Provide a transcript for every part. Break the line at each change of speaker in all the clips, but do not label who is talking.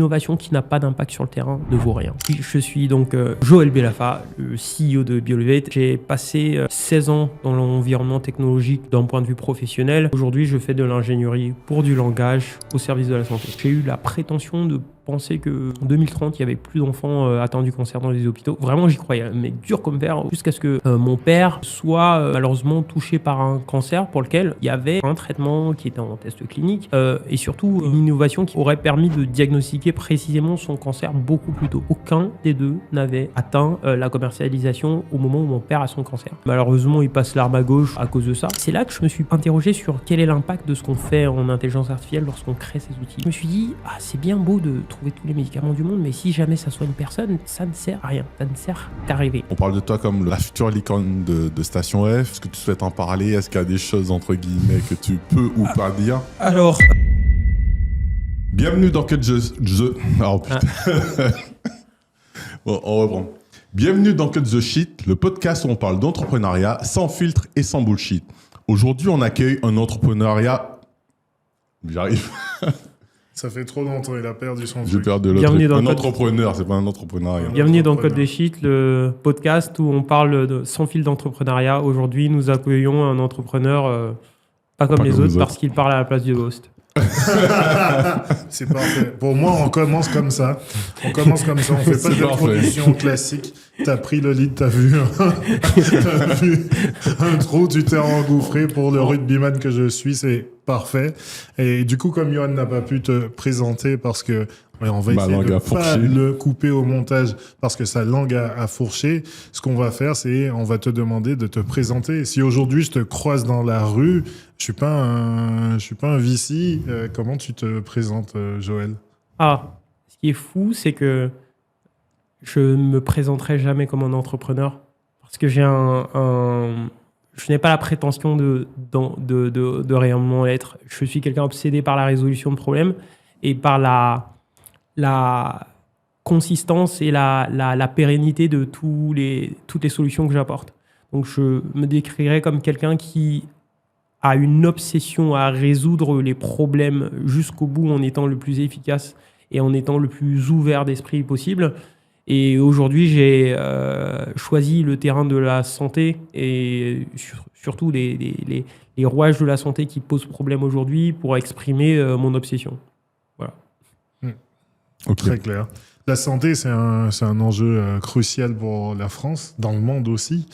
l'innovation qui n'a pas d'impact sur le terrain ne vaut rien. Je suis donc Joël Bellafa, le CEO de Bioelevate. J'ai passé 16 ans dans l'environnement technologique d'un point de vue professionnel. Aujourd'hui, je fais de l'ingénierie pour du langage au service de la santé. J'ai eu la prétention de penser qu'en 2030, il y avait plus d'enfants atteints du cancer dans les hôpitaux. Vraiment, j'y croyais, mais dur comme fer, jusqu'à ce que mon père soit malheureusement touché par un cancer pour lequel il y avait un traitement qui était en test clinique et surtout une innovation qui aurait permis de diagnostiquer précisément son cancer beaucoup plus tôt. Aucun des deux n'avait atteint la commercialisation au moment où mon père a son cancer. Malheureusement, il passe l'arme à gauche à cause de ça. C'est là que je me suis interrogé sur quel est l'impact de ce qu'on fait en intelligence artificielle lorsqu'on crée ces outils. Je me suis dit, c'est bien beau de trouver tous les médicaments du monde, mais si jamais ça soigne personne, ça ne sert à rien. Ça ne sert qu'à rêver.
On parle de toi comme la future licorne de Station F. Est-ce que tu souhaites en parler? Est-ce qu'il y a des choses, entre guillemets, que tu peux ou pas dire?
Alors...
Bienvenue dans Cut the... Oh putain. Bon, on reprend. Bienvenue dans Cut the Shit, le podcast où on parle d'entrepreneuriat sans filtre et sans bullshit. Aujourd'hui, on accueille un entrepreneuriat... J'arrive...
Ça fait trop longtemps, il a perdu son
J'ai
truc.
perdu l'autre. Un entrepreneur, c'est pas un entrepreneuriat.
Bienvenue dans Code des Shit, le podcast où on parle sans fil d'entrepreneuriat. Aujourd'hui, nous accueillons un entrepreneur pas comme les autres parce qu'il parle à la place du host.
C'est parfait. Pour moi, on commence comme ça. On fait pas d'introduction classique. T'as pris le lead, t'as vu un trou, tu t'es engouffré pour le rugbyman que je suis, c'est parfait. Et du coup, comme Johan n'a pas pu te présenter parce que on va essayer de pas le couper au montage parce que sa langue a fourché. Ce qu'on va faire, c'est on va te demander de te présenter. Si aujourd'hui je te croise dans la rue, je suis pas un VC. Comment tu te présentes, Joël?
Ce qui est fou, c'est que je ne me présenterai jamais comme un entrepreneur parce que je n'ai pas la prétention de réellement l'être. Je suis quelqu'un obsédé par la résolution de problèmes et par la consistance et la pérennité de toutes les solutions que j'apporte. Donc, je me décrirais comme quelqu'un qui a une obsession à résoudre les problèmes jusqu'au bout en étant le plus efficace et en étant le plus ouvert d'esprit possible. Et aujourd'hui, j'ai choisi le terrain de la santé et surtout les rouages de la santé qui posent problème aujourd'hui pour exprimer mon obsession. Voilà.
Okay. Très clair. La santé, c'est un enjeu crucial pour la France, dans le monde aussi,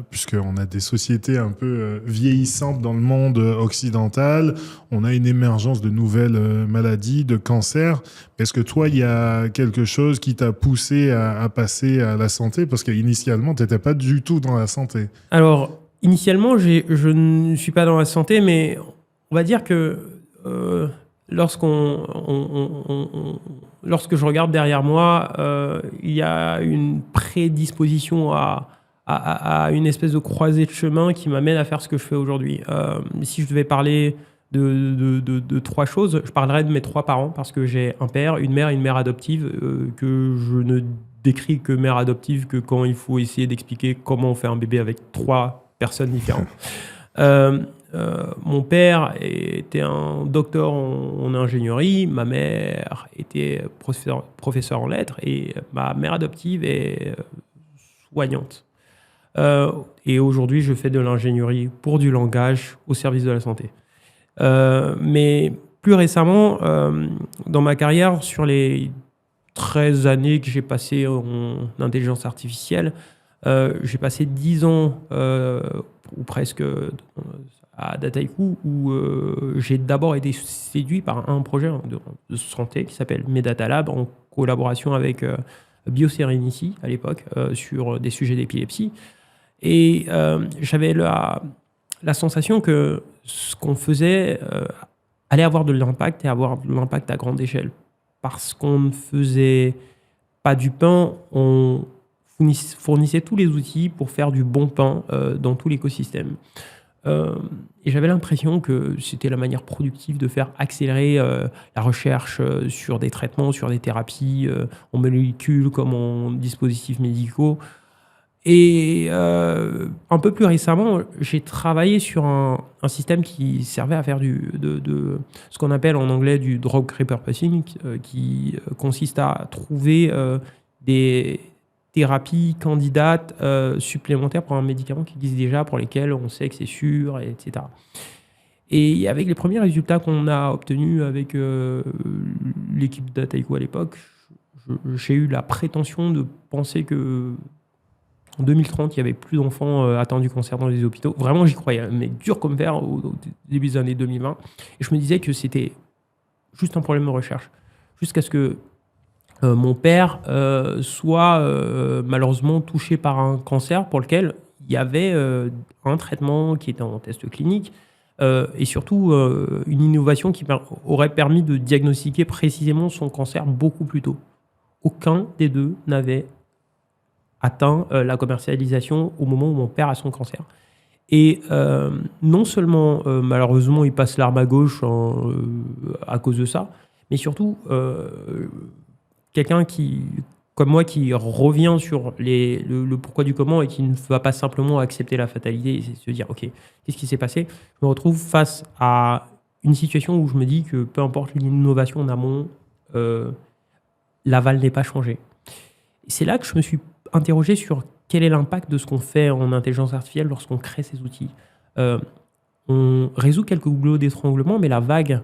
puisqu'on a des sociétés un peu vieillissantes dans le monde occidental. On a une émergence de nouvelles maladies, de cancers. Est-ce que toi, il y a quelque chose qui t'a poussé à passer à la santé? Parce qu'initialement, tu n'étais pas du tout dans la santé.
Alors, initialement, je ne suis pas dans la santé, mais on va dire que... Lorsque je regarde derrière moi, il y a une prédisposition à une espèce de croisée de chemin qui m'amène à faire ce que je fais aujourd'hui. Si je devais parler de trois choses, je parlerais de mes trois parents parce que j'ai un père, une mère adoptive que je ne décris que mère adoptive que quand il faut essayer d'expliquer comment on fait un bébé avec trois personnes différentes. Mon père était un docteur en ingénierie, ma mère était professeur en lettres et ma mère adoptive est soignante. Et aujourd'hui, je fais de l'ingénierie pour du langage au service de la santé. Mais plus récemment, dans ma carrière, sur les 13 années que j'ai passées en intelligence artificielle, j'ai passé 10 ans ou presque à Dataiku où j'ai d'abord été séduit par un projet de santé qui s'appelle Medatalab en collaboration avec BioSerenity à l'époque sur des sujets d'épilepsie. Et j'avais la sensation que ce qu'on faisait allait avoir de l'impact et avoir de l'impact à grande échelle. Parce qu'on ne faisait pas du pain, on fournissait tous les outils pour faire du bon pain dans tout l'écosystème. Et j'avais l'impression que c'était la manière productive de faire accélérer la recherche sur des traitements, sur des thérapies en molécules comme en dispositifs médicaux. Et un peu plus récemment, j'ai travaillé sur un système qui servait à faire de ce qu'on appelle en anglais du drug repurposing, qui consiste à trouver des thérapies candidates supplémentaires pour un médicament qui existe déjà, pour lesquels on sait que c'est sûr, etc. Et avec les premiers résultats qu'on a obtenus avec l'équipe d'Ataiku à l'époque, j'ai eu la prétention de penser que en 2030, il y avait plus d'enfants atteints du cancer dans les hôpitaux. Vraiment, j'y croyais, mais dur comme fer au début des années 2020. Et je me disais que c'était juste un problème de recherche. Jusqu'à ce que mon père soit malheureusement touché par un cancer pour lequel il y avait un traitement qui était en test clinique et surtout une innovation qui aurait permis de diagnostiquer précisément son cancer beaucoup plus tôt. Aucun des deux n'avait atteint la commercialisation au moment où mon père a son cancer. Et non seulement, malheureusement, il passe l'arme à gauche à cause de ça, mais surtout, quelqu'un qui, comme moi, qui revient sur le pourquoi du comment et qui ne va pas simplement accepter la fatalité et se dire, OK, qu'est-ce qui s'est passé? Je me retrouve face à une situation où je me dis que peu importe l'innovation en amont, l'aval n'est pas changé. Et c'est là que je me suis interrogé sur quel est l'impact de ce qu'on fait en intelligence artificielle lorsqu'on crée ces outils. On résout quelques goulots d'étranglement, mais la vague,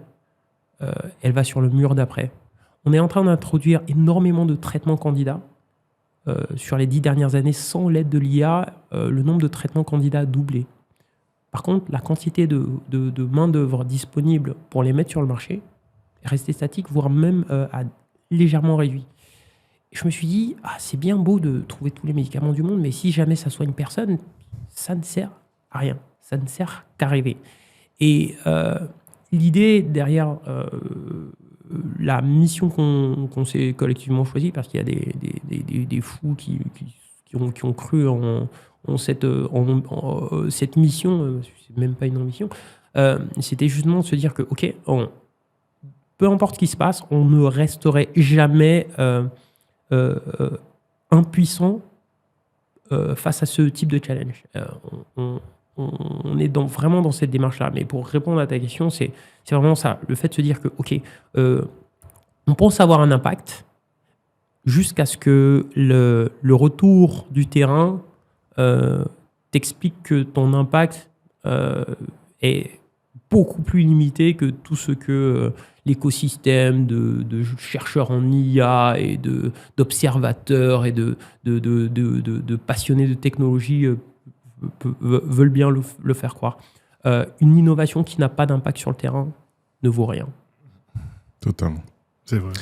elle va sur le mur d'après. On est en train d'introduire énormément de traitements candidats. Sur les 10 dernières années, sans l'aide de l'IA, le nombre de traitements candidats a doublé. Par contre, la quantité de main-d'œuvre disponible pour les mettre sur le marché est restée statique, voire même a légèrement réduit. Je me suis dit, c'est bien beau de trouver tous les médicaments du monde, mais si jamais ça soigne personne, ça ne sert à rien. Ça ne sert qu'à rêver. Et l'idée derrière la mission qu'on s'est collectivement choisie, parce qu'il y a des fous qui ont cru en cette mission, c'est même pas une ambition, c'était justement de se dire que, OK, peu importe ce qui se passe, on ne resterait jamais impuissant face à ce type de challenge. On est vraiment dans cette démarche-là. Mais pour répondre à ta question, c'est vraiment ça. Le fait de se dire que, OK, on pense avoir un impact jusqu'à ce que le retour du terrain t'explique que ton impact est beaucoup plus limité que tout ce que l'écosystème de chercheurs en IA et d'observateurs et de passionnés de technologie veulent bien le faire croire. Une innovation qui n'a pas d'impact sur le terrain ne vaut rien.
Totalement.
C'est vrai.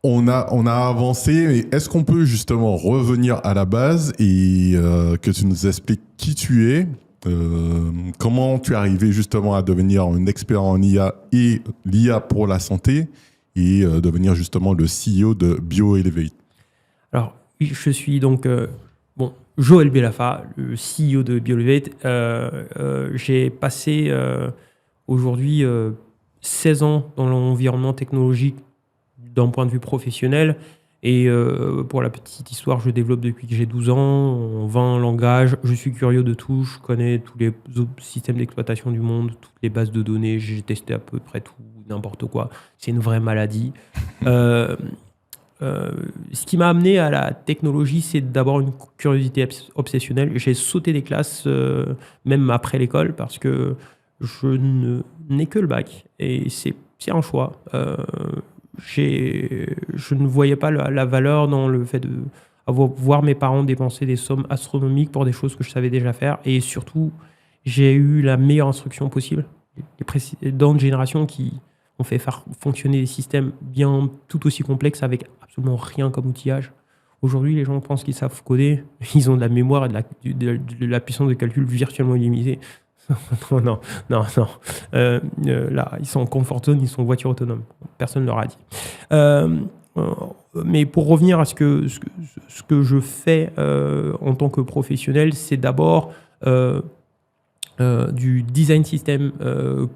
On a avancé, mais est-ce qu'on peut justement revenir à la base et que tu nous expliques qui tu es, comment tu es arrivé justement à devenir un expert en IA et l'IA pour la santé et devenir justement le CEO de BioElevate? Alors,
je suis donc Joël Bellafa, le CEO de BioElevate. J'ai passé aujourd'hui 16 ans dans l'environnement technologique d'un point de vue professionnel. Et pour la petite histoire, je développe depuis que j'ai 12 ans, en 20 langages. Je suis curieux de tout, je connais tous les systèmes d'exploitation du monde, toutes les bases de données, j'ai testé à peu près tout, n'importe quoi. C'est une vraie maladie. Ce qui m'a amené à la technologie, c'est d'abord une curiosité obsessionnelle. J'ai sauté des classes, même après l'école, parce que je n'ai que le bac. Et c'est un choix. Je ne voyais pas la valeur dans le fait de voir mes parents dépenser des sommes astronomiques pour des choses que je savais déjà faire. Et surtout, j'ai eu la meilleure instruction possible. Les précédentes générations qui ont fait fonctionner des systèmes bien tout aussi complexes avec absolument rien comme outillage. Aujourd'hui, les gens pensent qu'ils savent coder. Ils ont de la mémoire et de la puissance de calcul virtuellement illimitée. Non. Là, ils sont en comfort zone, ils sont en voiture autonome. Personne ne leur a dit. Mais pour revenir à ce que je fais en tant que professionnel, c'est d'abord du design system,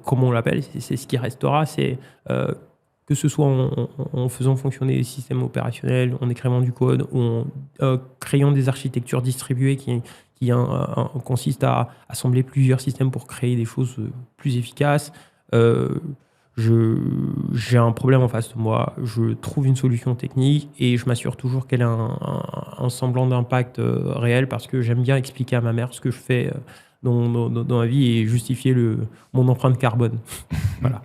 comme on l'appelle. C'est ce qui restera. C'est que que ce soit en faisant fonctionner des systèmes opérationnels, en écrivant du code, ou en créant des architectures distribuées qui consistent à assembler plusieurs systèmes pour créer des choses plus efficaces. J'ai un problème en face de moi, je trouve une solution technique et je m'assure toujours qu'elle a un semblant d'impact réel, parce que j'aime bien expliquer à ma mère ce que je fais dans ma vie et justifier mon empreinte carbone. Voilà.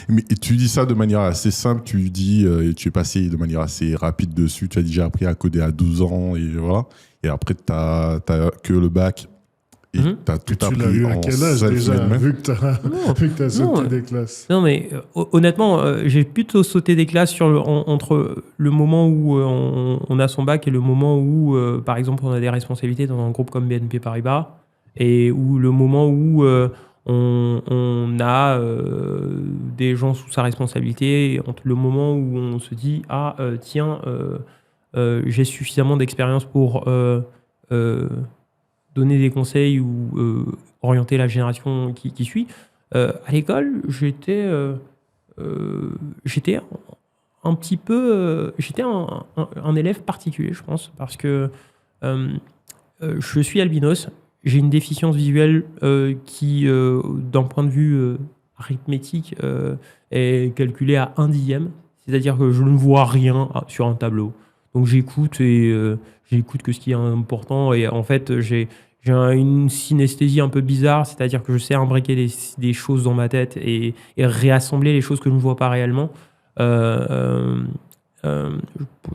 Mais tu dis ça de manière assez simple, tu dis, tu es passé de manière assez rapide dessus, tu as déjà appris à coder à 12 ans et voilà. Et après, tu n'as que le bac et tu as tout appris.
Tu l'as eu à quel âge déjà, vu que tu as sauté des classes?
Non, mais honnêtement, j'ai plutôt sauté des classes entre le moment où on a son bac et le moment où, par exemple, on a des responsabilités dans un groupe comme BNP Paribas, et où le moment où on a des gens sous sa responsabilité, entre le moment où on se dit tiens, j'ai suffisamment d'expérience pour donner des conseils ou orienter la génération qui suit. À l'école, j'étais un petit peu j'étais un élève particulier, je pense, parce que je suis albinos. J'ai une déficience visuelle qui, d'un point de vue arithmétique, est calculée à 1/10. C'est-à-dire que je ne vois rien sur un tableau. Donc j'écoute j'écoute que ce qui est important. Et en fait, j'ai une synesthésie un peu bizarre. C'est-à-dire que je sais imbriquer des choses dans ma tête et réassembler les choses que je ne vois pas réellement. Je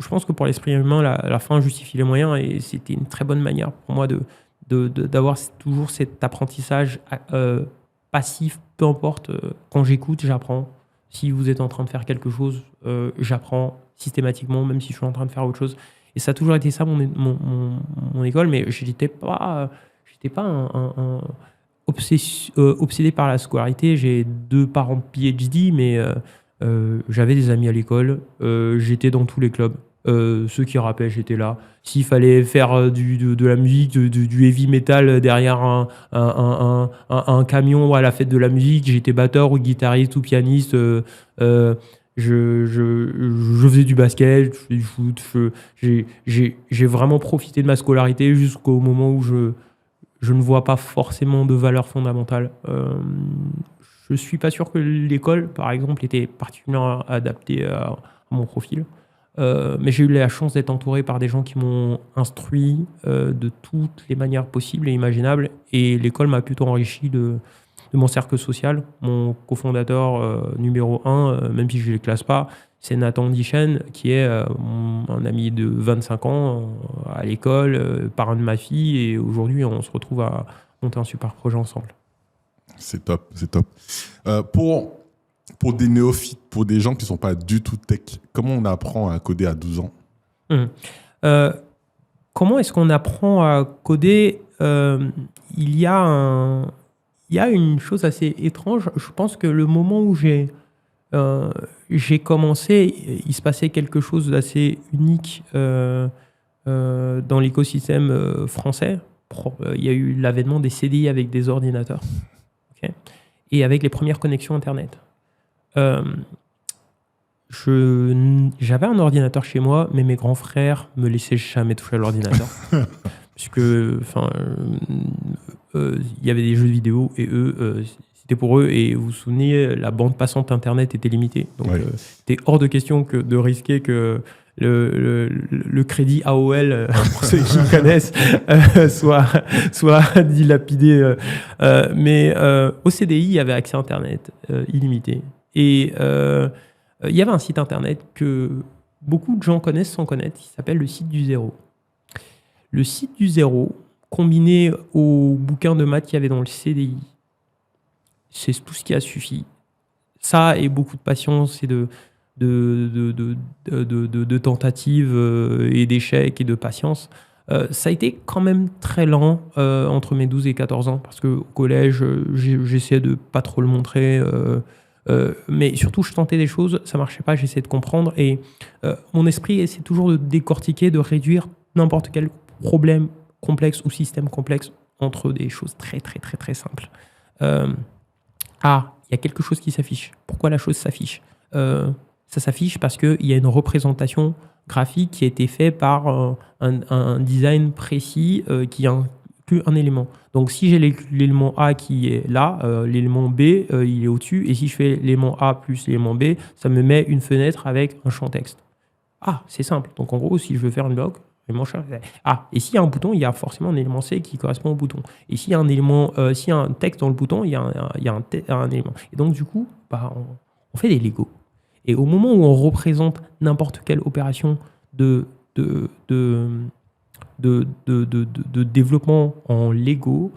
pense que pour l'esprit humain, la fin justifie les moyens. Et c'était une très bonne manière pour moi d'avoir toujours cet apprentissage passif, peu importe. Quand j'écoute, j'apprends. Si vous êtes en train de faire quelque chose, j'apprends systématiquement, même si je suis en train de faire autre chose. Et ça a toujours été ça mon école, mais je n'étais pas obsédé par la scolarité. J'ai 2 parents PhD, mais j'avais des amis à l'école. J'étais dans tous les clubs. Ceux qui rappaient, j'étais là. S'il fallait faire de la musique, du heavy metal derrière un camion à la fête de la musique, j'étais batteur ou guitariste ou pianiste. Je faisais du basket, je faisais du foot. J'ai vraiment profité de ma scolarité jusqu'au moment où je ne vois pas forcément de valeur fondamentale. Je suis pas sûr que l'école, par exemple, était particulièrement adaptée à mon profil. Mais j'ai eu la chance d'être entouré par des gens qui m'ont instruit de toutes les manières possibles et imaginables. Et l'école m'a plutôt enrichi de mon cercle social. Mon cofondateur numéro 1, même si je ne les classe pas, c'est Nathan Dichen, qui est un ami de 25 ans à l'école, parrain de ma fille. Et aujourd'hui, on se retrouve à monter un super projet ensemble.
C'est top, c'est top. Pour des néophytes, pour des gens qui ne sont pas du tout tech, comment on apprend à coder à 12 ans?
Comment est-ce qu'on apprend à coder? Il y a une chose assez étrange. Je pense que le moment où j'ai commencé, il se passait quelque chose d'assez unique dans l'écosystème français. Il y a eu l'avènement des CDI avec des ordinateurs, okay, et avec les premières connexions Internet. J'avais un ordinateur chez moi, mais mes grands frères me laissaient jamais toucher à l'ordinateur. Puisque, il y avait des jeux vidéo et eux, c'était pour eux. Et vous vous souvenez, la bande passante Internet était limitée. Donc, c'était hors de question de risquer que le crédit AOL, pour ceux qui connaissent, soit dilapidé. Mais au CDI, il y avait accès à Internet illimité. Et il y avait un site Internet que beaucoup de gens connaissent sans connaître, qui s'appelle le site du zéro. Le site du zéro, combiné au bouquin de maths qu'il y avait dans le CDI, c'est tout ce qui a suffi. Ça et beaucoup de patience et de tentatives et d'échecs et de patience. Ça a été quand même très lent entre mes 12 et 14 ans, parce qu'au collège, j'essayais de pas trop le montrer. Mais surtout, je tentais des choses, ça marchait pas, j'essayais de comprendre. Et mon esprit essaie toujours de décortiquer, de réduire n'importe quel problème complexe ou système complexe entre des choses très, très, très, très simples. Il y a quelque chose qui s'affiche. Pourquoi la chose s'affiche? Ça s'affiche parce qu'il y a une représentation graphique qui a été faite par un design précis qui inclut un élément. Donc, si j'ai l'élément A qui est là, l'élément B, il est au-dessus. Et si je fais l'élément A plus l'élément B, ça me met une fenêtre avec un champ texte. Ah, c'est simple. Donc, en gros, si je veux faire une bloc, et s'il y a un bouton, il y a forcément un élément C qui correspond au bouton. Et s'il y a s'il y a un texte dans le bouton, il y a un élément. Et donc, du coup, on fait des Lego. Et au moment où on représente n'importe quelle opération de développement en Lego,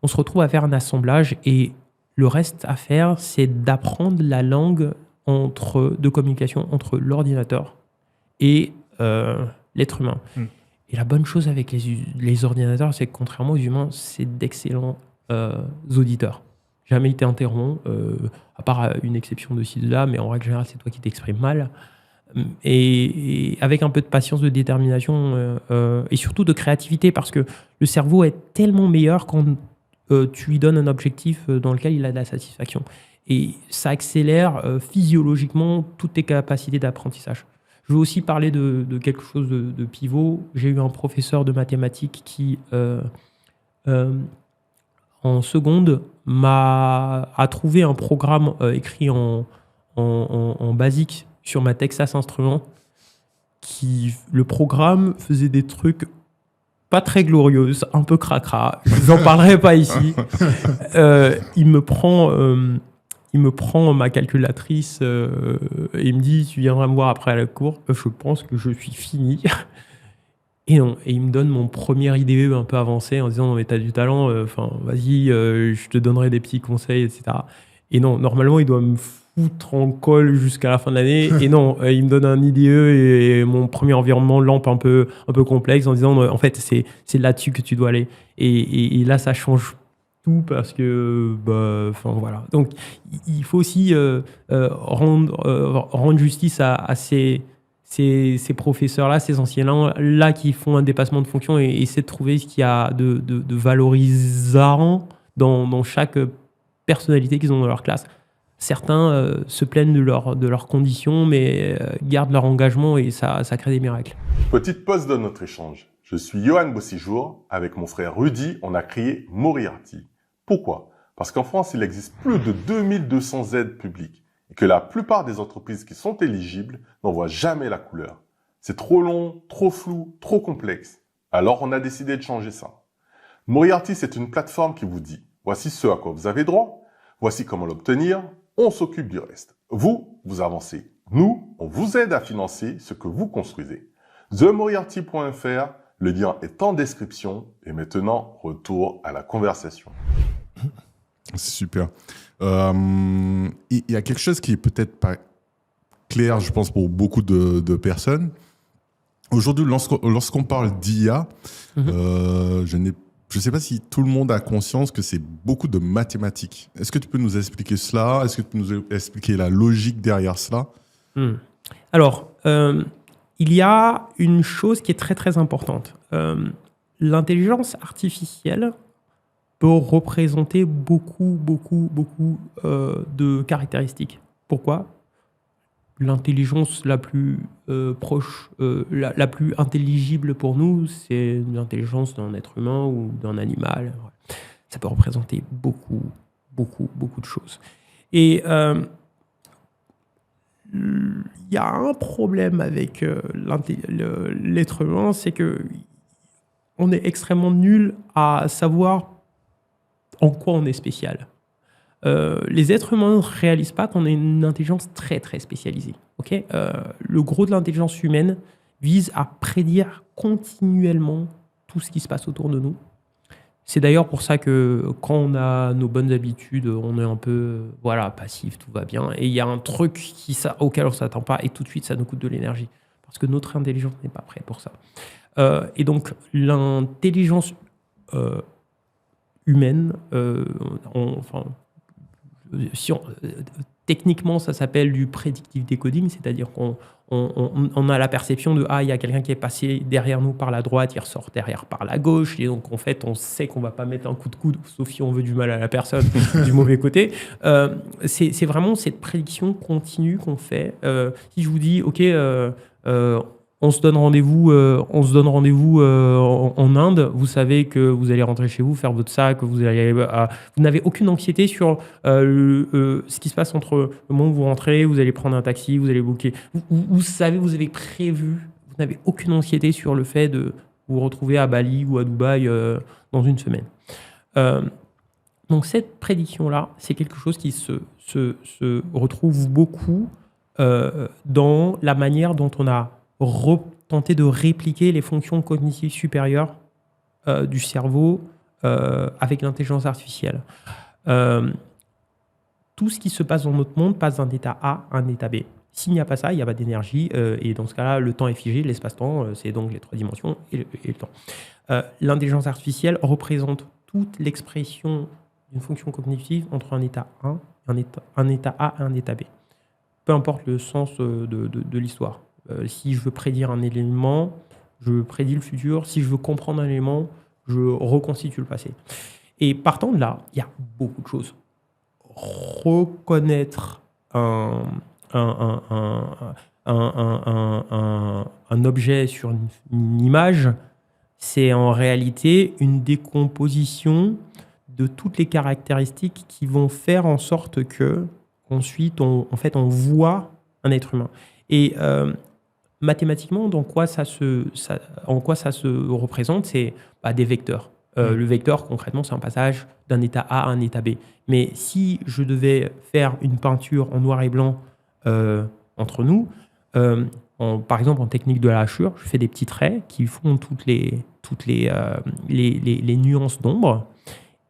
on se retrouve à faire un assemblage et le reste à faire, c'est d'apprendre la langue de communication entre l'ordinateur et l'être humain. Et la bonne chose avec les ordinateurs, c'est que contrairement aux humains, c'est d'excellents auditeurs. Jamais été interrompu, à part une exception de ci, de là, mais en règle générale, c'est toi qui t'exprimes mal. Et avec un peu de patience, de détermination et surtout de créativité, parce que le cerveau est tellement meilleur quand tu lui donnes un objectif dans lequel il a de la satisfaction. Et ça accélère physiologiquement toutes tes capacités d'apprentissage. Je veux aussi parler de quelque chose de pivot. J'ai eu un professeur de mathématiques qui, en seconde, a trouvé un programme écrit en basique sur ma Texas Instruments. Le programme faisait des trucs pas très glorieux, un peu cracra. Je vous en parlerai pas ici. Il me prend ma calculatrice et il me dit, tu viendras me voir après à la cour. Je pense que je suis fini. Et non, et il me donne mon premier IDE un peu avancé en disant, non mais t'as du talent, vas-y, je te donnerai des petits conseils, etc. Et non, normalement, il doit me foutre en colle jusqu'à la fin de l'année. Et non, il me donne un IDE et mon premier environnement lampe un peu complexe en disant, en fait, c'est là-dessus que tu dois aller. Et là, ça change tout parce que, voilà. Donc, il faut aussi rendre justice à ces professeurs-là, ces anciens-là qui font un dépassement de fonction et essaient de trouver ce qu'il y a de valorisant dans chaque personnalité qu'ils ont dans leur classe. Certains se plaignent de leurs conditions, mais gardent leur engagement et ça crée des miracles.
Petite pause de notre échange. Je suis Johan Bossijour. Avec mon frère Rudy, on a créé Moriarty. Pourquoi ? Parce qu'en France, il existe plus de 2200 aides publiques et que la plupart des entreprises qui sont éligibles n'en voient jamais la couleur. C'est trop long, trop flou, trop complexe. Alors, on a décidé de changer ça. Moriarty, c'est une plateforme qui vous dit « Voici ce à quoi vous avez droit, voici comment l'obtenir, on s'occupe du reste. Vous, vous avancez. Nous, on vous aide à financer ce que vous construisez. » TheMoriarty.fr, le lien est en description. Et maintenant, retour à la conversation.
C'est super. Il y a quelque chose qui est peut-être pas clair, je pense, pour beaucoup de personnes. Aujourd'hui, lorsqu'on parle d'IA, je ne sais pas si tout le monde a conscience que c'est beaucoup de mathématiques. Est-ce que tu peux nous expliquer cela ? Est-ce que tu peux nous expliquer la logique derrière cela ?
Alors, il y a une chose qui est très, très importante. L'intelligence artificielle peut représenter beaucoup de caractéristiques. Pourquoi ? L'intelligence la plus proche, la plus intelligible pour nous, c'est l'intelligence d'un être humain ou d'un animal. Ça peut représenter beaucoup de choses. Et il y a un problème avec l'être humain, c'est que on est extrêmement nul à savoir en quoi on est spécial. Les êtres humains ne réalisent pas qu'on a une intelligence très très spécialisée. Okay, le gros de l'intelligence humaine vise à prédire continuellement tout ce qui se passe autour de nous. C'est d'ailleurs pour ça que quand on a nos bonnes habitudes, on est un peu passif, tout va bien. Et il y a un truc auquel on ne s'attend pas et tout de suite ça nous coûte de l'énergie. Parce que notre intelligence n'est pas prête pour ça. Et donc l'intelligence humaine, techniquement, ça s'appelle du predictive decoding, c'est-à-dire qu'on a la perception de il y a quelqu'un qui est passé derrière nous par la droite, il ressort derrière par la gauche, et donc en fait, on sait qu'on va pas mettre un coup de coude, sauf si on veut du mal à la personne du mauvais côté. C'est vraiment cette prédiction continue qu'on fait. Si je vous dis, ok, on se donne rendez-vous en Inde. Vous savez que vous allez rentrer chez vous, faire votre sac, vous n'avez aucune anxiété sur ce qui se passe entre le moment où vous rentrez, vous allez prendre un taxi, vous allez booker. Vous savez, vous avez prévu. Vous n'avez aucune anxiété sur le fait de vous retrouver à Bali ou à Dubaï dans une semaine. Donc cette prédiction-là, c'est quelque chose qui se retrouve beaucoup dans la manière dont on a tenter de répliquer les fonctions cognitives supérieures du cerveau avec l'intelligence artificielle. Tout ce qui se passe dans notre monde passe d'un état A à un état B. S'il n'y a pas ça, il n'y a pas d'énergie, et dans ce cas-là, le temps est figé, l'espace-temps, c'est donc les 3 dimensions et le temps. L'intelligence artificielle représente toute l'expression d'une fonction cognitive entre un état A, un état A et un état B. Peu importe le sens de l'histoire. Si je veux prédire un élément, je prédis le futur. Si je veux comprendre un élément, je reconstitue le passé. Et partant de là, il y a beaucoup de choses. Reconnaître un objet sur une image, c'est en réalité une décomposition de toutes les caractéristiques qui vont faire en sorte que ensuite on voit un être humain. Et mathématiquement, en quoi ça se représente, c'est des vecteurs. Le vecteur, concrètement, c'est un passage d'un état A à un état B. Mais si je devais faire une peinture en noir et blanc entre nous, par exemple en technique de la hachure, je fais des petits traits qui font toutes les nuances d'ombre.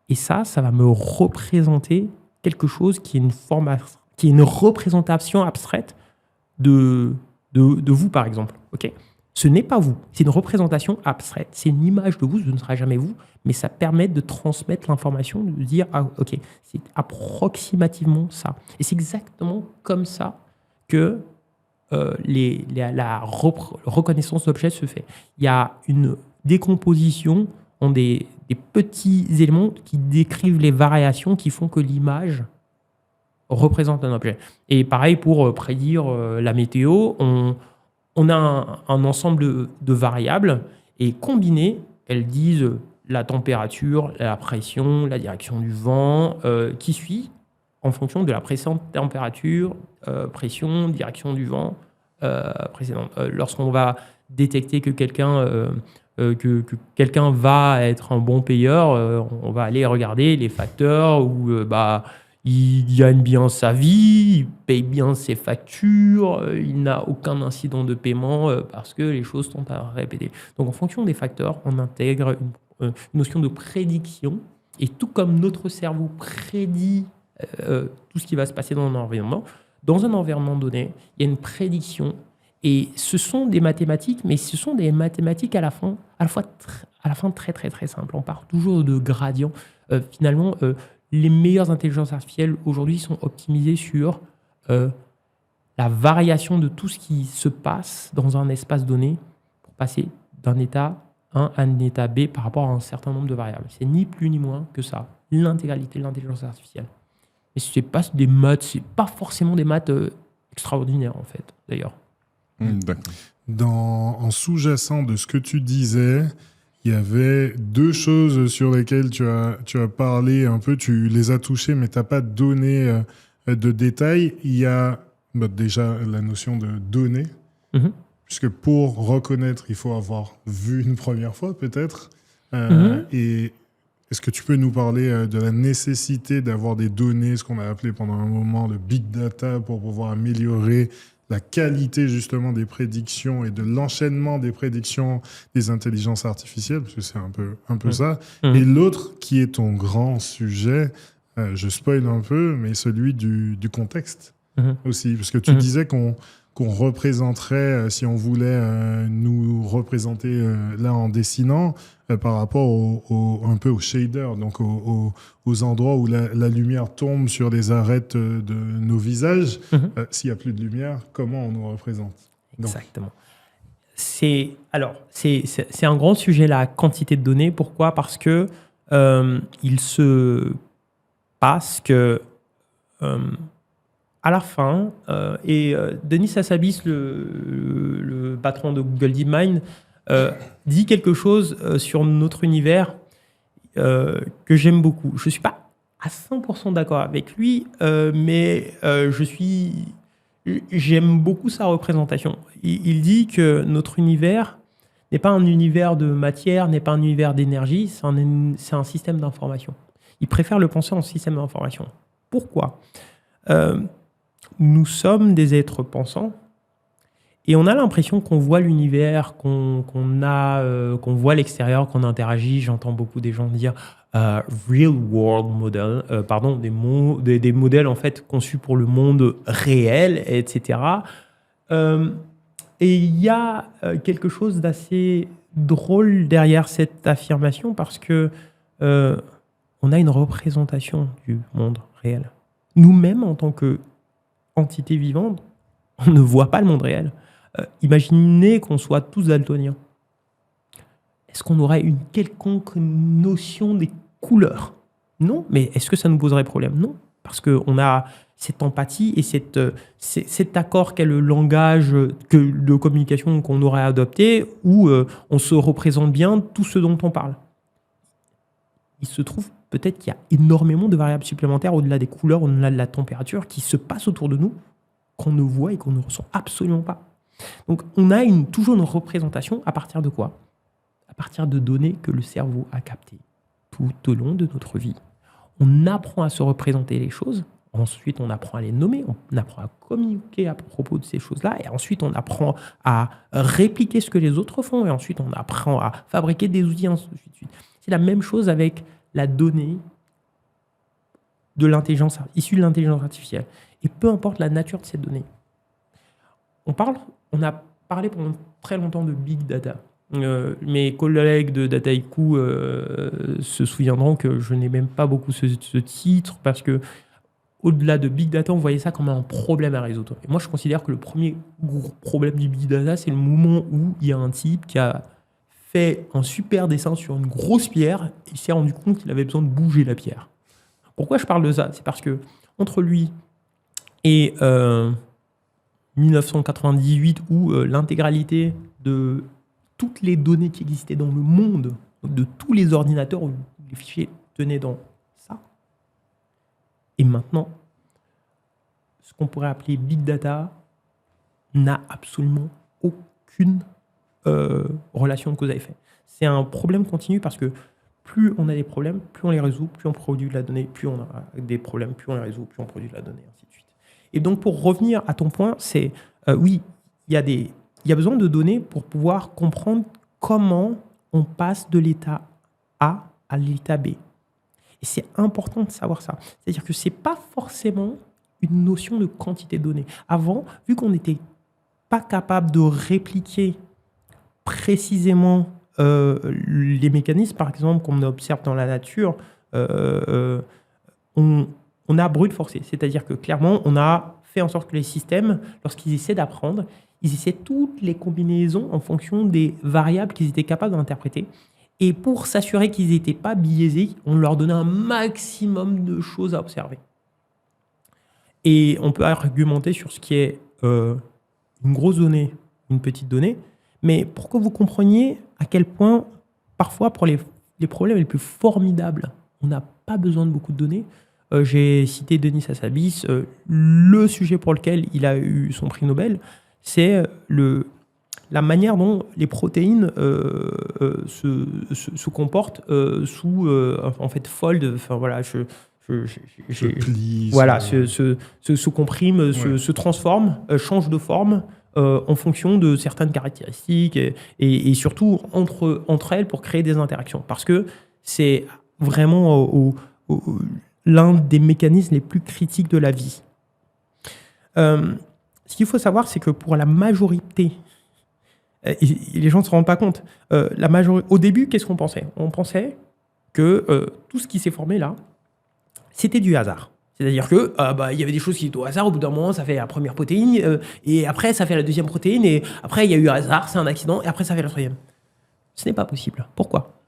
Et ça va me représenter quelque chose qui est une représentation abstraite de vous, par exemple. Okay, ce n'est pas vous, c'est une représentation abstraite, c'est une image de vous, ce ne sera jamais vous, mais ça permet de transmettre l'information, de dire ok, c'est approximativement ça. Et c'est exactement comme ça que la reconnaissance d'objets se fait. Il y a une décomposition en des petits éléments qui décrivent les variations qui font que l'image représente un objet. Et pareil pour prédire la météo, on a un ensemble de variables et combinées, elles disent la température, la pression, la direction du vent, qui suit en fonction de la précédente température, pression, direction du vent précédente. Lorsqu'on va détecter que quelqu'un va être un bon payeur, on va aller regarder les facteurs où il gagne bien sa vie, il paye bien ses factures, il n'a aucun incident de paiement parce que les choses sont à répéter. Donc en fonction des facteurs, on intègre une notion de prédiction, et tout comme notre cerveau prédit tout ce qui va se passer dans un environnement donné, il y a une prédiction, et ce sont des mathématiques, mais ce sont des mathématiques à la fin très très très simples. On part toujours de gradients. Finalement, les meilleures intelligences artificielles aujourd'hui sont optimisées sur la variation de tout ce qui se passe dans un espace donné pour passer d'un état A à un état B par rapport à un certain nombre de variables. C'est ni plus ni moins que ça, l'intégralité de l'intelligence artificielle. Et c'est pas des maths, c'est pas forcément des maths extraordinaires en fait, d'ailleurs.
En sous-jacent de ce que tu disais, il y avait 2 choses sur lesquelles tu as parlé un peu, tu les as touchées, mais tu n'as pas donné de détails. Il y a déjà la notion de données, puisque pour reconnaître, il faut avoir vu une première fois peut-être. Et est-ce que tu peux nous parler de la nécessité d'avoir des données, ce qu'on a appelé pendant un moment le big data, pour pouvoir améliorer la qualité justement des prédictions et de l'enchaînement des prédictions des intelligences artificielles, parce que c'est un peu ça. Et l'autre, qui est ton grand sujet, je spoil un peu, mais celui du contexte aussi, parce que tu disais qu'on qu'on représenterait si on voulait nous représenter là en dessinant par rapport un peu au shader, donc aux endroits où la lumière tombe sur les arêtes de nos visages. S'il n'y a plus de lumière, comment on nous représente?
Exactement. C'est un grand sujet, la quantité de données. Pourquoi? Parce que il se passe que à la fin, Denis Hassabis, le patron de Google DeepMind, dit quelque chose sur notre univers que j'aime beaucoup. Je ne suis pas à 100% d'accord avec lui, mais j'aime beaucoup sa représentation. Il dit que notre univers n'est pas un univers de matière, n'est pas un univers d'énergie, c'est un système d'information. Il préfère le penser en système d'information. Pourquoi? Nous sommes des êtres pensants et on a l'impression qu'on voit l'univers, qu'on voit l'extérieur, qu'on interagit. J'entends beaucoup des gens dire real world model, des modèles en fait conçus pour le monde réel, etc. Et il y a quelque chose d'assez drôle derrière cette affirmation parce que on a une représentation du monde réel. Nous-mêmes, en tant qu'entité vivante, on ne voit pas le monde réel. Imaginez qu'on soit tous daltoniens. Est-ce qu'on aurait une quelconque notion des couleurs? Non, mais est-ce que ça nous poserait problème? Non, parce qu'on a cette empathie et cet accord qu'est le langage de communication qu'on aurait adopté, où on se représente bien tout ce dont on parle. Il se trouve peut-être qu'il y a énormément de variables supplémentaires au-delà des couleurs, au-delà de la température, qui se passent autour de nous, qu'on ne voit et qu'on ne ressent absolument pas. Donc on a toujours une représentation à partir de quoi? À partir de données que le cerveau a captées tout au long de notre vie. On apprend à se représenter les choses, ensuite on apprend à les nommer, on apprend à communiquer à propos de ces choses-là, et ensuite on apprend à répliquer ce que les autres font, et ensuite on apprend à fabriquer des outils, ainsi de suite. C'est la même chose avec la donnée issue de l'intelligence artificielle. Et peu importe la nature de cette donnée. On a parlé pendant très longtemps de big data. Mes collègues de Dataiku se souviendront que je n'ai même pas beaucoup ce titre parce que au-delà de big data, on voyait ça comme un problème à résoudre. Et moi, je considère que le premier gros problème du big data, c'est le moment où il y a un type qui a fait un super dessin sur une grosse pierre et il s'est rendu compte qu'il avait besoin de bouger la pierre. Pourquoi je parle de ça? C'est parce que entre lui et 1998, où l'intégralité de toutes les données qui existaient dans le monde, de tous les ordinateurs où les fichiers tenaient dans ça, et maintenant, ce qu'on pourrait appeler big data n'a absolument aucune relation de cause à effet. C'est un problème continu parce que plus on a des problèmes, plus on les résout, plus on produit de la donnée, plus on a des problèmes, plus on les résout, plus on produit de la donnée, ainsi de suite. Et donc, pour revenir à ton point, c'est oui, il y a besoin de données pour pouvoir comprendre comment on passe de l'état A à l'état B. Et c'est important de savoir ça. C'est-à-dire que ce n'est pas forcément une notion de quantité de données. Avant, vu qu'on n'était pas capable de répliquer précisément les mécanismes, par exemple, qu'on observe dans la nature, on a brute forcé. C'est-à-dire que clairement, on a fait en sorte que les systèmes, lorsqu'ils essaient d'apprendre, ils essaient toutes les combinaisons en fonction des variables qu'ils étaient capables d'interpréter. Et pour s'assurer qu'ils n'étaient pas biaisés, on leur donnait un maximum de choses à observer. Et on peut argumenter sur ce qui est une grosse donnée, une petite donnée, mais pour que vous compreniez à quel point, parfois, pour les problèmes les plus formidables, on n'a pas besoin de beaucoup de données. J'ai cité Denis Hassabis. Le sujet pour lequel il a eu son prix Nobel, c'est la manière dont les protéines se comportent sous en fait fold. Enfin voilà, se compriment, se transforment, changent de forme en fonction de certaines caractéristiques et surtout entre elles pour créer des interactions. Parce que c'est vraiment l'un des mécanismes les plus critiques de la vie. Ce qu'il faut savoir, c'est que pour la majorité, et les gens ne se rendent pas compte, au début, qu'est-ce qu'on pensait ? On pensait que tout ce qui s'est formé là, c'était du hasard. C'est-à-dire que y avait des choses qui étaient au hasard, au bout d'un moment, ça fait la première protéine, et après, ça fait la deuxième protéine, et après, il y a eu un hasard, c'est un accident, et après, ça fait la troisième. Ce n'est pas possible. Pourquoi ?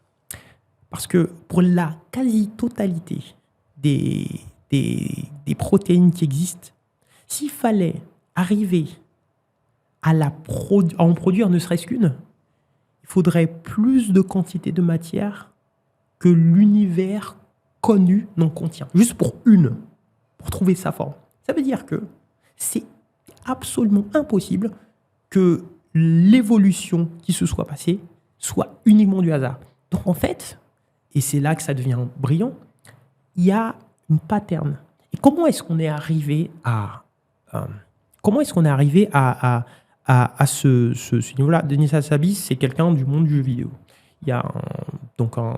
Parce que pour la quasi-totalité des protéines qui existent, s'il fallait arriver à en produire ne serait-ce qu'une, il faudrait plus de quantité de matière que l'univers connu n'en contient. Juste pour trouver sa forme. Ça veut dire que c'est absolument impossible que l'évolution qui se soit passée soit uniquement du hasard. Donc en fait, et c'est là que ça devient brillant, il y a une pattern. Et comment est-ce qu'on est arrivé à ce niveau-là ? Denis Hassabis, c'est quelqu'un du monde du jeu vidéo. Il y a un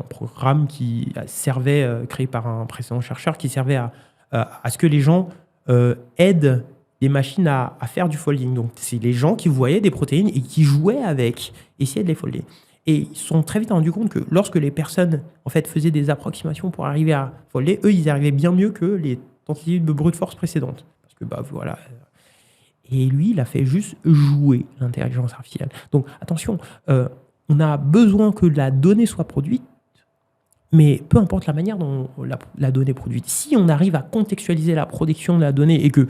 programme qui servait, créé par un précédent chercheur, qui servait à ce que les gens aident des machines à faire du folding. Donc, c'est les gens qui voyaient des protéines et qui jouaient avec, essayaient de les folder. Et ils se sont très vite rendus compte que lorsque les personnes en fait, faisaient des approximations pour arriver à folder, eux, ils y arrivaient bien mieux que les tentatives de brute force précédentes. Parce que, voilà. Et lui, il a fait juste jouer l'intelligence artificielle. Donc, attention, on a besoin que la donnée soit produite, mais peu importe la manière dont la donnée est produite. Si on arrive à contextualiser la production de la donnée et que,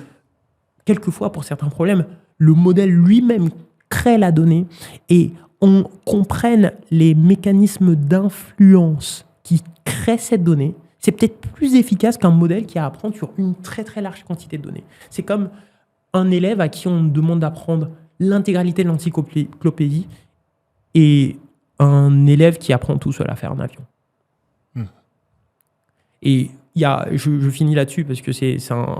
quelquefois, pour certains problèmes, le modèle lui-même crée la donnée et on comprenne les mécanismes d'influence qui créent cette donnée, c'est peut-être plus efficace qu'un modèle qui a à apprendre sur une très très large quantité de données. C'est comme un élève à qui on demande d'apprendre l'intégralité de l'encyclopédie et un élève qui apprend tout seul à faire un avion. Et je finis là-dessus parce que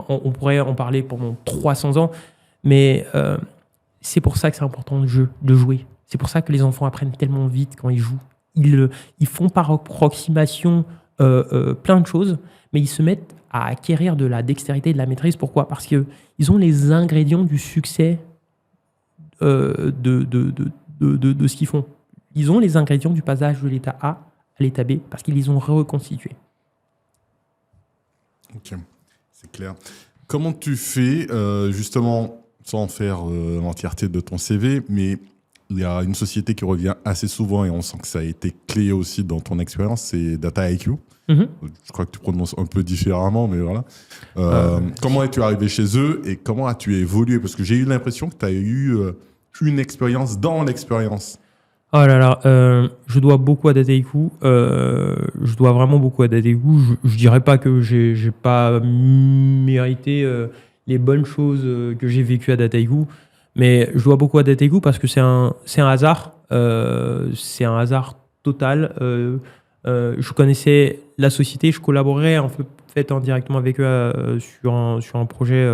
on pourrait en parler pendant 300 ans, mais c'est pour ça que c'est important de jouer. C'est pour ça que les enfants apprennent tellement vite quand ils jouent. Ils font par approximation plein de choses, mais ils se mettent à acquérir de la dextérité et de la maîtrise. Pourquoi ? Parce qu'ils ont les ingrédients du succès de ce qu'ils font. Ils ont les ingrédients du passage de l'état A à l'état B parce qu'ils les ont reconstitués.
Ok, c'est clair. Comment tu fais, justement, sans faire l'entièreté de ton CV, mais il y a une société qui revient assez souvent et on sent que ça a été clé aussi dans ton expérience, c'est Dataiku.
Mm-hmm.
Je crois que tu prononces un peu différemment, mais voilà. Comment es-tu arrivé chez eux et comment as-tu évolué ? Parce que j'ai eu l'impression que tu as eu une expérience dans l'expérience.
Oh là là, je dois beaucoup à Dataiku. Je dois vraiment beaucoup à Dataiku. Je dirais pas que j'ai pas mérité les bonnes choses que j'ai vécues à Dataiku, mais je dois beaucoup à Dataiku parce que c'est un hasard. C'est un hasard total. Je connaissais la société, je collaborais en fait indirectement avec eux sur un projet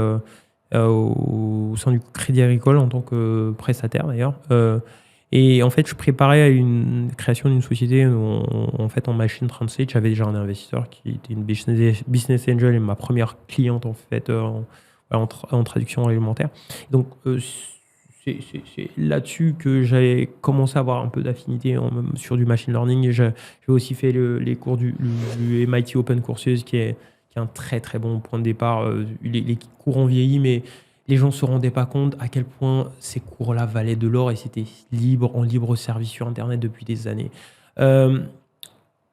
au sein du Crédit Agricole en tant que prestataire d'ailleurs. Et en fait, je préparais une création d'une société où, en fait, en machine translate, j'avais déjà un investisseur qui était une business angel et ma première cliente en fait en traduction réglementaire. Donc, c'est là-dessus que j'avais commencé à avoir un peu d'affinité sur du machine learning. J'ai aussi fait les cours du MIT Open Courses, qui est un très très bon point de départ. Les cours ont vieilli, mais les gens ne se rendaient pas compte à quel point ces cours-là valaient de l'or et c'était en libre service sur Internet depuis des années.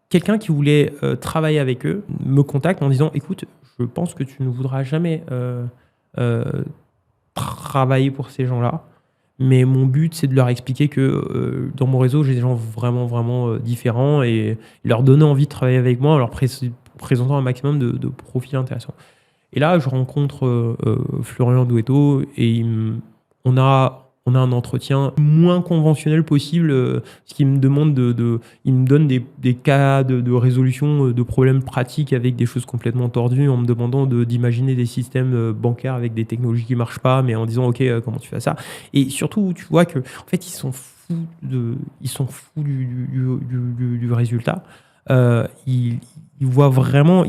Quelqu'un qui voulait travailler avec eux me contacte en disant « Écoute, je pense que tu ne voudras jamais travailler pour ces gens-là, mais mon but, c'est de leur expliquer que dans mon réseau, j'ai des gens vraiment, vraiment différents et leur donner envie de travailler avec moi en leur présentant un maximum de profils intéressants. » Et là, je rencontre Florian Douetto et on a un entretien moins conventionnel possible, ce qui me demande il me donne des cas de résolution de problèmes pratiques avec des choses complètement tordues en me demandant d'imaginer des systèmes bancaires avec des technologies qui marchent pas, mais en disant ok, comment tu fais ça ? Et surtout, tu vois que en fait, ils sont fous du résultat. Ils voient vraiment,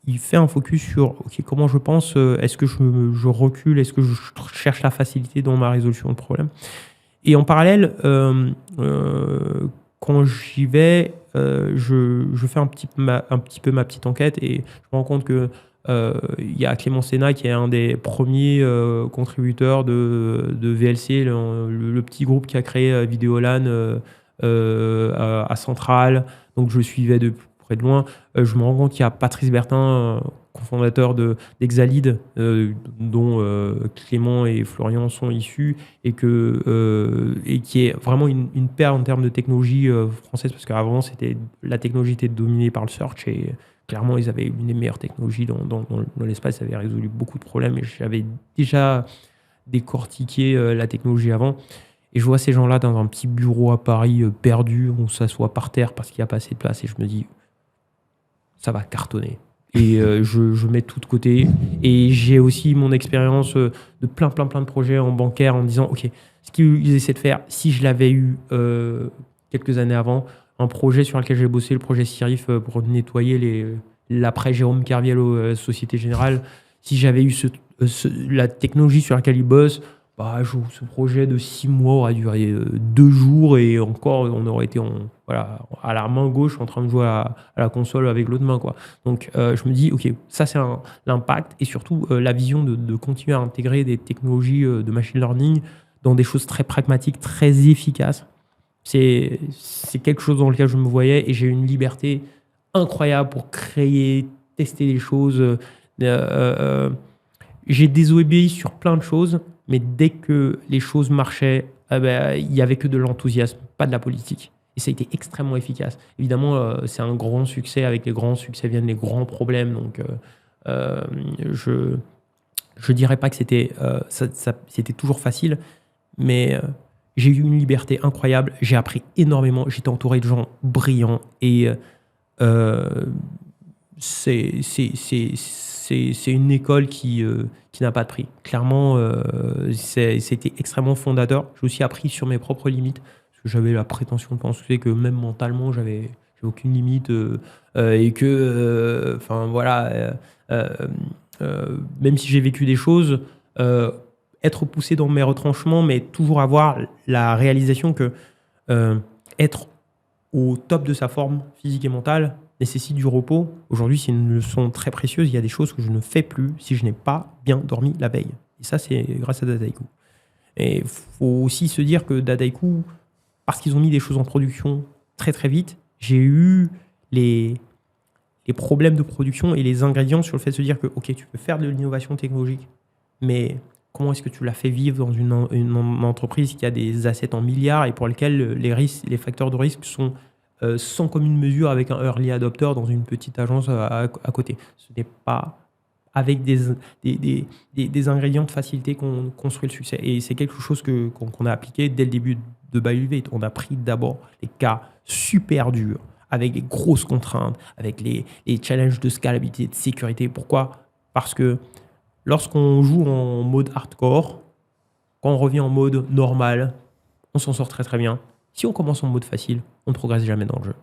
il fait un focus sur comment je pense, est-ce que je recule, est-ce que je cherche la facilité dans ma résolution de problème. Et en parallèle, quand j'y vais, je fais un petit peu ma petite enquête et je me rends compte que il y a Clément Sénat qui est un des premiers contributeurs de VLC, le petit groupe qui a créé Vidéolan à Centrale. Donc je le suivais de près de loin. Je me rends compte qu'il y a Patrice Bertin, cofondateur d'Exalid, dont Clément et Florian sont issus, et qui est vraiment une perle en termes de technologie française, parce qu'avant, la technologie était dominée par le search, et clairement, ils avaient une des meilleures technologies dans l'espace, ça avait résolu beaucoup de problèmes, et j'avais déjà décortiqué la technologie avant. Et je vois ces gens-là dans un petit bureau à Paris perdu, on s'assoit par terre parce qu'il n'y a pas assez de place, et je me dis, ça va cartonner. Et je mets tout de côté. Et j'ai aussi mon expérience de plein de projets en bancaire en me disant, OK, ce qu'ils essaient de faire, si je l'avais eu quelques années avant, un projet sur lequel j'ai bossé, le projet Sirif, pour nettoyer l'après Jérôme Kerviel Société Générale, si j'avais eu la technologie sur laquelle ils bossent, ce projet de 6 mois aurait duré 2 jours et encore, on aurait été à la main gauche en train de jouer à la console avec l'autre main, quoi. Donc, je me dis, OK, ça, c'est l'impact et surtout la vision de continuer à intégrer des technologies de machine learning dans des choses très pragmatiques, très efficaces. C'est quelque chose dans lequel je me voyais et j'ai une liberté incroyable pour créer, tester des choses. J'ai désobéi sur plein de choses, mais dès que les choses marchaient, il n'y avait que de l'enthousiasme, pas de la politique. Et ça a été extrêmement efficace. Évidemment, c'est un grand succès. Avec les grands succès viennent les grands problèmes. Donc, je ne dirais pas que c'était toujours facile, mais j'ai eu une liberté incroyable. J'ai appris énormément. J'étais entouré de gens brillants. Et c'est une école qui n'a pas de prix. Clairement, c'était extrêmement fondateur. J'ai aussi appris sur mes propres limites, parce que j'avais la prétention de penser que même mentalement, j'avais aucune limite et que, même si j'ai vécu des choses, être poussé dans mes retranchements, mais toujours avoir la réalisation que être au top de sa forme physique et mentale nécessite du repos. Aujourd'hui, c'est une leçon très précieuse. Il y a des choses que je ne fais plus si je n'ai pas bien dormi la veille. Et ça, c'est grâce à Dataiku. Et il faut aussi se dire que Dataiku, parce qu'ils ont mis des choses en production très très vite, j'ai eu les problèmes de production et les ingrédients sur le fait de se dire que ok, tu peux faire de l'innovation technologique, mais comment est-ce que tu la fais vivre dans une entreprise qui a des assets en milliards et pour lesquels les facteurs de risque sont sans commune mesure avec un early adopter dans une petite agence à côté. Ce n'est pas avec des ingrédients de facilité qu'on construit le succès. Et c'est quelque chose qu'on a appliqué dès le début de Bioviate. On a pris d'abord les cas super durs, avec les grosses contraintes, avec les challenges de scalabilité, de sécurité. Pourquoi ? Parce que lorsqu'on joue en mode hardcore, quand on revient en mode normal, on s'en sort très très bien. Si on commence en mode facile, on ne progresse jamais dans le jeu.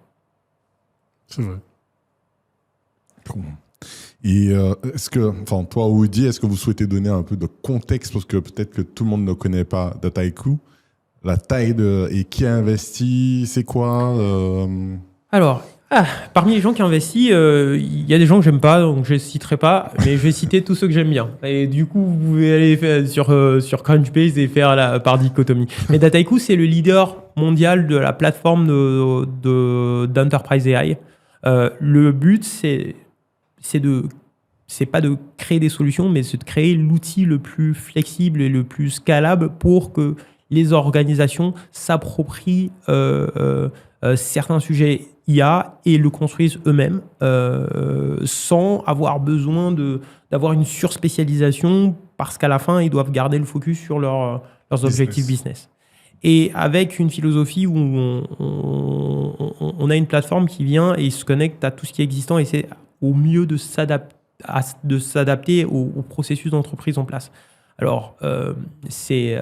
C'est vrai.
Et est-ce que, toi, Woody, est-ce que vous souhaitez donner un peu de contexte, parce que peut-être que tout le monde ne connaît pas Dataiku, la taille et qui a investi, c'est quoi
Alors, parmi les gens qui investissent, il y a des gens que j'aime pas, donc je ne citerai pas, mais je vais citer tous ceux que j'aime bien. Et du coup, vous pouvez aller faire sur Crunchbase et faire par dichotomie. Mais Dataiku, c'est le leader mondial de la plateforme d'Enterprise AI. Le but, c'est pas de créer des solutions, mais c'est de créer l'outil le plus flexible et le plus scalable pour que les organisations s'approprient certains sujets IA et le construisent eux-mêmes sans avoir besoin d'avoir une surspécialisation parce qu'à la fin, ils doivent garder le focus sur leurs objectifs business. Et avec une philosophie où on a une plateforme qui vient et se connecte à tout ce qui est existant et c'est au mieux de s'adapter au processus d'entreprise en place. Alors, c'est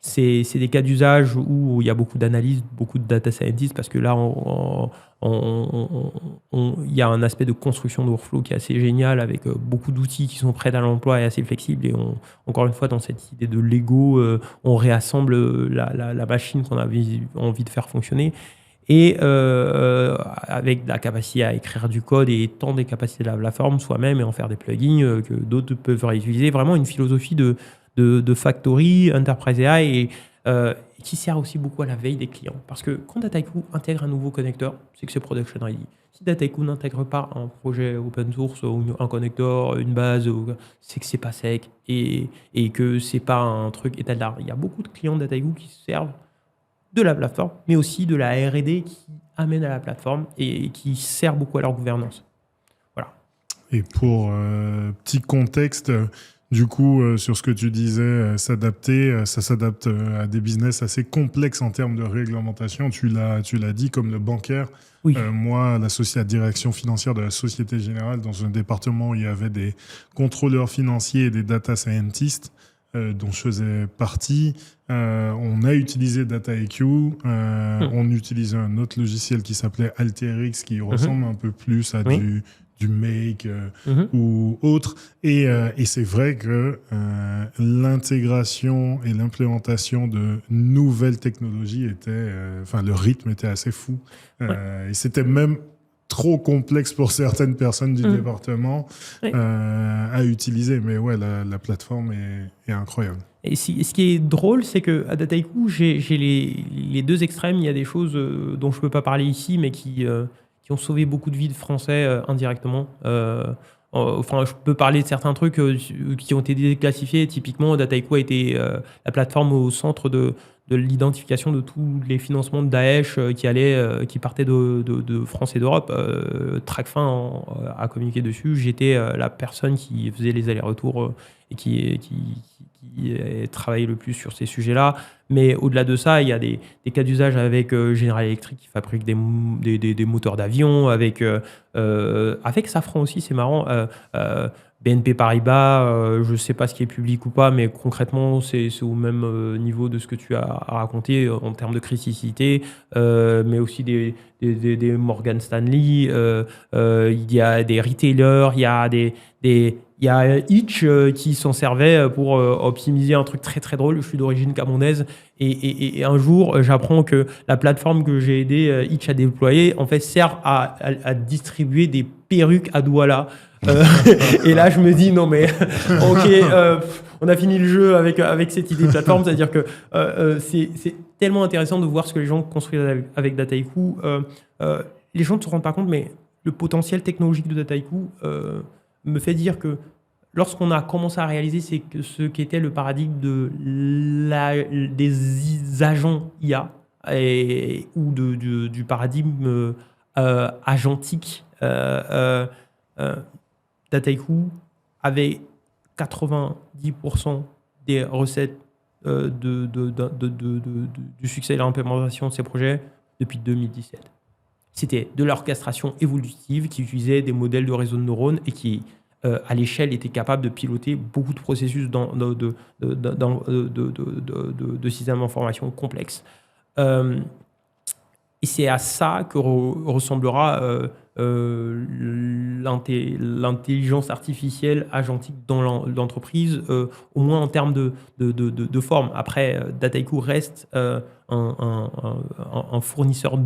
c'est des cas d'usage où il y a beaucoup d'analyse, beaucoup de data scientists, parce que là, il y a un aspect de construction de workflow qui est assez génial, avec beaucoup d'outils qui sont prêts à l'emploi et assez flexibles. Et encore une fois, dans cette idée de Lego, on réassemble la machine qu'on a envie de faire fonctionner. Et avec la capacité à écrire du code et étendre des capacités de la plateforme soi-même et en faire des plugins que d'autres peuvent réutiliser. Vraiment une philosophie de factory, enterprise AI, et qui sert aussi beaucoup à la veille des clients. Parce que quand Dataiku intègre un nouveau connecteur, c'est que c'est production ready. Si Dataiku n'intègre pas un projet open source ou un connecteur, une base, c'est que c'est pas sec et que c'est pas un truc état de l'art. Il y a beaucoup de clients Dataiku qui se servent de la plateforme, mais aussi de la R&D qui amène à la plateforme et qui sert beaucoup à leur gouvernance. Voilà.
Et pour petit contexte, du coup, sur ce que tu disais, s'adapter, ça s'adapte à des business assez complexes en termes de réglementation. Tu l'as dit, comme le bancaire.
Oui.
Moi, l'associé à direction financière de la Société Générale, dans un département où il y avait des contrôleurs financiers et des data scientists, dont je faisais partie, on a utilisé Dataiku, on utilisait un autre logiciel qui s'appelait Alteryx, qui ressemble un peu plus à du Make ou autre. Et c'est vrai que l'intégration et l'implémentation de nouvelles technologies était, le rythme était assez fou. Et c'était même trop complexe pour certaines personnes du département à utiliser. Mais ouais, la plateforme est incroyable.
Et ce qui est drôle, c'est qu'à Dataiku, j'ai les deux extrêmes. Il y a des choses dont je ne peux pas parler ici, mais qui ont sauvé beaucoup de vies de Français indirectement. Je peux parler de certains trucs qui ont été déclassifiés. Typiquement, Dataiku a été la plateforme au centre de l'identification de tous les financements de Daesh qui partaient de France et d'Europe. Tracfin a communiqué dessus. J'étais la personne qui faisait les allers-retours et qui travaillait le plus sur ces sujets-là. Mais au-delà de ça, il y a des cas d'usage avec General Electric qui fabrique des moteurs d'avion, avec Safran aussi, c'est marrant. BNP Paribas, je ne sais pas ce qui est public ou pas, mais concrètement, c'est au même niveau de ce que tu as raconté en termes de criticité, mais aussi des Morgan Stanley, il y a des retailers, il y a Itch qui s'en servait pour optimiser un truc très très drôle. Je suis d'origine camerounaise et un jour, j'apprends que la plateforme que j'ai aidé Itch à déployer, en fait, sert à distribuer des perruques à Douala. Et là, je me dis, non mais, ok, on a fini le jeu avec cette idée de plateforme, c'est-à-dire que c'est tellement intéressant de voir ce que les gens construisent avec Dataiku. Les gens ne se rendent pas compte, mais le potentiel technologique de Dataiku me fait dire que lorsqu'on a commencé à réaliser ce qu'était le paradigme des agents IA ou du paradigme agentique, Dataiku avait 90% des recettes du succès et de l'implémentation de ces projets depuis 2017. C'était de l'orchestration évolutive qui utilisait des modèles de réseau de neurones et qui, à l'échelle, était capable de piloter beaucoup de processus de systèmes d'information complexes. Et c'est à ça que ressemblera l'intelligence artificielle agentique dans l'entreprise, au moins en termes de forme. Après, Dataiku reste un fournisseur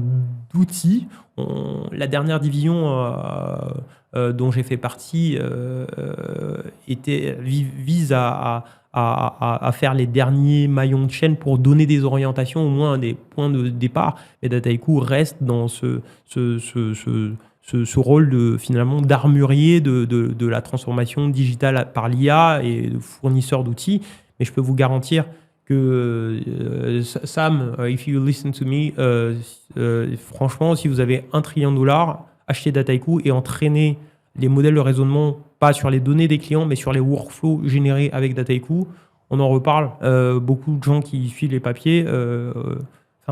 d'outils. La dernière division dont j'ai fait partie vise à faire les derniers maillons de chaîne pour donner des orientations, au moins des points de départ. Et Dataiku reste dans ce rôle finalement d'armurier de la transformation digitale par l'IA et de fournisseur d'outils. Mais je peux vous garantir que Sam, if you listen to me, franchement, si vous avez $1 trillion, achetez Dataiku et entraînez les modèles de raisonnement, pas sur les données des clients, mais sur les workflows générés avec Dataiku. On en reparle. Beaucoup de gens qui suivent les papiers.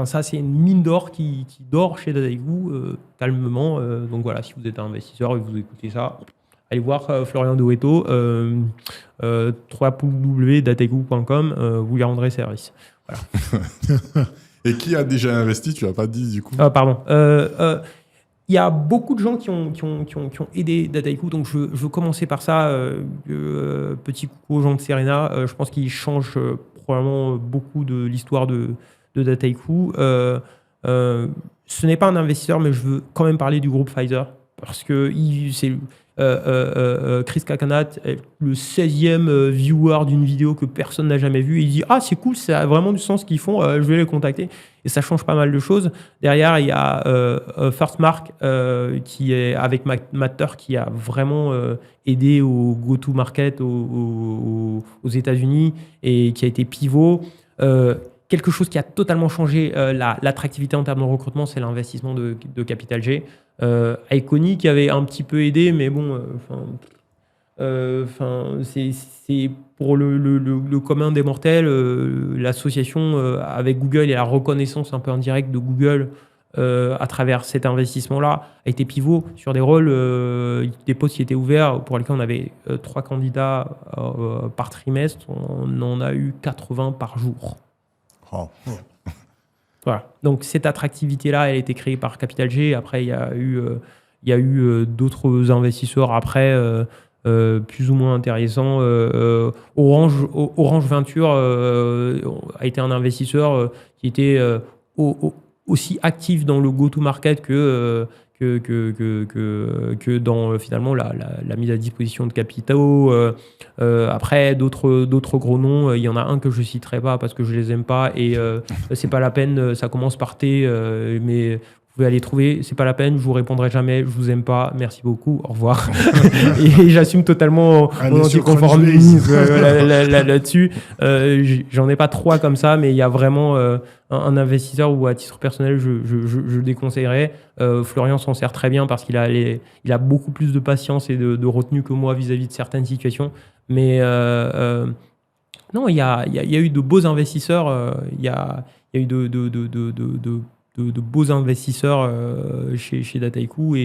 Ça, c'est une mine d'or qui dort chez Dataiku calmement. Donc voilà, si vous êtes un investisseur et que vous écoutez ça, allez voir Florian Doeto, www.dataiku.com, vous lui rendrez service. Voilà.
Et qui a déjà investi? Tu n'as pas dit du coup.
Pardon. Il y a beaucoup de gens qui ont aidé Dataiku, donc je veux commencer par ça. Petit coucou aux gens de Serena. Je pense qu'ils changent probablement beaucoup de l'histoire de Dataiku. Ce n'est pas un investisseur, mais je veux quand même parler du groupe Pfizer, parce que c'est Chris Kakanat, le 16e viewer d'une vidéo que personne n'a jamais vue. Il dit « Ah, c'est cool, ça a vraiment du sens ce qu'ils font, je vais les contacter. » Et ça change pas mal de choses. Derrière, il y a First Mark, qui est avec Matt Turk, qui a vraiment aidé au go-to-market aux États-Unis et qui a été pivot. Quelque chose qui a totalement changé l'attractivité en termes de recrutement, c'est l'investissement de Capital G. Iconic qui avait un petit peu aidé, mais bon, c'est pour le commun des mortels, l'association avec Google et la reconnaissance un peu indirecte de Google à travers cet investissement-là a été pivot sur des rôles, des postes qui étaient ouverts pour lesquels on avait 3 candidats par trimestre. On en a eu 80 par jour.
Oh.
Voilà. Donc cette attractivité-là, elle a été créée par Capital G. Après, il y a eu d'autres investisseurs après plus ou moins intéressants. Orange Venture a été un investisseur qui était aussi actif dans le go-to-market que dans finalement la mise à disposition de capitaux. Après, d'autres gros noms, il y en a un que je ne citerai pas parce que je ne les aime pas et c'est pas la peine, ça commence par T, mais vous pouvez aller trouver, c'est pas la peine, je vous répondrai jamais, je vous aime pas, merci beaucoup, au revoir. Et j'assume totalement mon anticonformisme là-dessus. J'en ai pas 3 comme ça, mais il y a vraiment un investisseur où à titre personnel je déconseillerais. Florian s'en sert très bien parce qu'il a beaucoup plus de patience et de retenue que moi vis-à-vis de certaines situations. Mais non, il y a eu de beaux investisseurs, il y a eu de beaux investisseurs chez Dataiku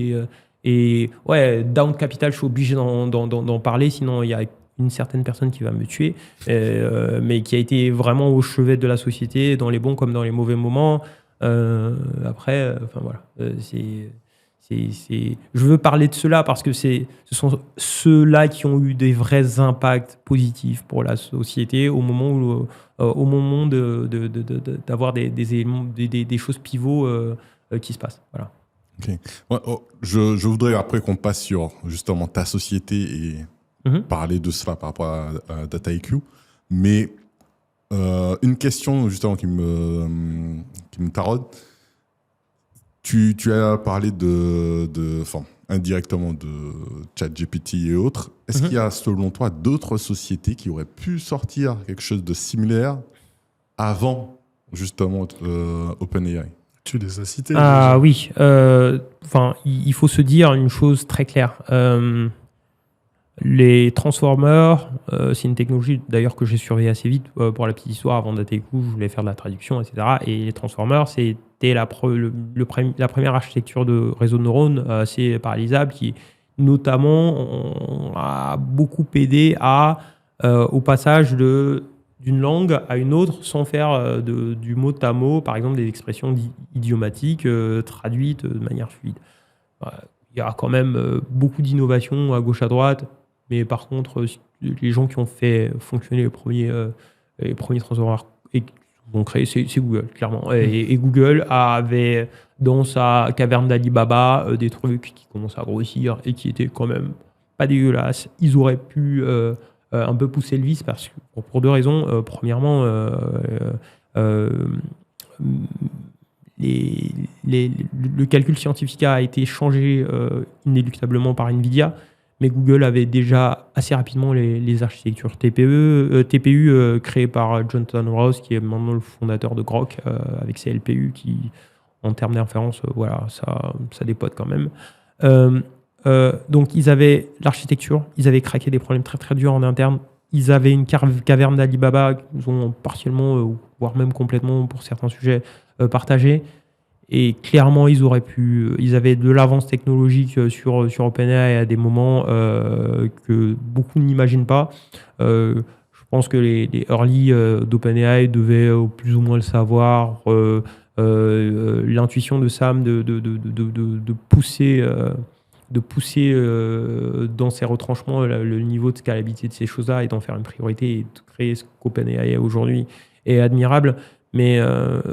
et ouais, Down Capital, je suis obligé d'en parler, sinon il y a une certaine personne qui va me tuer, mais qui a été vraiment au chevet de la société, dans les bons comme dans les mauvais moments. Après, enfin voilà, je veux parler de cela parce que ce sont ceux-là qui ont eu des vrais impacts positifs pour la société au moment d'avoir des éléments, des choses pivots qui se passent. Voilà.
Okay. Ouais, je voudrais après qu'on passe sur justement ta société et parler de cela par rapport à Dataiku. Mais une question justement qui me taraude. Tu as parlé indirectement de ChatGPT et autres. Est-ce qu'il y a, selon toi, d'autres sociétés qui auraient pu sortir quelque chose de similaire avant, justement, OpenAI?
Tu les as cités.
Ah oui. Il faut se dire une chose très claire. Les transformers, c'est une technologie d'ailleurs que j'ai surveillée assez vite pour la petite histoire. Avant Dataiku, je voulais faire de la traduction, etc. Et les transformers, c'était la première architecture de réseau de neurones assez paralysable qui, notamment, a beaucoup aidé au passage d'une langue à une autre sans faire du mot à mot, par exemple des expressions idiomatiques traduites de manière fluide. Il y a quand même beaucoup d'innovations à gauche à droite. Mais par contre, les gens qui ont fait fonctionner les premiers transformers et qui ont créé, c'est Google, clairement. Et Google avait dans sa caverne d'Alibaba des trucs qui commençaient à grossir et qui étaient quand même pas dégueulasses. Ils auraient pu un peu pousser le vice pour 2 raisons. Premièrement, le calcul scientifique a été changé inéluctablement par NVIDIA. Mais Google avait déjà assez rapidement les architectures TPU créées par Jonathan Ross, qui est maintenant le fondateur de Grok, avec ses LPU qui, en termes d'inférence, voilà, ça dépote quand même. Donc, ils avaient l'architecture, ils avaient craqué des problèmes très très durs en interne. Ils avaient une caverne d'Alibaba qu'ils ont partiellement, voire même complètement pour certains sujets, partagée. Et clairement, ils avaient de l'avance technologique sur OpenAI à des moments que beaucoup n'imaginent pas. Je pense que les early d'OpenAI devaient plus ou moins le savoir. L'intuition de Sam de pousser dans ses retranchements le niveau de scalabilité de ces choses-là et d'en faire une priorité et de créer ce qu'OpenAI a aujourd'hui est admirable. Mais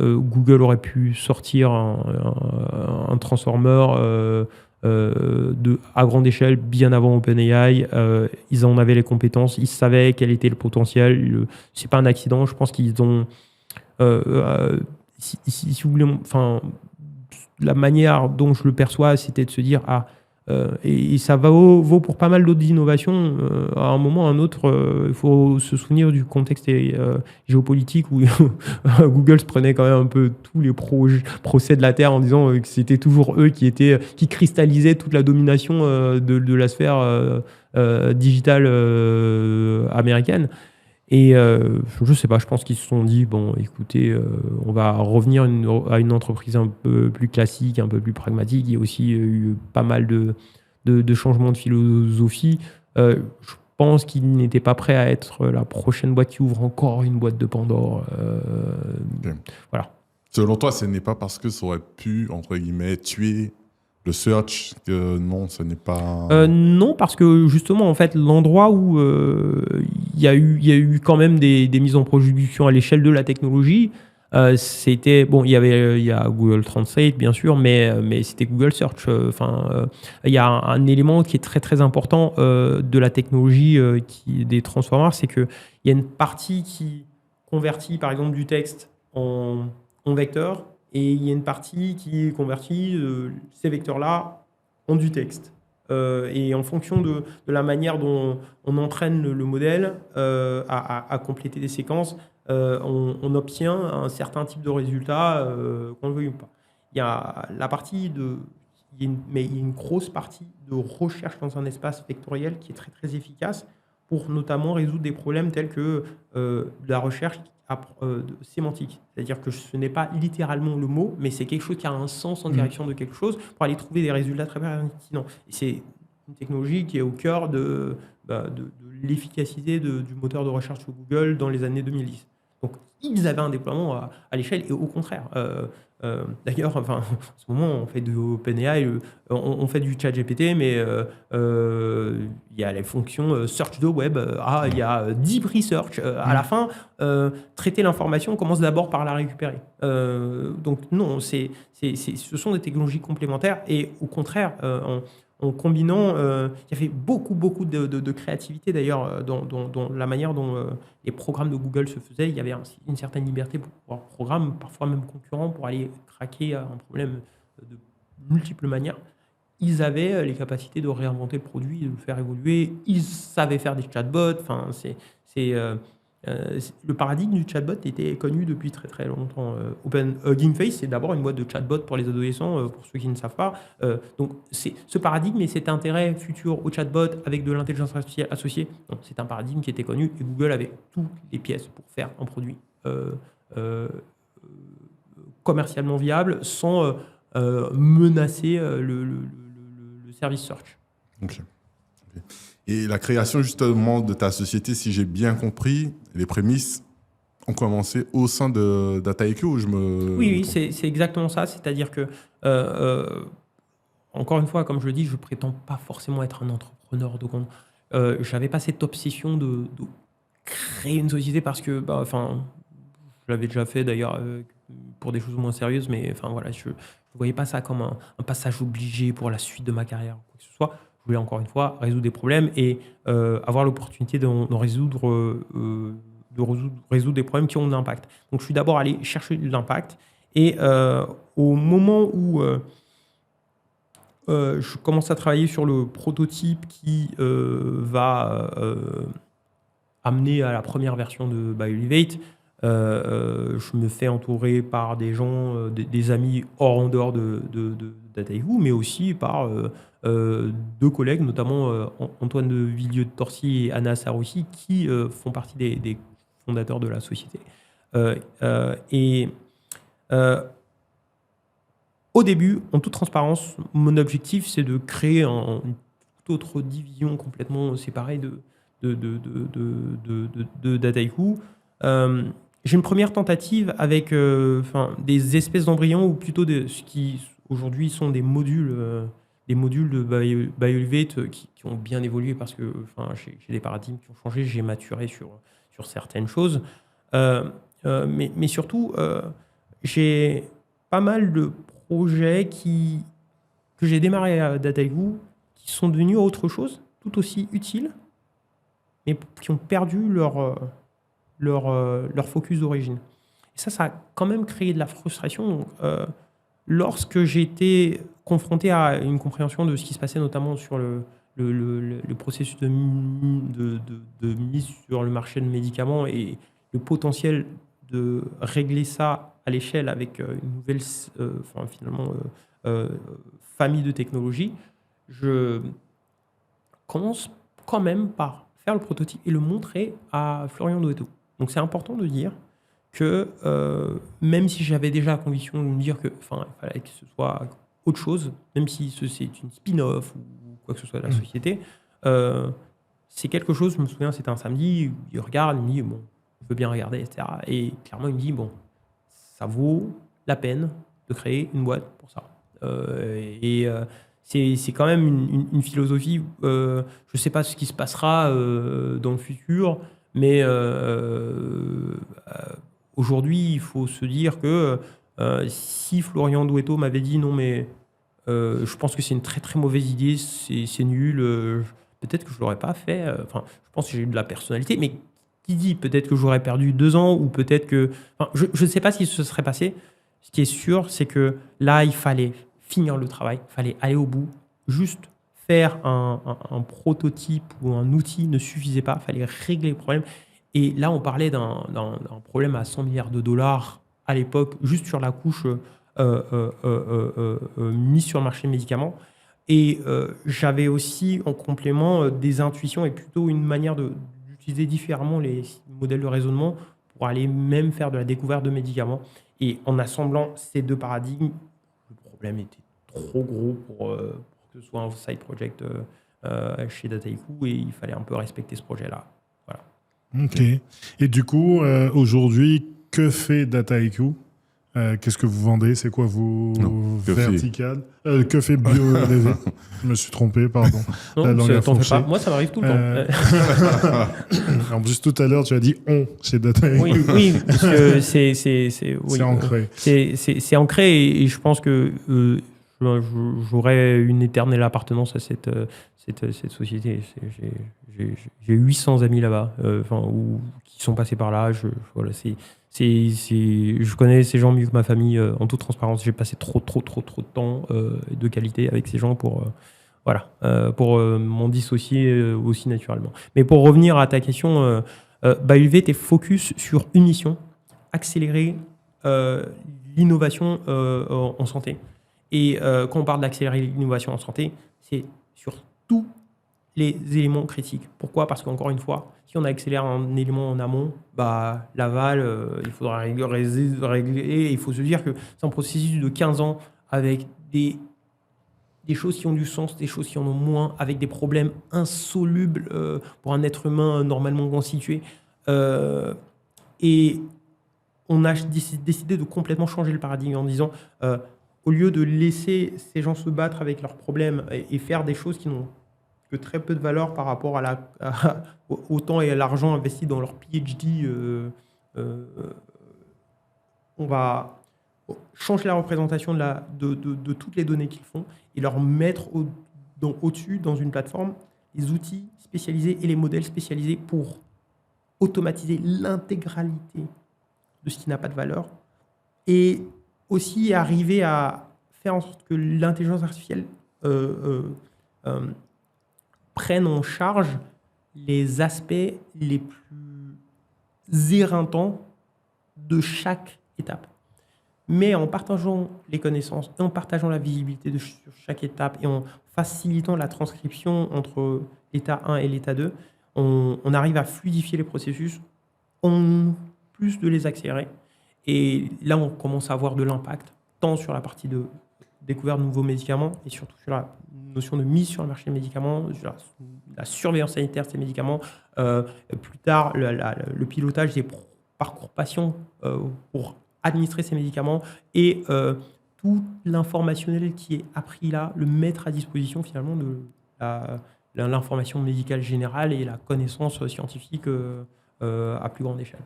Google aurait pu sortir un transformer à grande échelle bien avant OpenAI. Ils en avaient les compétences, ils savaient quel était le potentiel. C'est pas un accident, je pense qu'ils ont... si vous voulez, enfin, la manière dont je le perçois, c'était de se dire et ça vaut pour pas mal d'autres innovations. À un moment ou à un autre, il faut se souvenir du contexte géopolitique où Google se prenait quand même un peu tous les procès de la Terre en disant que c'était toujours eux qui cristallisaient toute la domination de la sphère digitale américaine. Et je sais pas, je pense qu'ils se sont dit, bon, écoutez, on va revenir à une entreprise un peu plus classique, un peu plus pragmatique. Il y a aussi eu pas mal de changements de philosophie. Je pense qu'ils n'étaient pas prêts à être la prochaine boîte qui ouvre encore une boîte de Pandore.
Okay.
Voilà.
Selon toi, ce n'est pas parce que ça aurait pu, entre guillemets, tuer le search que non, ce n'est pas...
Non, parce que justement, en fait, l'endroit où il y a eu quand même des mises en production à l'échelle de la technologie, c'était... Bon, il y a Google Translate, bien sûr, mais c'était Google Search. Il y a un élément qui est très, très important de la technologie des transformers, c'est qu'il y a une partie qui convertit, par exemple, du texte en vecteur, et il y a une partie qui convertit ces vecteurs-là en du texte. Et en fonction de la manière dont on entraîne le modèle à compléter des séquences, on obtient un certain type de résultat qu'on le veuille ou pas. Il y a la partie il y a une grosse partie de recherche dans un espace vectoriel qui est très très efficace pour notamment résoudre des problèmes tels que de la recherche sémantique. C'est-à-dire que ce n'est pas littéralement le mot, mais c'est quelque chose qui a un sens en direction de quelque chose pour aller trouver des résultats très pertinents. Et c'est une technologie qui est au cœur de l'efficacité du moteur de recherche de Google dans les années 2010. Donc, ils avaient un déploiement à l'échelle et au contraire. D'ailleurs, en ce moment, on fait de OpenAI, on fait du ChatGPT, mais il y a les fonctions search de web. Il y a deep research. À la fin, traiter l'information, on commence d'abord par la récupérer. Donc non, ce sont des technologies complémentaires et au contraire, en combinant, il y avait beaucoup de créativité d'ailleurs dans la manière dont les programmes de Google se faisaient. Il y avait une certaine liberté pour pouvoir programmer, parfois même concurrents, pour aller craquer un problème de multiples manières. Ils avaient les capacités de réinventer le produit, de le faire évoluer. Ils savaient faire des chatbots. Le paradigme du chatbot était connu depuis très très longtemps. Hugging Face, c'est d'abord une boîte de chatbot pour les adolescents, pour ceux qui ne savent pas. Donc ce paradigme et cet intérêt futur au chatbot avec de l'intelligence artificielle associée, c'est un paradigme qui était connu et Google avait toutes les pièces pour faire un produit commercialement viable sans menacer le service search.
Okay. Et la création justement de ta société, si j'ai bien compris, les prémices ont commencé au sein de Dataiku ou
Oui, c'est exactement ça. C'est-à-dire que, encore une fois, comme je le dis, je ne prétends pas forcément être un entrepreneur de compte. Je n'avais pas cette obsession de créer une société parce que, je l'avais déjà fait d'ailleurs pour des choses moins sérieuses, mais voilà, je ne voyais pas ça comme un passage obligé pour la suite de ma carrière, quoi que ce soit. Je voulais encore une fois résoudre des problèmes et avoir l'opportunité d'en résoudre, résoudre des problèmes qui ont de l'impact. Donc je suis d'abord allé chercher de l'impact et au moment où je commence à travailler sur le prototype qui va amener à la première version de BioElevate, je me fais entourer par des gens, des amis en dehors de Dataiku, mais aussi par deux collègues, notamment Antoine de Villieu-de-Torcy et Anna Saroussi, qui font partie des fondateurs de la société. Au début, en toute transparence, mon objectif, c'est de créer une toute autre division complètement séparée de Dataiku. J'ai une première tentative avec des espèces d'embryons, ou plutôt ce qui aujourd'hui sont des modules de BioElevate qui ont bien évolué parce que j'ai des paradigmes qui ont changé, j'ai maturé sur certaines choses. Mais surtout, j'ai pas mal de projets que j'ai démarré à Dataiku qui sont devenus autre chose, tout aussi utiles, mais qui ont perdu leur focus d'origine. Et ça a quand même créé de la frustration. Lorsque j'ai été confronté à une compréhension de ce qui se passait, notamment sur le processus de mise sur le marché de médicaments et le potentiel de régler ça à l'échelle avec une nouvelle famille de technologies, je commence quand même par faire le prototype et le montrer à Florian Douetto. Donc c'est important de dire que même si j'avais déjà la conviction de me dire qu'il fallait que ce soit autre chose, même si c'est une spin-off ou quoi que ce soit de la société, c'est quelque chose, je me souviens, c'était un samedi, il regarde, il me dit, bon, je veux bien regarder, etc. Et clairement, il me dit, bon, ça vaut la peine de créer une boîte pour ça. C'est quand même une philosophie, je ne sais pas ce qui se passera dans le futur, mais aujourd'hui, il faut se dire que si Florian Douetto m'avait dit non, mais je pense que c'est une très très mauvaise idée, c'est nul, peut-être que je ne l'aurais pas fait. Je pense que j'ai eu de la personnalité, mais qui dit peut-être que j'aurais perdu 2 ans ou peut-être que... je ne sais pas ce qui se serait passé. Ce qui est sûr, c'est que là, il fallait finir le travail, il fallait aller au bout. Juste faire un prototype ou un outil ne suffisait pas, il fallait régler le problème. Et là, on parlait d'un problème à 100 milliards de dollars à l'époque, juste sur la couche mise sur le marché des médicaments. Et j'avais aussi en complément des intuitions et plutôt une manière d'utiliser différemment les modèles de raisonnement pour aller même faire de la découverte de médicaments. Et en assemblant ces 2 paradigmes, le problème était trop gros pour que ce soit un side project chez Dataiku et il fallait un peu respecter ce projet-là. Voilà.
Ok. Et du coup, aujourd'hui, que fait Dataiku ? Qu'est-ce que vous vendez ? C'est quoi vos verticales ? Que fait BioElevate ? Je me suis trompé, pardon.
Non,
la langue a fourché.
Moi, ça m'arrive tout le temps.
En plus, tout à l'heure, tu as dit « on » chez Dataiku.
Oui, parce que c'est
ancré.
C'est ancré et je pense que j'aurais une éternelle appartenance à cette société. J'ai 800 amis là-bas qui sont passés par là. Je connais ces gens mieux que ma famille. En toute transparence, j'ai passé trop de temps de qualité avec ces gens pour m'en dissocier aussi naturellement. Mais pour revenir à ta question, BioElevate est focus sur une mission, accélérer l'innovation en santé. Et quand on parle d'accélérer l'innovation en santé, c'est sur tous les éléments critiques. Pourquoi ? Parce qu'encore une fois, si on accélère un élément en amont, l'aval, il faudra régler. Il faut se dire que c'est un processus de 15 ans avec des choses qui ont du sens, des choses qui en ont moins, avec des problèmes insolubles pour un être humain normalement constitué. Et on a décidé de complètement changer le paradigme en disant... au lieu de laisser ces gens se battre avec leurs problèmes et faire des choses qui n'ont que très peu de valeur par rapport au temps et à l'argent investi dans leur PhD, on va changer la représentation de toutes les données qu'ils font et leur mettre au-dessus, dans une plateforme, les outils spécialisés et les modèles spécialisés pour automatiser l'intégralité de ce qui n'a pas de valeur et aussi arriver à faire en sorte que l'intelligence artificielle prenne en charge les aspects les plus éreintants de chaque étape. Mais en partageant les connaissances, et en partageant la visibilité sur chaque étape et en facilitant la transcription entre l'état 1 et l'état 2, on arrive à fluidifier les processus, en plus de les accélérer. Et là, on commence à avoir de l'impact, tant sur la partie de découverte de nouveaux médicaments et surtout sur la notion de mise sur le marché des médicaments, sur la surveillance sanitaire de ces médicaments. Plus tard, le pilotage des parcours patients pour administrer ces médicaments et tout l'informationnel qui est appris là, le mettre à disposition finalement de l'information médicale générale et la connaissance scientifique à plus grande échelle.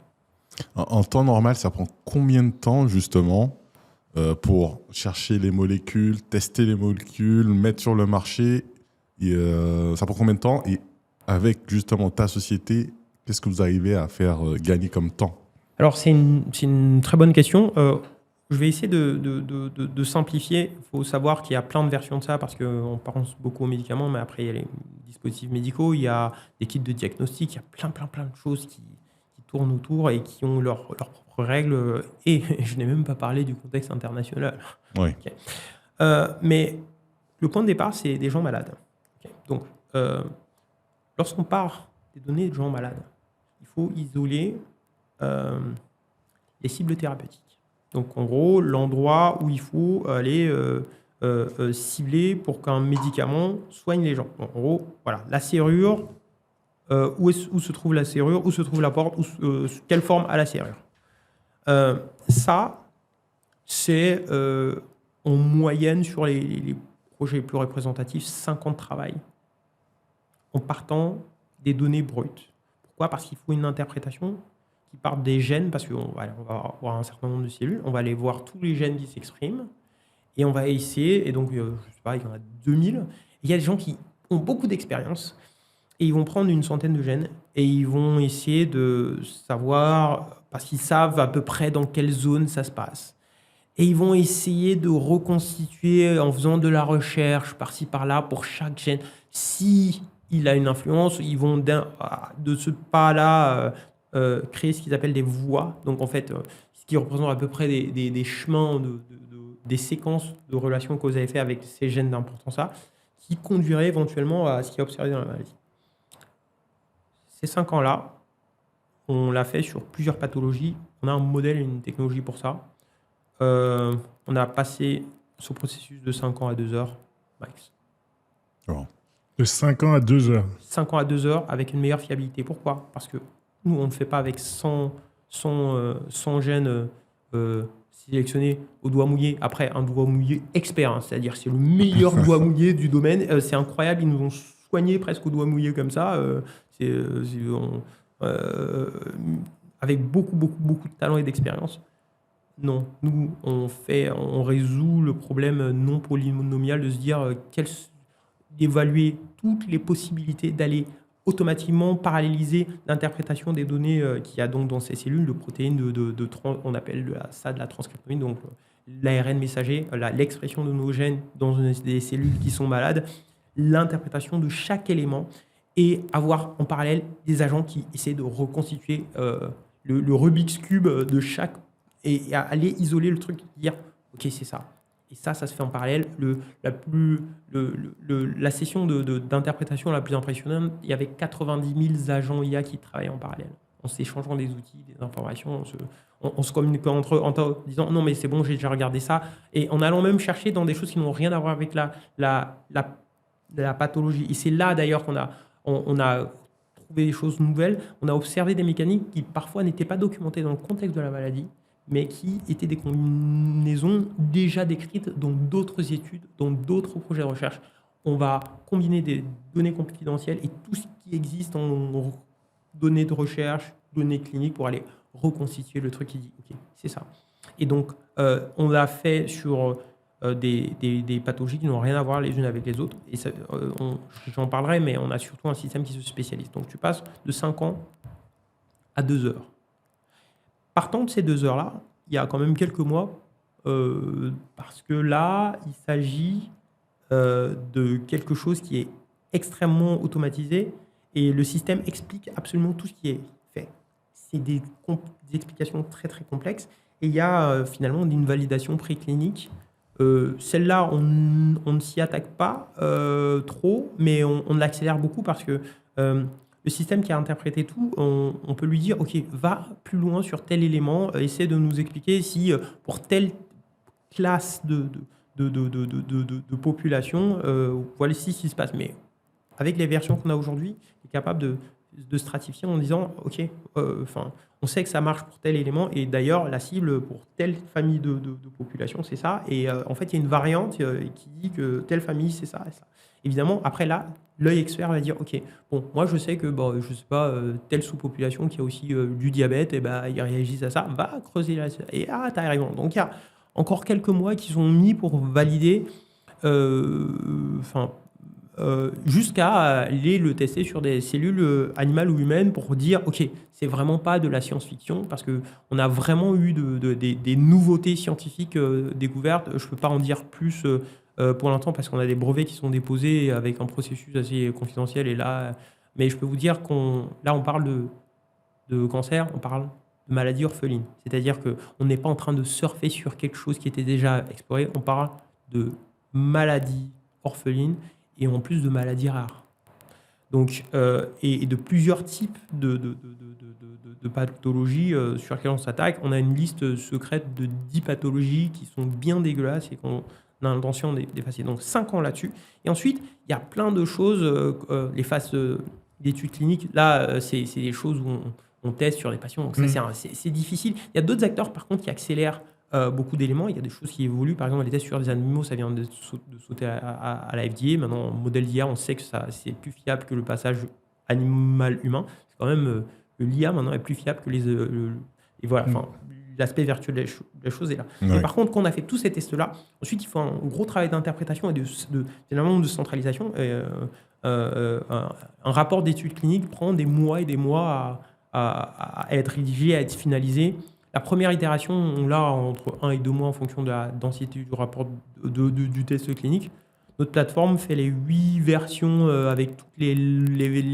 En temps normal, ça prend combien de temps justement pour chercher les molécules, tester les molécules, mettre sur le marché ça prend combien de temps? Et avec justement ta société, qu'est-ce que vous arrivez à faire gagner comme temps?
Alors c'est une très bonne question. Je vais essayer de simplifier. Il faut savoir qu'il y a plein de versions de ça parce qu'on pense beaucoup aux médicaments, mais après il y a les dispositifs médicaux, il y a des kits de diagnostic, il y a plein de choses qui tournent autour et qui ont leurs propres règles. Et je n'ai même pas parlé du contexte international.
Oui.
Okay. Mais le point de départ, c'est des gens malades. Okay. Donc, lorsqu'on part des données de gens malades, il faut isoler les cibles thérapeutiques. Donc, en gros, l'endroit où il faut aller cibler pour qu'un médicament soigne les gens. Donc, en gros, voilà, la serrure, où se trouve la serrure, où se trouve la porte, quelle forme a la serrure. Ça, c'est en moyenne sur les projets les plus représentatifs, 5 ans de travail en partant des données brutes. Pourquoi ? Parce qu'il faut une interprétation qui part des gènes, parce qu'on va avoir un certain nombre de cellules, on va aller voir tous les gènes qui s'expriment, et on va essayer, et donc, je ne sais pas, il y en a 2000, et il y a des gens qui ont beaucoup d'expérience, et ils vont prendre une centaine de gènes, et ils vont essayer de savoir, parce qu'ils savent à peu près dans quelle zone ça se passe. Et ils vont essayer de reconstituer en faisant de la recherche par-ci, par-là, pour chaque gène. Si il a une influence, ils vont de ce pas-là créer ce qu'ils appellent des voies. Donc en fait, ce qui représente à peu près des chemins, des séquences de relations cause à effet avec ces gènes d'importance-là, qui conduiraient éventuellement à ce qui est observé dans la maladie. Ces 5 ans-là, on l'a fait sur plusieurs pathologies. On a un modèle et une technologie pour ça. On a passé ce processus de 5 ans à 2 heures max.
Oh.
De 5 ans à 2 heures.
5 ans à 2 heures avec une meilleure fiabilité. Pourquoi ? Parce que nous, on ne fait pas avec 100 gènes sélectionnés au doigt mouillé. Après, un doigt mouillé expert, hein, c'est-à-dire c'est le meilleur doigt mouillé du domaine. C'est incroyable, ils nous ont soigné presque au doigt mouillé comme ça. Avec beaucoup de talent et d'expérience. Non, nous, on résout le problème non polynomial de se dire d'évaluer toutes les possibilités d'aller automatiquement paralléliser l'interprétation des données qu'il y a donc dans ces cellules de protéines on appelle ça de la transcriptomie, donc l'ARN messager, l'expression de nos gènes dans des cellules qui sont malades, l'interprétation de chaque élément et avoir en parallèle des agents qui essaient de reconstituer le Rubik's Cube de chaque et aller isoler le truc, dire ok, c'est ça. Et ça se fait en parallèle. La session d'interprétation la plus impressionnante, il y avait 90 000 agents IA qui travaillaient en parallèle, en s'échangeant des outils, des informations, on se communiquant entre eux en disant non mais c'est bon, j'ai déjà regardé ça, et en allant même chercher dans des choses qui n'ont rien à voir avec la pathologie. Et c'est là d'ailleurs qu'on a trouvé des choses nouvelles, on a observé des mécaniques qui parfois n'étaient pas documentées dans le contexte de la maladie, mais qui étaient des combinaisons déjà décrites dans d'autres études, dans d'autres projets de recherche. On va combiner des données confidentielles et tout ce qui existe en données de recherche, données cliniques, pour aller reconstituer le truc qui dit « Ok, c'est ça ». Et donc, on l'a fait sur des pathologies qui n'ont rien à voir les unes avec les autres. Et j'en parlerai, mais on a surtout un système qui se spécialise. Donc, tu passes de 5 ans à 2 heures. Partant de ces 2 heures-là, il y a quand même quelques mois, parce que là, il s'agit de quelque chose qui est extrêmement automatisé et le système explique absolument tout ce qui est fait. C'est des explications très, très complexes. Et il y a finalement une validation préclinique. Celle-là, on ne s'y attaque pas trop, mais on l'accélère beaucoup parce que le système qui a interprété tout, on peut lui dire, OK, va plus loin sur tel élément, essaie de nous expliquer si pour telle classe de population, voilà ce qui se passe. Mais avec les versions qu'on a aujourd'hui, on est capable de stratifier en disant, OK, on sait que ça marche pour tel élément, et d'ailleurs, la cible pour telle famille de population, c'est ça. Et en fait, il y a une variante qui dit que telle famille, c'est ça et ça. Évidemment, après là, l'œil expert va dire, OK, bon, moi je sais que, je sais pas, telle sous-population qui a aussi du diabète, et ils réagissent à ça, va creuser là. Et t'as raison. Donc il y a encore quelques mois qui sont mis pour valider, jusqu'à aller le tester sur des cellules animales ou humaines pour dire, OK, c'est vraiment pas de la science-fiction, parce qu'on a vraiment eu des nouveautés scientifiques découvertes. Je peux pas en dire plus pour l'instant, parce qu'on a des brevets qui sont déposés avec un processus assez confidentiel. Et là, mais je peux vous dire on parle de cancer, on parle de maladie orpheline. C'est-à-dire qu'on n'est pas en train de surfer sur quelque chose qui était déjà exploré. On parle de maladie orpheline et en plus de maladies rares. Donc, et de plusieurs types de pathologies sur lesquelles on s'attaque. On a une liste secrète de 10 pathologies qui sont bien dégueulasses et qu'on a l'intention d'effacer. Donc 5 ans là-dessus. Et ensuite, il y a plein de choses, les phases d'études cliniques. Là, c'est des choses où on teste sur des patients. Donc ça, c'est difficile. Il y a d'autres acteurs, par contre, qui accélèrent beaucoup d'éléments. Il y a des choses qui évoluent. Par exemple, les tests sur des animaux, ça vient de sauter à la FDA. Maintenant, en modèle d'IA, on sait que c'est plus fiable que le passage animal-humain. C'est quand même l'IA maintenant est plus fiable que et voilà. L'aspect vertueux de la chose est là. Ouais. Mais par contre, quand on a fait tous ces tests-là, ensuite, il faut un gros travail d'interprétation et finalement de centralisation. Un rapport d'études cliniques prend des mois et des mois à être rédigé, à être finalisé. La première itération, on l'a entre 1 et 2 mois en fonction de la densité du rapport du test clinique. Notre plateforme fait les 8 versions avec toutes les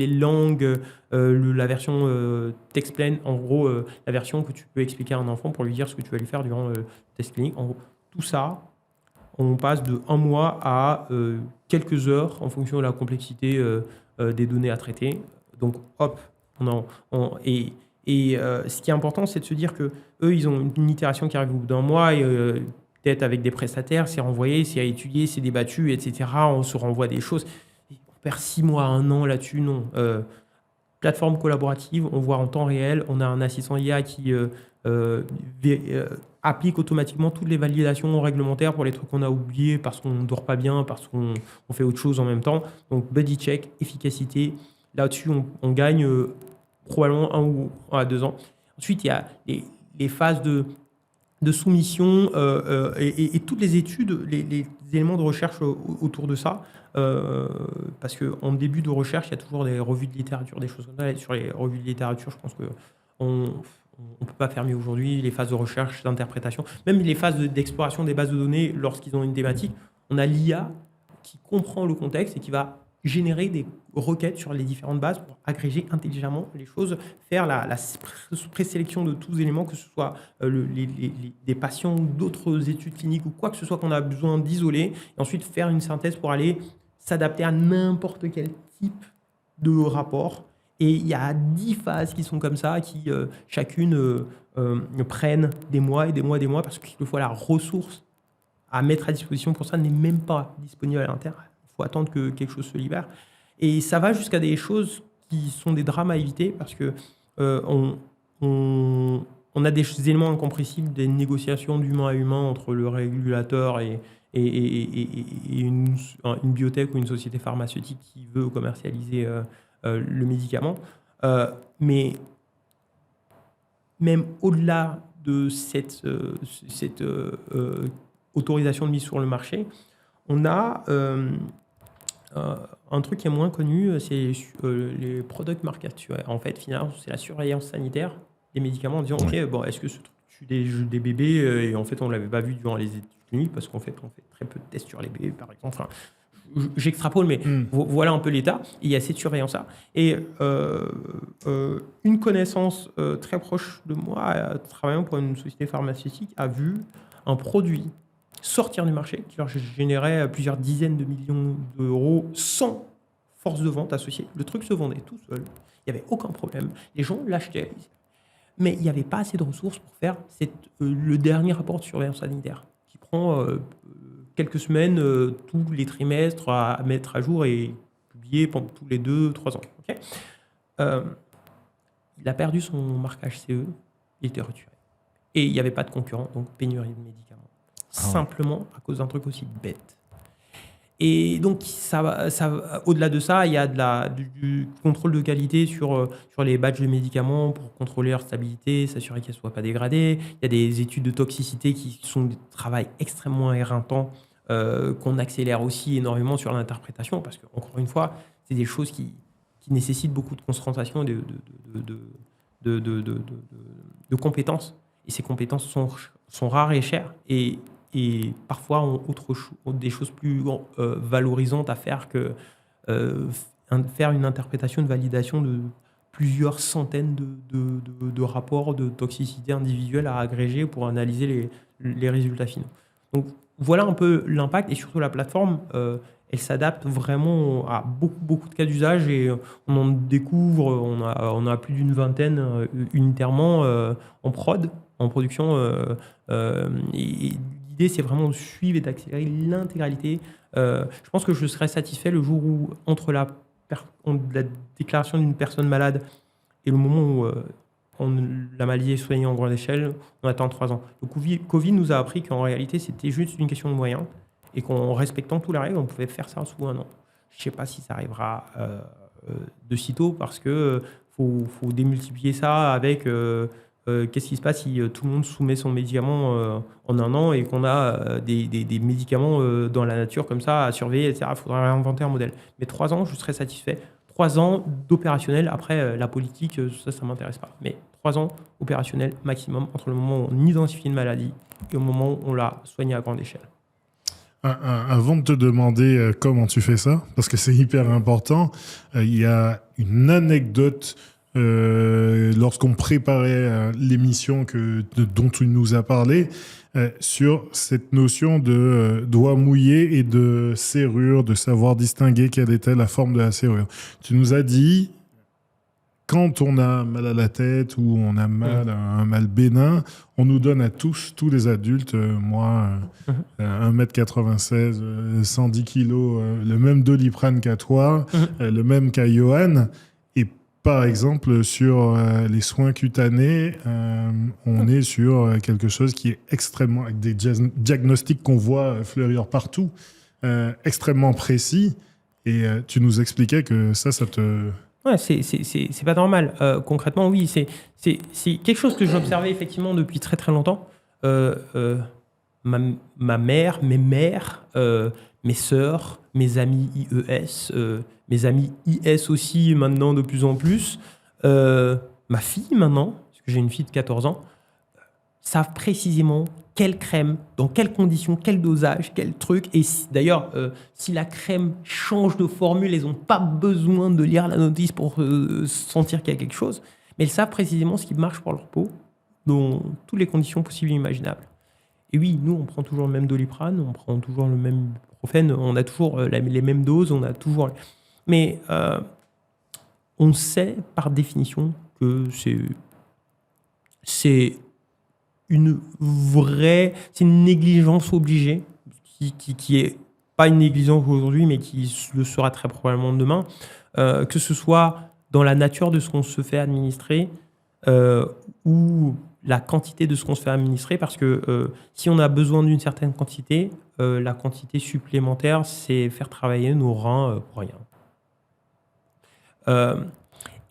langues, la version TextPlain, en gros, la version que tu peux expliquer à un enfant pour lui dire ce que tu vas lui faire durant le test clinique. En gros, tout ça, on passe de 1 mois à quelques heures en fonction de la complexité des données à traiter. Donc, hop, ce qui est important, c'est de se dire que eux, ils ont une itération qui arrive au bout d'un mois et peut-être avec des prestataires, c'est renvoyé, c'est à étudier, c'est débattu, etc. On se renvoie des choses. On perd 6 mois, 1 an là-dessus, non. Plateforme collaborative, on voit en temps réel. On a un assistant IA qui applique automatiquement toutes les validations réglementaires pour les trucs qu'on a oubliés parce qu'on ne dort pas bien, parce qu'on fait autre chose en même temps. Donc, buddy check, efficacité. Là-dessus, on gagne probablement 1 ou 1 à 2 ans. Ensuite, il y a les phases de soumission et toutes les études, les éléments de recherche autour de ça. Parce qu'en début de recherche, il y a toujours des revues de littérature, des choses comme ça. Et sur les revues de littérature, je pense qu'on ne peut pas faire mieux aujourd'hui. Les phases de recherche, d'interprétation, même les phases d'exploration des bases de données lorsqu'ils ont une thématique. On a l'IA qui comprend le contexte et qui va générer des requêtes sur les différentes bases pour agréger intelligemment les choses, faire la présélection de tous les éléments, que ce soit des patients ou d'autres études cliniques ou quoi que ce soit qu'on a besoin d'isoler, et ensuite faire une synthèse pour aller s'adapter à n'importe quel type de rapport. Et il y a 10 phases qui sont comme ça, qui chacune prennent des mois et des mois et des mois, parce que quelquefois la ressource à mettre à disposition pour ça n'est même pas disponible à l'intérieur. Il faut attendre que quelque chose se libère. Et ça va jusqu'à des choses qui sont des drames à éviter, parce que on a des éléments incompressibles, des négociations d'humain à humain entre le régulateur et une biotech ou une société pharmaceutique qui veut commercialiser le médicament. Mais même au-delà de cette autorisation de mise sur le marché, on a un truc qui est moins connu, c'est les product market. En fait, finalement, c'est la surveillance sanitaire des médicaments en disant OK, bon, est-ce que ce truc tue des bébés et en fait, on ne l'avait pas vu durant les études cliniques parce qu'en fait, on fait très peu de tests sur les bébés, par exemple. Enfin, j'extrapole, mais voilà un peu l'état. Il y a cette surveillance-là. Et une connaissance très proche de moi, travaillant pour une société pharmaceutique, a vu un produit sortir du marché qui leur générait plusieurs dizaines de millions d'euros sans force de vente associée. Le truc se vendait tout seul. Il n'y avait aucun problème. Les gens l'achetaient. Mais il n'y avait pas assez de ressources pour faire le dernier rapport de surveillance sanitaire qui prend quelques semaines, tous les trimestres à mettre à jour et publier pendant tous les 2-3 ans. Okay, il a perdu son marquage CE, il était retiré. Et il n'y avait pas de concurrent, donc pénurie de médicaments. Simplement à cause d'un truc aussi bête. Et donc, au-delà de ça, il y a du contrôle de qualité sur les batchs de médicaments pour contrôler leur stabilité, s'assurer qu'elles ne soient pas dégradées. Il y a des études de toxicité qui sont des travail extrêmement éreintant qu'on accélère aussi énormément sur l'interprétation parce qu'encore une fois, c'est des choses qui nécessitent beaucoup de concentration et de compétences. Et ces compétences sont rares et chères et parfois ont des choses plus valorisantes à faire que faire une interprétation, une validation de plusieurs centaines de rapports de toxicité individuelle à agréger pour analyser les résultats finaux. Donc voilà un peu l'impact et surtout la plateforme, elle s'adapte vraiment à beaucoup de cas d'usage et on en découvre, on a plus d'une vingtaine unitairement en production. Et l'idée, c'est vraiment de suivre et d'accélérer l'intégralité. Je pense que je serais satisfait le jour où, entre la déclaration d'une personne malade et le moment où la maladie est soignée en grande échelle, on attend 3 ans. Le Covid nous a appris qu'en réalité, c'était juste une question de moyens et qu'en respectant toutes les règles, on pouvait faire ça sous 1 an. Je ne sais pas si ça arrivera de sitôt parce qu'il faut démultiplier ça avec... qu'est-ce qui se passe si tout le monde soumet son médicament en 1 an et qu'on a des médicaments dans la nature comme ça à surveiller, etc. Il faudra réinventer un modèle. Mais 3 ans, je serais satisfait. 3 ans d'opérationnel. Après, la politique, ça ne m'intéresse pas. Mais 3 ans opérationnel maximum entre le moment où on identifie une maladie et au moment où on l'a soignée à grande échelle.
Avant de te demander comment tu fais ça, parce que c'est hyper important, il y a une anecdote lorsqu'on préparait l'émission dont tu nous as parlé, sur cette notion de doigt mouillé et de serrure, de savoir distinguer quelle était la forme de la serrure. Tu nous as dit, quand on a mal à la tête ou on a un mal bénin, on nous donne à tous les adultes, moi, 1m96, 110 kilos, le même Doliprane qu'à toi, le même qu'à Johan. Par exemple, sur les soins cutanés, on est sur quelque chose qui est extrêmement, avec des diagnostics qu'on voit fleurir partout, extrêmement précis. Et tu nous expliquais que ça te...
Ouais, c'est pas normal. Concrètement, oui, c'est quelque chose que j'observais effectivement depuis très très longtemps. Ma mère, mes mères, mes sœurs, mes amis IES, mes amis IS aussi maintenant de plus en plus, ma fille maintenant, parce que j'ai une fille de 14 ans, savent précisément quelle crème, dans quelles conditions, quel dosage, quel truc. Et d'ailleurs, si la crème change de formule, elles n'ont pas besoin de lire la notice pour sentir qu'il y a quelque chose. Mais elles savent précisément ce qui marche pour leur peau, dans toutes les conditions possibles et imaginables. Et oui, nous, on prend toujours le même Doliprane, on prend toujours le même ibuprofène, on a toujours les mêmes doses, on a toujours... Mais on sait par définition que c'est une négligence obligée, qui est pas une négligence aujourd'hui, mais qui le sera très probablement demain, que ce soit dans la nature de ce qu'on se fait administrer ou la quantité de ce qu'on se fait administrer, parce que si on a besoin d'une certaine quantité, la quantité supplémentaire, c'est faire travailler nos reins pour rien.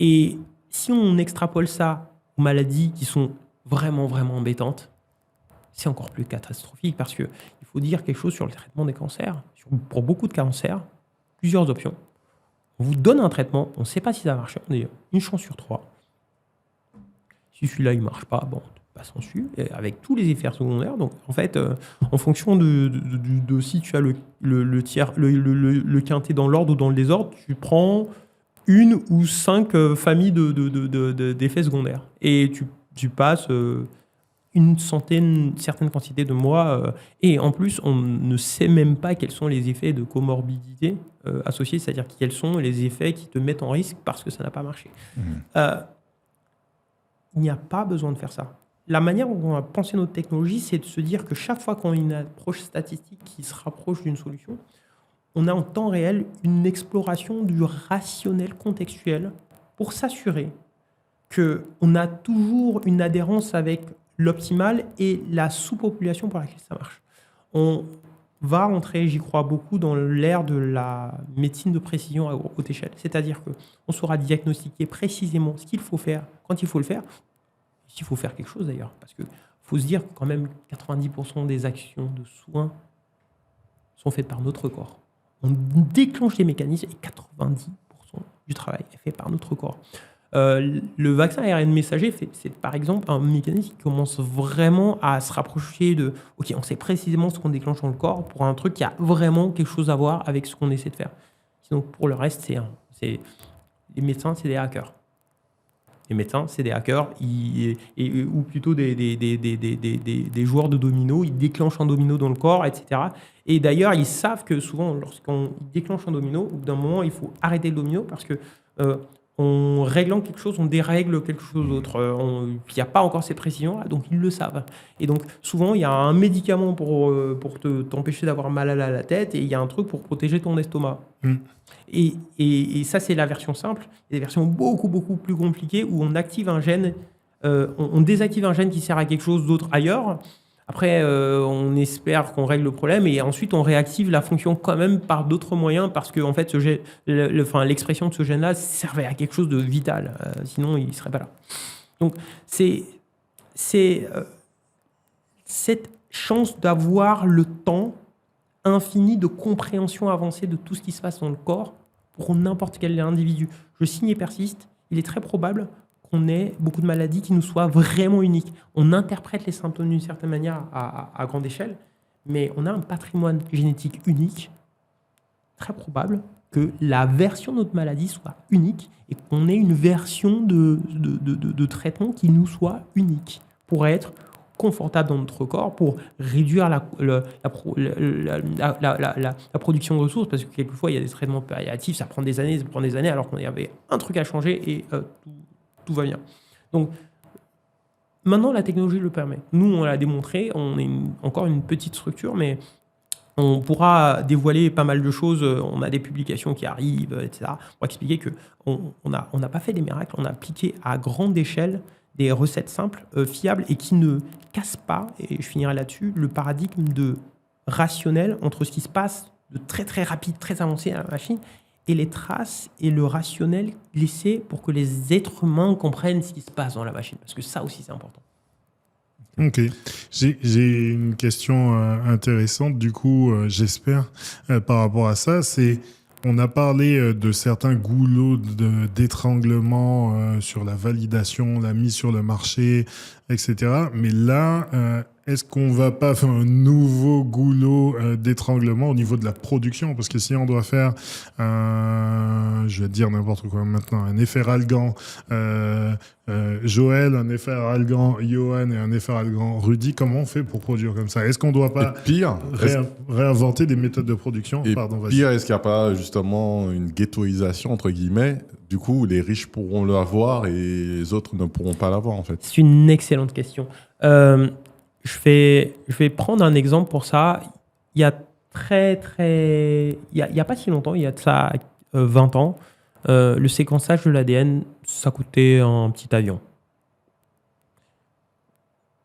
Et si on extrapole ça aux maladies qui sont vraiment embêtantes, c'est encore plus catastrophique parce qu'il faut dire quelque chose sur le traitement des cancers. Pour beaucoup de cancers, plusieurs options. On vous donne un traitement, on ne sait pas si ça va marcher, on a une chance sur 3. Si celui-là il ne marche pas, bon, on passe en dessus, avec tous les effets secondaires. Donc en fait, en fonction de si tu as le quintet dans l'ordre ou dans le désordre, tu prends 1 ou 5 familles d'effets secondaires. Et tu passes une certaine quantité de mois. Et en plus, on ne sait même pas quels sont les effets de comorbidité associés, c'est-à-dire quels sont les effets qui te mettent en risque parce que ça n'a pas marché. Il n'y a pas besoin de faire ça. la manière dont on a pensé notre technologie, c'est de se dire que chaque fois qu'on a une approche statistique qui se rapproche d'une solution, on a en temps réel une exploration du rationnel contextuel pour s'assurer qu'on a toujours une adhérence avec l'optimal et la sous-population pour laquelle ça marche. On va entrer, j'y crois beaucoup, dans l'ère de la médecine de précision à haute échelle. C'est-à-dire qu'on saura diagnostiquer précisément ce qu'il faut faire, quand il faut le faire, s'il faut faire quelque chose d'ailleurs. Parce qu'il faut se dire que quand même 90% des actions de soins sont faites par notre corps. On déclenche les mécanismes et 90% du travail est fait par notre corps. Le vaccin ARN messager, c'est par exemple un mécanisme qui commence vraiment à se rapprocher de « Ok, on sait précisément ce qu'on déclenche dans le corps pour un truc qui a vraiment quelque chose à voir avec ce qu'on essaie de faire. » Sinon, pour le reste, les médecins, c'est des hackers. Les médecins, c'est des hackers, ou plutôt des joueurs de domino. Ils déclenchent un domino dans le corps, etc. Et d'ailleurs, ils savent que souvent, lorsqu'on déclenche un domino, au bout d'un moment, il faut arrêter le domino parce que en réglant quelque chose, on dérègle quelque chose d'autre. Il n'y a pas encore ces précisions-là, donc ils le savent. Et donc, souvent, il y a un médicament pour t'empêcher d'avoir mal à la tête et il y a un truc pour protéger ton estomac. Et ça, c'est la version simple. Il y a des versions beaucoup, beaucoup plus compliquées où on active un gène, on désactive un gène qui sert à quelque chose d'autre ailleurs. Après, on espère qu'on règle le problème et ensuite, on réactive la fonction quand même par d'autres moyens parce que en fait, l'expression de ce gène-là servait à quelque chose de vital. Sinon, il ne serait pas là. Donc, c'est cette chance d'avoir le temps infini de compréhension avancée de tout ce qui se passe dans le corps pour n'importe quel individu. Je signe et persiste, il est très probable qu'on ait beaucoup de maladies qui nous soient vraiment uniques. On interprète les symptômes d'une certaine manière à grande échelle, mais on a un patrimoine génétique unique, très probable que la version de notre maladie soit unique et qu'on ait une version de traitement qui nous soit unique pour être confortable dans notre corps, pour réduire la production de ressources, parce que quelquefois, il y a des traitements palliatifs, ça prend des années, alors qu'on avait un truc à changer et tout va bien. Donc, maintenant, la technologie le permet. Nous, on l'a démontré, on est encore une petite structure, mais on pourra dévoiler pas mal de choses. On a des publications qui arrivent, etc. Pour expliquer qu'on n'a pas fait des miracles, on a appliqué à grande échelle des recettes simples, fiables et qui ne cassent pas, et je finirai là-dessus, le paradigme de rationnel entre ce qui se passe de très très rapide, très avancé à la machine et les traces et le rationnel laissé pour que les êtres humains comprennent ce qui se passe dans la machine. Parce que ça aussi, c'est important.
Ok. J'ai une question intéressante, du coup, j'espère, par rapport à ça. On a parlé de certains goulots d'étranglement sur la validation, la mise sur le marché, etc. Mais là, est-ce qu'on va pas faire un nouveau goulot d'étranglement au niveau de la production? Parce que si on doit faire je vais dire n'importe quoi maintenant, un efferalgan Joël, un efferalgan Johan et un efferalgan Rudy, comment on fait pour produire comme ça? Est-ce qu'on doit pas réinventer des méthodes de production?
Pire, est-ce qu'il n'y a pas justement une ghettoisation, entre guillemets? Du coup, les riches pourront l'avoir et les autres ne pourront pas l'avoir, en fait.
C'est une excellente question. Je vais prendre un exemple pour ça. Il y a il y a pas si longtemps, il y a de ça 20 ans, le séquençage de l'ADN, ça coûtait un petit avion.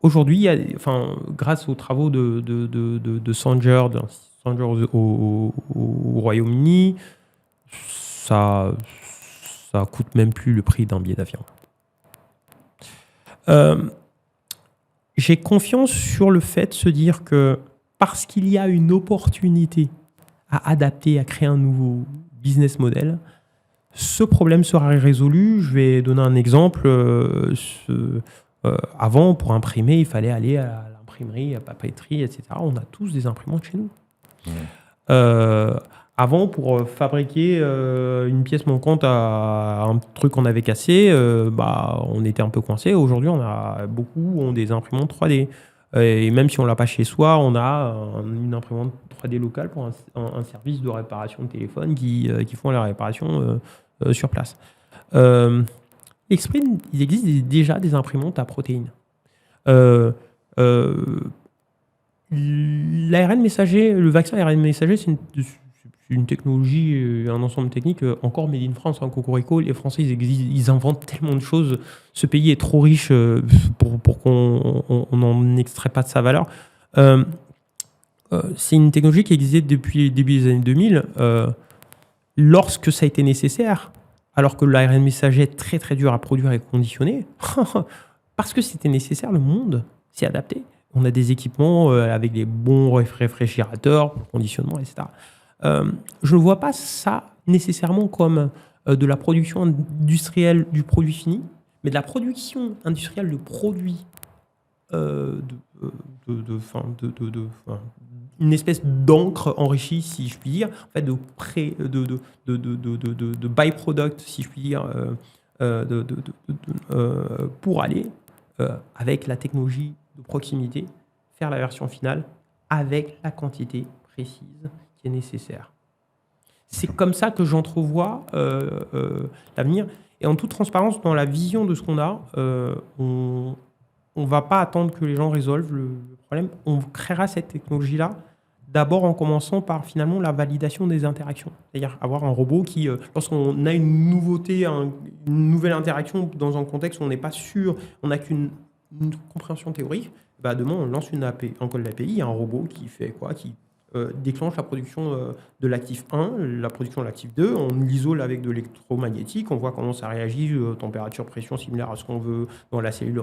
Aujourd'hui, grâce aux travaux de Sanger au Royaume-Uni, ça coûte même plus le prix d'un billet d'avion. J'ai confiance sur le fait de se dire que parce qu'il y a une opportunité à adapter, à créer un nouveau business model, ce problème sera résolu. Je vais donner un exemple. Avant, pour imprimer, il fallait aller à l'imprimerie, à la papeterie, etc. On a tous des imprimantes chez nous. Avant, pour fabriquer une pièce manquante à un truc qu'on avait cassé, on était un peu coincé. Aujourd'hui, beaucoup ont des imprimantes 3D. Et même si on ne l'a pas chez soi, on a une imprimante 3D locale pour un service de réparation de téléphone qui font la réparation sur place. Exprime, il existe déjà des imprimantes à protéines. L'ARN messager, le vaccin ARN messager, c'est une technologie, un ensemble technique encore made in France. Hein, Cocorico, les Français, ils inventent tellement de choses. Ce pays est trop riche pour qu'on n'en extrait pas de sa valeur. C'est une technologie qui existait depuis le début des années 2000. Lorsque ça a été nécessaire, alors que l'ARN messager est très très dur à produire et conditionner, parce que c'était nécessaire, le monde s'est adapté. On a des équipements avec des bons réfrigérateurs pour le conditionnement, etc. Je ne vois pas ça nécessairement comme de la production industrielle du produit fini, mais de la production industrielle de produits, une espèce d'encre enrichie, si je puis dire, en fait, de byproduct, si je puis dire, pour aller avec la technologie de proximité, faire la version finale avec la quantité précise qui est nécessaire. C'est comme ça que j'entrevois l'avenir. Et en toute transparence, dans la vision de ce qu'on a, on ne va pas attendre que les gens résolvent le problème. On créera cette technologie-là d'abord en commençant par finalement la validation des interactions. C'est-à-dire avoir un robot qui, lorsqu'on a une nouveauté, une nouvelle interaction dans un contexte où on n'est pas sûr, on n'a qu'une compréhension théorique, demain on lance un call d'API, il y a un robot qui fait quoi, qui déclenche la production de l'actif 1, la production de l'actif 2, on l'isole avec de l'électromagnétique, on voit comment ça réagit, température, pression similaire à ce qu'on veut dans la cellule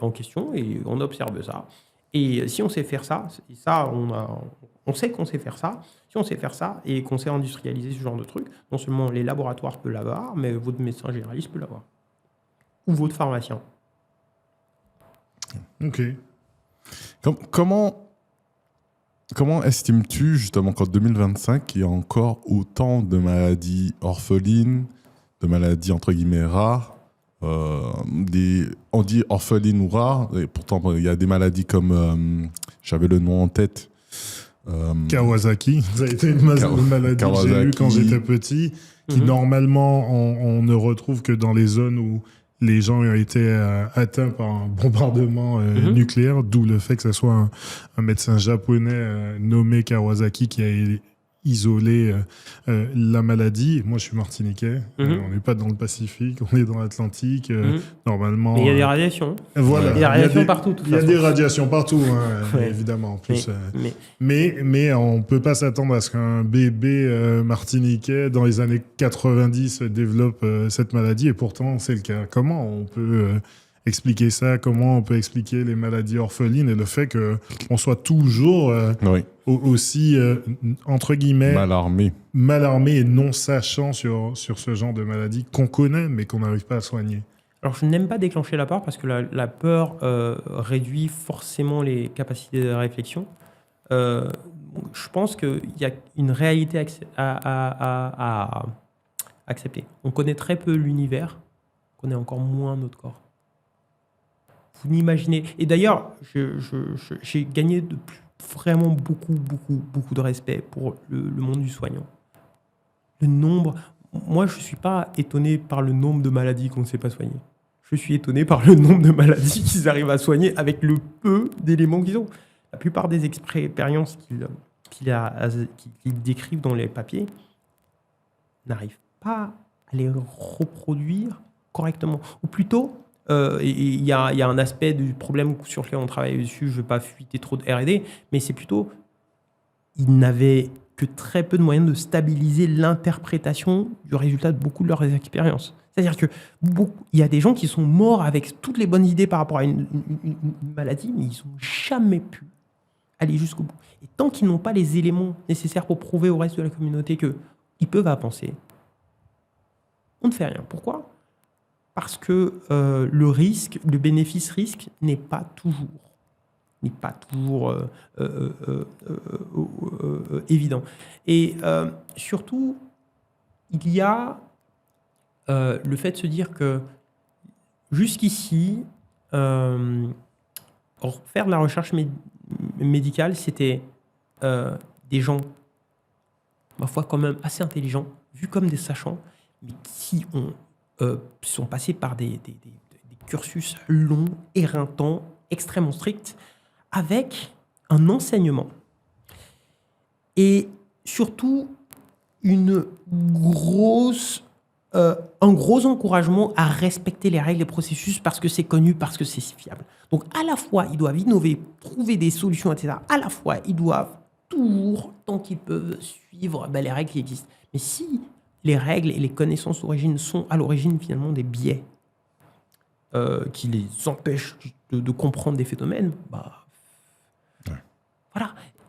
en question, et on observe ça. Et si on sait faire ça, et ça on sait qu'on sait faire ça, si on sait faire ça et qu'on sait industrialiser ce genre de truc, non seulement les laboratoires peuvent l'avoir, mais votre médecin généraliste peut l'avoir. Ou votre pharmacien.
Ok.
Comment estimes-tu justement qu'en 2025, il y a encore autant de maladies orphelines, de maladies entre guillemets rares, on dit orphelines ou rares, et pourtant il y a des maladies comme, j'avais le nom en tête,
Kawasaki, ça a été une maladie que j'ai eue quand j'étais petit, qui normalement on ne retrouve que dans les zones où les gens ont été atteints par un bombardement nucléaire, d'où le fait que ce soit un médecin japonais nommé Kawasaki qui a isolé la maladie. Moi, je suis martiniquais. On n'est pas dans le Pacifique, on est dans l'Atlantique. Normalement.
Mais il y a des radiations.
Voilà.
Il y a des radiations partout.
Il y a des radiations partout, évidemment. En plus, mais on ne peut pas s'attendre à ce qu'un bébé martiniquais dans les années 90 développe cette maladie, et pourtant c'est le cas. Comment on peut expliquer ça? Comment on peut expliquer les maladies orphelines et le fait qu'on soit toujours aussi, entre guillemets, mal armé et non sachant sur ce genre de maladie qu'on connaît mais qu'on n'arrive pas à soigner?
Alors, je n'aime pas déclencher la peur parce que la peur réduit forcément les capacités de réflexion. Je pense qu'il y a une réalité à accepter. On connaît très peu l'univers, on connaît encore moins notre corps. Vous n'imaginez... Et d'ailleurs, j'ai gagné vraiment beaucoup de respect pour le monde du soignant. Le nombre... Moi, je ne suis pas étonné par le nombre de maladies qu'on ne sait pas soigner. Je suis étonné par le nombre de maladies qu'ils arrivent à soigner avec le peu d'éléments qu'ils ont. La plupart des expériences qu'ils décrivent dans les papiers n'arrivent pas à les reproduire correctement. Ou plutôt... il y a un aspect du problème sur lequel on travaille dessus, je ne vais pas fuiter trop de R&D, mais c'est plutôt, ils n'avaient que très peu de moyens de stabiliser l'interprétation du résultat de beaucoup de leurs expériences. C'est-à-dire qu'il y a des gens qui sont morts avec toutes les bonnes idées par rapport à une maladie, mais ils n'ont jamais pu aller jusqu'au bout. Et tant qu'ils n'ont pas les éléments nécessaires pour prouver au reste de la communauté qu'ils peuvent avancer, on ne fait rien. Pourquoi ? Parce que le bénéfice-risque n'est pas toujours évident. Et surtout, il y a le fait de se dire que jusqu'ici, faire de la recherche médicale, c'était des gens, ma foi, quand même assez intelligents, vus comme des sachants, mais qui sont passés par des cursus long, éreintant, extrêmement strict, avec un enseignement et surtout un gros encouragement à respecter les règles et processus parce que c'est connu, parce que c'est fiable. Donc, à la fois, ils doivent innover, trouver des solutions, etc. À la fois, ils doivent toujours, tant qu'ils peuvent, suivre les règles qui existent. Mais si les règles et les connaissances d'origine sont à l'origine, finalement, des biais qui les empêchent de comprendre des phénomènes, voilà.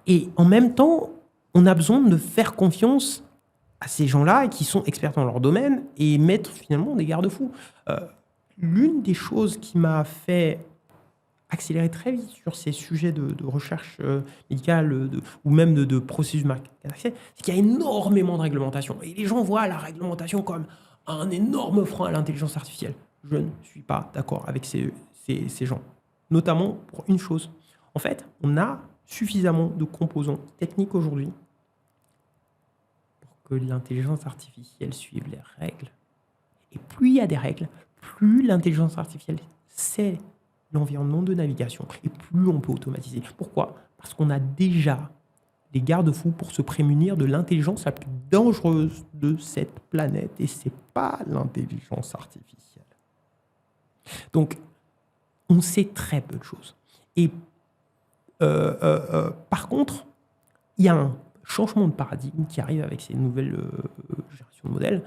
Et en même temps, on a besoin de faire confiance à ces gens-là qui sont experts dans leur domaine et mettre finalement des garde-fous. L'une des choses qui m'a fait accélérer très vite sur ces sujets de recherche médicale ou même de processus market access, c'est qu'il y a énormément de réglementation. Et les gens voient la réglementation comme un énorme frein à l'intelligence artificielle. Je ne suis pas d'accord avec ces gens. Notamment pour une chose. En fait, on a suffisamment de composants techniques aujourd'hui pour que l'intelligence artificielle suive les règles. Et plus il y a des règles, plus l'intelligence artificielle sait l'environnement de navigation et plus on peut automatiser. Pourquoi ? Parce qu'on a déjà des garde-fous pour se prémunir de l'intelligence la plus dangereuse de cette planète et c'est pas l'intelligence artificielle. Donc, on sait très peu de choses. Et par contre, il y a un changement de paradigme qui arrive avec ces nouvelles générations de modèles.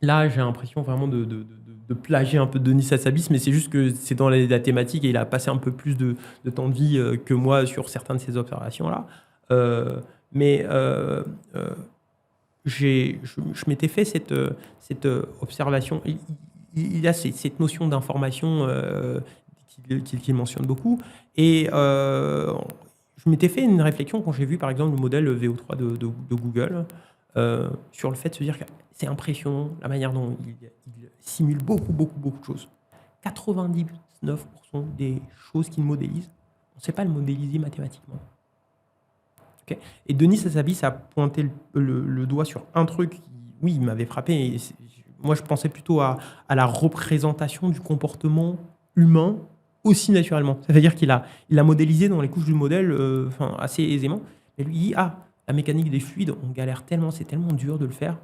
Là, j'ai l'impression vraiment de plagier un peu Denis Hassabis, mais c'est juste que c'est dans la thématique et il a passé un peu plus de temps de vie que moi sur certaines de ces observations-là. Je m'étais fait cette observation. Il y a cette notion d'information qu'il mentionne beaucoup. Et je m'étais fait une réflexion quand j'ai vu, par exemple, le modèle VO3 de Google sur le fait de se dire que c'est impressionnant la manière dont il simule beaucoup de choses. 99% des choses qu'il modélise, on ne sait pas le modéliser mathématiquement. Okay. Et Denis Hassabis a pointé le doigt sur un truc qui, oui, il m'avait frappé. Et moi, je pensais plutôt à la représentation du comportement humain aussi naturellement. Ça veut dire qu'il a modélisé dans les couches du modèle assez aisément. Mais lui, il dit, la mécanique des fluides, on galère tellement, c'est tellement dur de le faire.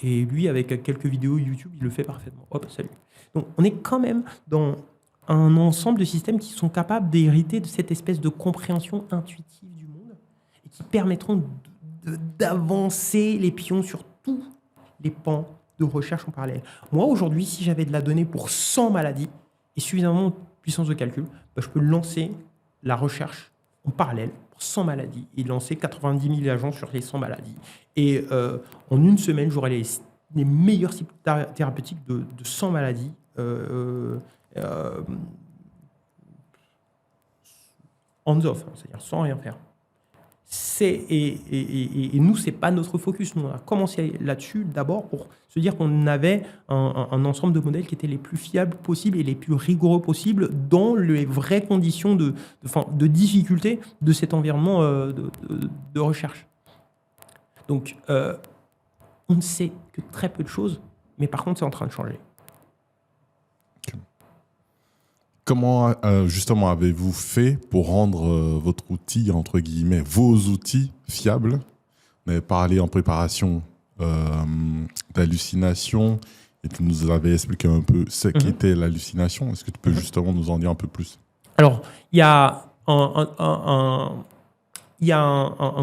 Et lui, avec quelques vidéos YouTube, il le fait parfaitement. Hop, salut. Donc, on est quand même dans un ensemble de systèmes qui sont capables d'hériter de cette espèce de compréhension intuitive du monde et qui permettront d'avancer les pions sur tous les pans de recherche en parallèle. Moi, aujourd'hui, si j'avais de la donnée pour 100 maladies et suffisamment de puissance de calcul, je peux lancer la recherche en parallèle pour 100 maladies et lancer 90 000 agents sur les 100 maladies. Et en une semaine, j'aurai les meilleurs cibles thérapeutiques de 100 maladies hands-off, c'est-à-dire sans rien faire. Et nous, ce n'est pas notre focus. Nous, on a commencé là-dessus d'abord pour se dire qu'on avait un ensemble de modèles qui étaient les plus fiables possibles et les plus rigoureux possibles dans les vraies conditions de difficulté de cet environnement de recherche. Donc, on ne sait que très peu de choses, mais par contre, c'est en train de changer.
Comment, justement, avez-vous fait pour rendre votre outil, entre guillemets, vos outils fiables ? On avait parlé en préparation d'hallucination et tu nous avais expliqué un peu ce qu'était l'hallucination. Est-ce que tu peux justement nous en dire un peu plus ?
Alors, il y a un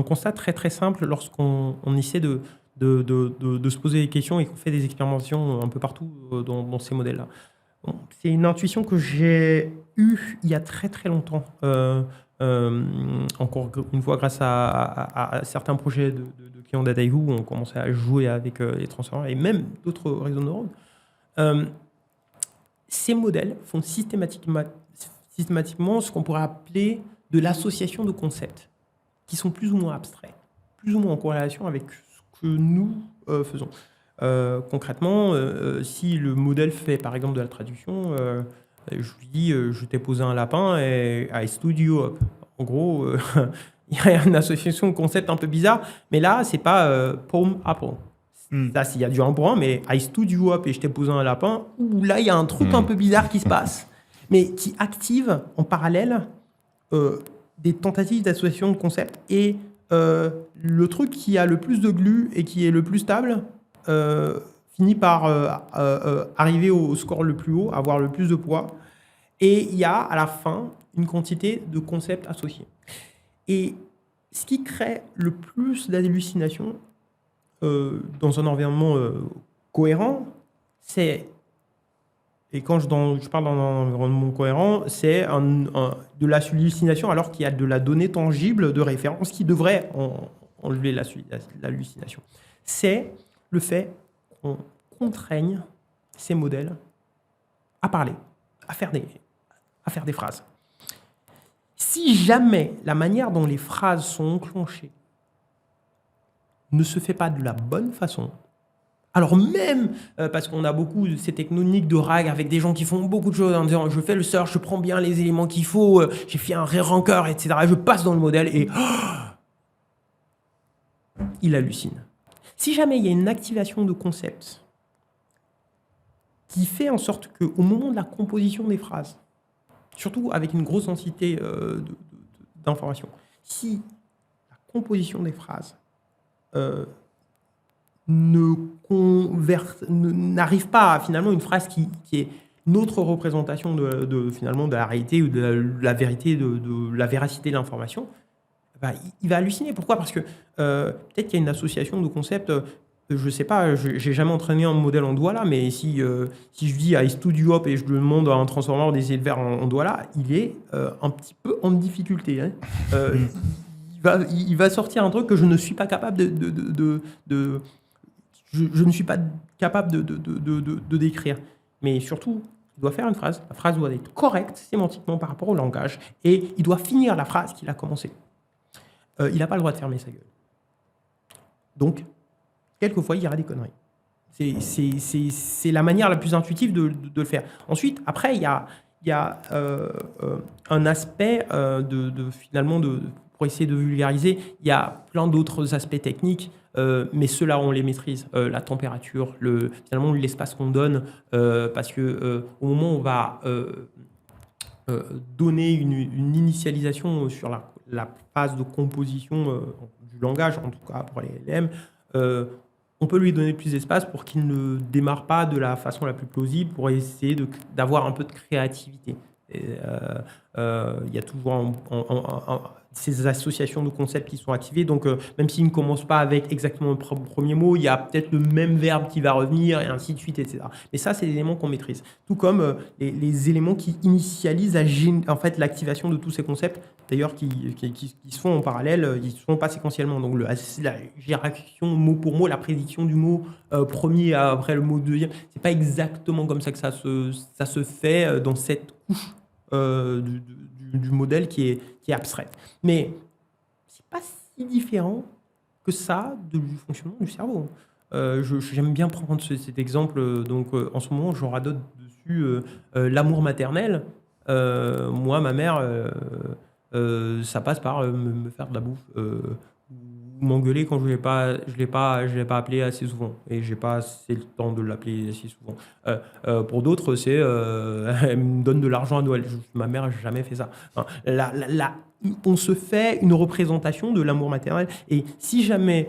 constat très très simple lorsqu'on essaie de se poser des questions et qu'on fait des expérimentations un peu partout dans ces modèles-là. C'est une intuition que j'ai eue il y a très très longtemps, encore une fois grâce à certains projets de clients d'Adaihu où on commençait à jouer avec les transformers et même d'autres réseaux de neurones. Ces modèles font systématiquement ce qu'on pourrait appeler de l'association de concepts qui sont plus ou moins abstraits, plus ou moins en corrélation avec ce que nous faisons. Concrètement, si le modèle fait par exemple de la traduction, je lui dis je t'ai posé un lapin et I stood you up. En gros, il y a une association de concepts un peu bizarre, mais là c'est pas Palm Apple, Là, s'il y a du 1 pour 1, mais I stood you up et je t'ai posé un lapin, où là, il y a un truc un peu bizarre qui se passe, mais qui active en parallèle des tentatives d'association de concepts. Et le truc qui a le plus de glu et qui est le plus stable finit par arriver au score le plus haut, avoir le plus de poids. Et il y a, à la fin, une quantité de concepts associés. Et ce qui crée le plus d'hallucinations dans un environnement cohérent, c'est, et quand je parle dans un environnement cohérent, c'est de la hallucination alors qu'il y a de la donnée tangible de référence qui devrait enlever l'hallucination. C'est le fait qu'on contraigne ces modèles à parler, à faire des phrases. Si jamais la manière dont les phrases sont enclenchées ne se fait pas de la bonne façon, alors même, parce qu'on a beaucoup de ces techniques de RAG avec des gens qui font beaucoup de choses en disant je fais le search, je prends bien les éléments qu'il faut, j'ai fait un re-ranker, etc. Je passe dans le modèle et il hallucine. Si jamais il y a une activation de concept qui fait en sorte qu'au moment de la composition des phrases, surtout avec une grosse densité d'informations, si la composition des phrases n'arrive pas à finalement une phrase qui est une autre représentation finalement de la réalité ou de la vérité, de la véracité de l'information, bah, il va halluciner. Pourquoi ? Parce que peut-être qu'il y a une association de concepts. Je sais pas, j'ai jamais entraîné un modèle en Douala, mais si je dis I stood you up et je lui demande à un transformer d'essayer de faire en Douala, il est un petit peu en difficulté. Hein. Il va sortir un truc que je ne suis pas capable je ne suis pas capable de décrire. Mais surtout, il doit faire une phrase. La phrase doit être correcte sémantiquement par rapport au langage et il doit finir la phrase qu'il a commencée. Il n'a pas le droit de fermer sa gueule. Donc, quelquefois, il y aura des conneries. C'est la manière la plus intuitive de le faire. Ensuite, après, il y a un aspect finalement pour essayer de vulgariser. Il y a plein d'autres aspects techniques, mais ceux-là, on les maîtrise. La température, finalement l'espace qu'on donne, parce que au moment où on va donner une initialisation sur la phase de composition du langage, en tout cas pour les LLM, on peut lui donner plus d'espace pour qu'il ne démarre pas de la façon la plus plausible, pour essayer d'avoir un peu de créativité. Il y a toujours ces associations de concepts qui sont activées, donc même s'il ne commence pas avec exactement le premier mot, il y a peut-être le même verbe qui va revenir, et ainsi de suite, etc. Mais ça, c'est des éléments qu'on maîtrise. Tout comme les éléments qui initialisent en fait, l'activation de tous ces concepts, d'ailleurs, qui se font en parallèle, ils ne se font pas séquentiellement. Donc la hiérarchisation mot pour mot, la prédiction du mot premier après le mot deuxième, c'est pas exactement comme ça que ça se fait dans cette couche du modèle qui est abstraite. Mais c'est pas si différent que ça du fonctionnement du cerveau. J'aime bien prendre cet exemple. Donc, en ce moment, je radote dessus l'amour maternel. Moi, ma mère, ça passe par me faire de la bouffe, m'engueuler quand je l'ai pas appelé assez souvent et j'ai pas assez le temps de l'appeler assez souvent. Pour d'autres, c'est elle me donne de l'argent à Noël. Ma mère n'a jamais fait ça. Enfin, on se fait une représentation de l'amour maternel, et si jamais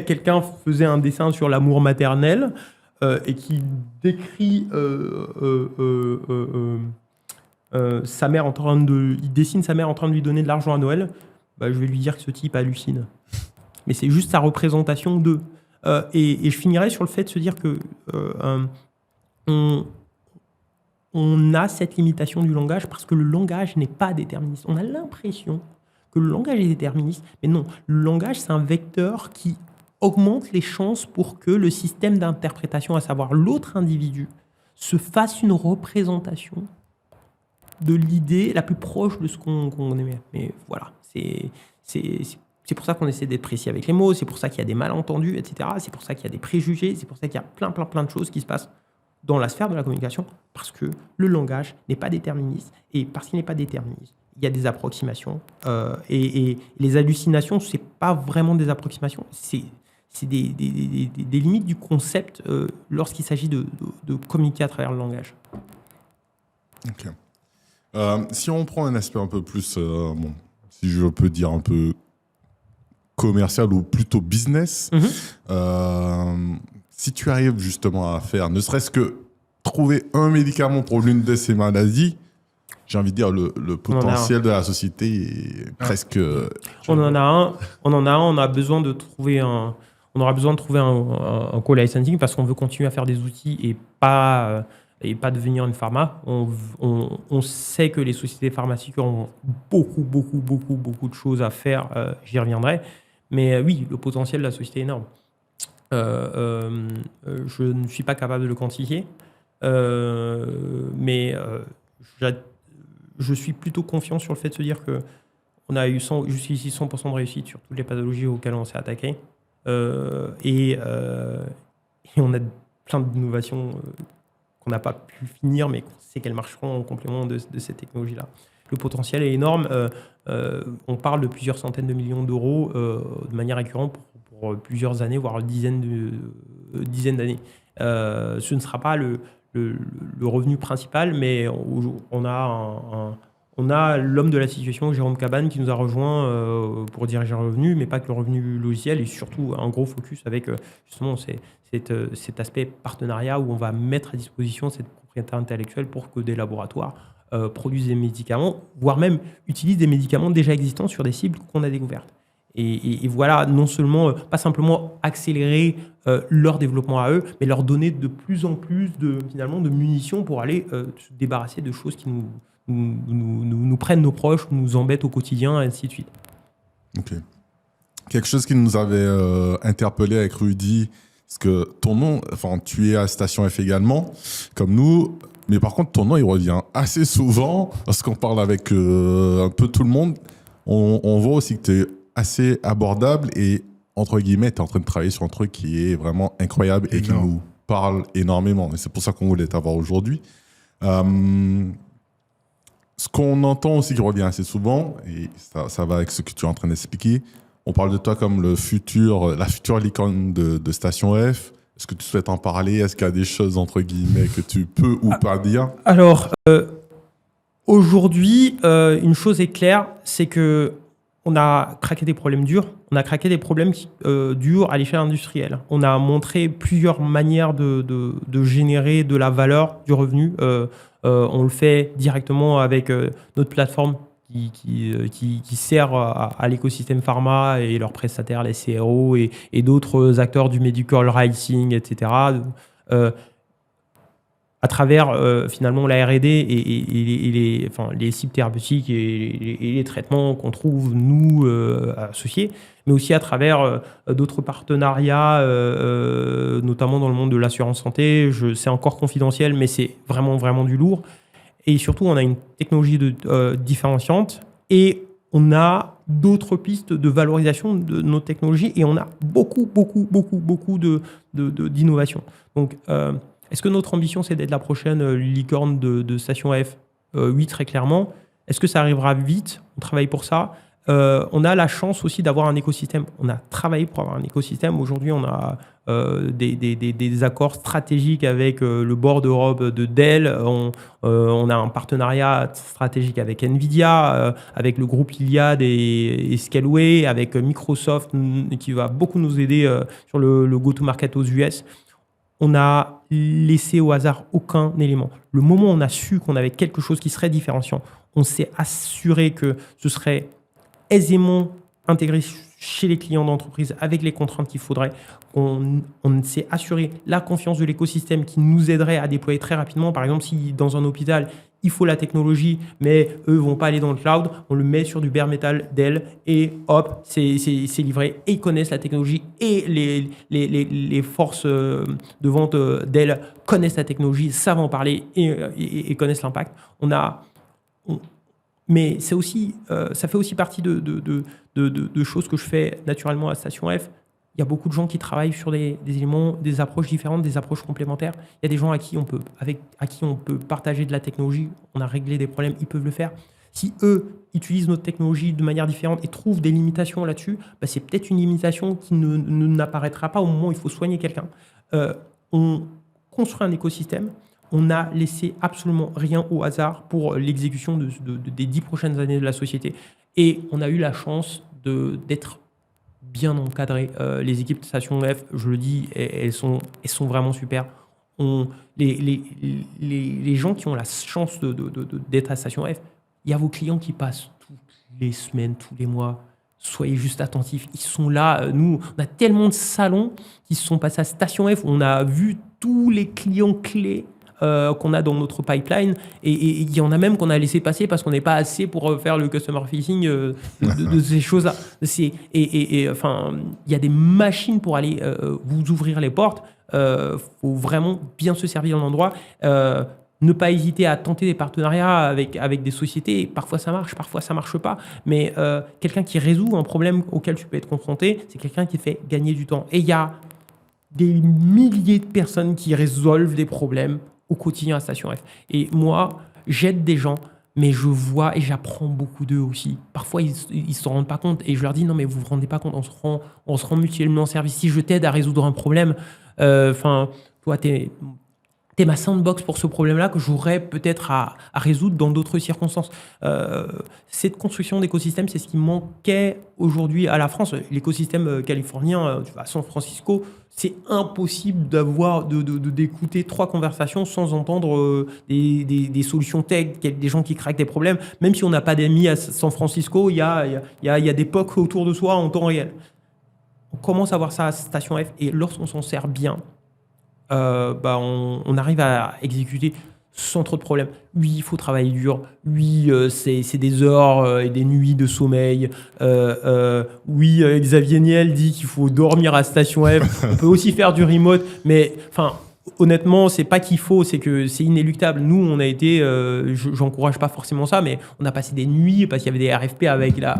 quelqu'un faisait un dessin sur l'amour maternel et qui décrit sa mère il dessine sa mère en train de lui donner de l'argent à Noël, bah, je vais lui dire que ce type hallucine. Mais c'est juste sa représentation d'eux. Et je finirai sur le fait de se dire que on a cette limitation du langage parce que le langage n'est pas déterministe. On a l'impression que le langage est déterministe, mais non. Le langage, c'est un vecteur qui augmente les chances pour que le système d'interprétation, à savoir l'autre individu, se fasse une représentation de l'idée la plus proche de ce qu'on aimait. Mais voilà, c'est pour ça qu'on essaie d'être précis avec les mots, c'est pour ça qu'il y a des malentendus, etc. C'est pour ça qu'il y a des préjugés, c'est pour ça qu'il y a plein de choses qui se passent dans la sphère de la communication, parce que le langage n'est pas déterministe, et parce qu'il n'est pas déterministe, il y a des approximations. Et les hallucinations, ce n'est pas vraiment des approximations, c'est des limites du concept lorsqu'il s'agit de communiquer à travers le langage.
Ok. Si on prend un aspect un peu plus, si je peux dire un peu commercial ou plutôt business, si tu arrives justement à faire, ne serait-ce que trouver un médicament pour l'une de ces maladies, j'ai envie de dire le potentiel de la société est presque...
On en a un, on a besoin de trouver un... On aura besoin de trouver un co-licensing parce qu'on veut continuer à faire des outils et pas devenir une pharma. On sait que les sociétés pharmaceutiques ont beaucoup de choses à faire. J'y reviendrai. Mais oui, le potentiel de la société est énorme. Je ne suis pas capable de le quantifier. Mais je suis plutôt confiant sur le fait de se dire que on a eu jusqu'ici 100% de réussite sur toutes les pathologies auxquelles on s'est attaqué. Et on a plein d'innovations qu'on n'a pas pu finir, mais qu'on sait qu'elles marcheront en complément de cette technologie-là. Le potentiel est énorme. On parle de plusieurs centaines de millions d'euros de manière récurrente pour plusieurs années, voire dizaines d'années. Ce ne sera pas le revenu principal, mais on a l'homme de la situation, Jérôme Cabane, qui nous a rejoint pour diriger le revenu, mais pas que le revenu logiciel, et surtout un gros focus avec justement cet aspect partenariat où on va mettre à disposition cette propriété intellectuelle pour que des laboratoires produisent des médicaments, voire même utilisent des médicaments déjà existants sur des cibles qu'on a découvertes. Et voilà, non seulement, pas simplement accélérer leur développement à eux, mais leur donner de plus en plus de munitions pour aller se débarrasser de choses qui nous prennent nos proches, nous embêtent au quotidien, et ainsi de suite.
Ok. Quelque chose qui nous avait interpellé avec Rudy, parce que ton nom, enfin, tu es à Station F également, comme nous, mais par contre, ton nom, il revient assez souvent, lorsqu'on parle avec un peu tout le monde, on voit aussi que tu es assez abordable et, entre guillemets, tu es en train de travailler sur un truc qui est vraiment incroyable et qui nous parle énormément. Et c'est pour ça qu'on voulait t'avoir aujourd'hui. Ce qu'on entend aussi qui revient assez souvent, et ça va avec ce que tu es en train d'expliquer, on parle de toi comme la future licorne de Station F. Est-ce que tu souhaites en parler? Est-ce qu'il y a des choses, entre guillemets, que tu peux ou pas dire?
Alors, aujourd'hui, une chose est claire, c'est que on a craqué des problèmes durs. On a craqué des problèmes durs à l'échelle industrielle. On a montré plusieurs manières de générer de la valeur, du revenu. On le fait directement avec notre plateforme qui sert à l'écosystème pharma et leurs prestataires, les CRO et d'autres acteurs du medical writing, etc. À travers finalement la R&D et les cibles thérapeutiques et les traitements qu'on trouve, nous, associés, mais aussi à travers d'autres partenariats, notamment dans le monde de l'assurance santé. C'est encore confidentiel, mais c'est vraiment du lourd. Et surtout, on a une technologie différenciante et on a d'autres pistes de valorisation de nos technologies et on a beaucoup d'innovation. Donc, est-ce que notre ambition, c'est d'être la prochaine licorne de Station F? Oui, très clairement. Est-ce que ça arrivera vite? On travaille pour ça. On a la chance aussi d'avoir un écosystème. On a travaillé pour avoir un écosystème. Aujourd'hui, on a des accords stratégiques avec le board d'Europe de Dell. On a un partenariat stratégique avec NVIDIA, avec le groupe Iliad et Scaleway, avec Microsoft qui va beaucoup nous aider sur le go-to-market aux US. On n'a laissé au hasard aucun élément. Le moment où on a su qu'on avait quelque chose qui serait différenciant, on s'est assuré que ce serait aisément intégré chez les clients d'entreprise avec les contraintes qu'il faudrait. On s'est assuré la confiance de l'écosystème qui nous aiderait à déployer très rapidement. Par exemple, si dans un hôpital, il faut la technologie, mais eux ne vont pas aller dans le cloud, on le met sur du bare metal Dell et hop, c'est livré. Et ils connaissent la technologie et les forces de vente Dell connaissent la technologie, savent en parler et connaissent l'impact. Mais c'est aussi, ça fait aussi partie de choses que je fais naturellement à Station F. Il y a beaucoup de gens qui travaillent sur des éléments, des approches différentes, des approches complémentaires. Il y a des gens avec qui on peut partager de la technologie. On a réglé des problèmes, ils peuvent le faire. Si eux utilisent notre technologie de manière différente et trouvent des limitations là-dessus, c'est peut-être une limitation qui n'apparaîtra pas au moment où il faut soigner quelqu'un. On construit un écosystème. On n'a laissé absolument rien au hasard pour l'exécution des 10 prochaines années de la société. Et on a eu la chance d'être bien encadrés. Les équipes de Station F, je le dis, elles sont vraiment super. Les gens qui ont la chance d'être à Station F, il y a vos clients qui passent toutes les semaines, tous les mois. Soyez juste attentifs. Ils sont là. Nous, on a tellement de salons qui se sont passés à Station F. On a vu tous les clients clés qu'on a dans notre pipeline. Et il y en a même qu'on a laissé passer parce qu'on n'est pas assez pour faire le customer facing de ces choses-là. Enfin, il y a des machines pour aller vous ouvrir les portes. Faut vraiment bien se servir de l'endroit. Ne pas hésiter à tenter des partenariats avec des sociétés. Parfois ça marche, parfois ça marche pas. Mais quelqu'un qui résout un problème auquel tu peux être confronté, c'est quelqu'un qui fait gagner du temps. Et il y a des milliers de personnes qui résolvent des problèmes au quotidien à Station F. Et moi, j'aide des gens, mais je vois et j'apprends beaucoup d'eux aussi. Parfois, ils ne se rendent pas compte. Et je leur dis, non, mais vous ne vous rendez pas compte, on se rend mutuellement service. Si je t'aide à résoudre un problème, toi, t'es ma sandbox pour ce problème-là que j'aurais peut-être à résoudre dans d'autres circonstances. Cette construction d'écosystème, c'est ce qui manquait aujourd'hui à la France. L'écosystème californien, tu vas à San Francisco, c'est impossible d'écouter 3 conversations sans entendre des solutions tech, des gens qui craquent des problèmes. Même si on n'a pas d'amis à San Francisco, il y a des POC autour de soi en temps réel. On commence à voir ça à Station F et lorsqu'on s'en sert bien, on arrive à exécuter sans trop de problèmes. Oui, il faut travailler dur. Oui, c'est des heures et des nuits de sommeil. Oui, Xavier Niel dit qu'il faut dormir à Station F. On peut aussi faire du remote, mais honnêtement, c'est pas qu'il faut, c'est que c'est inéluctable. Nous, on a été, j'encourage pas forcément ça, mais on a passé des nuits parce qu'il y avait des RFP